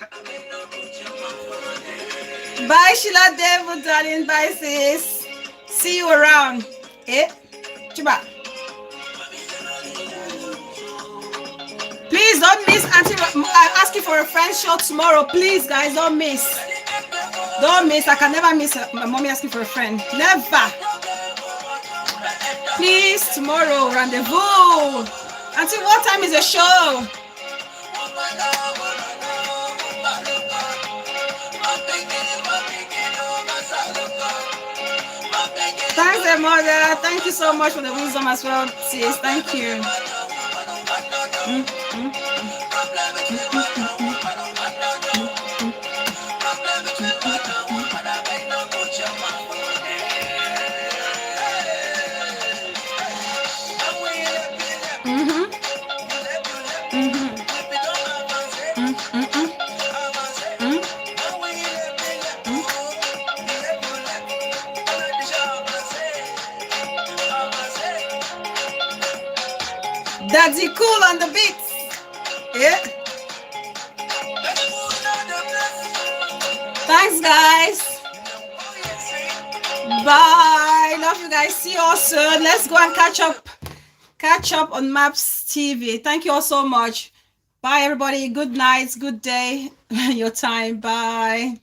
A: Bye, Sheila Devil, darling. Bye, sis. See you around. Eh? Chuba. Please don't miss Auntie asking for a friend show tomorrow. Please, guys, don't miss. Don't miss. I can never miss my mommy asking for a friend. Never. Please, tomorrow, rendezvous. Auntie, what time is the show? Thanks, dear mother. Thank you so much for the wisdom as well, sis. Thank you. Daddy cool on the beats. Yeah. Thanks, guys. Bye. Love you guys. See you all soon. Let's go and catch up on Maps TV. Thank you all so much. Bye, everybody. Good night. Good day. Your time. Bye.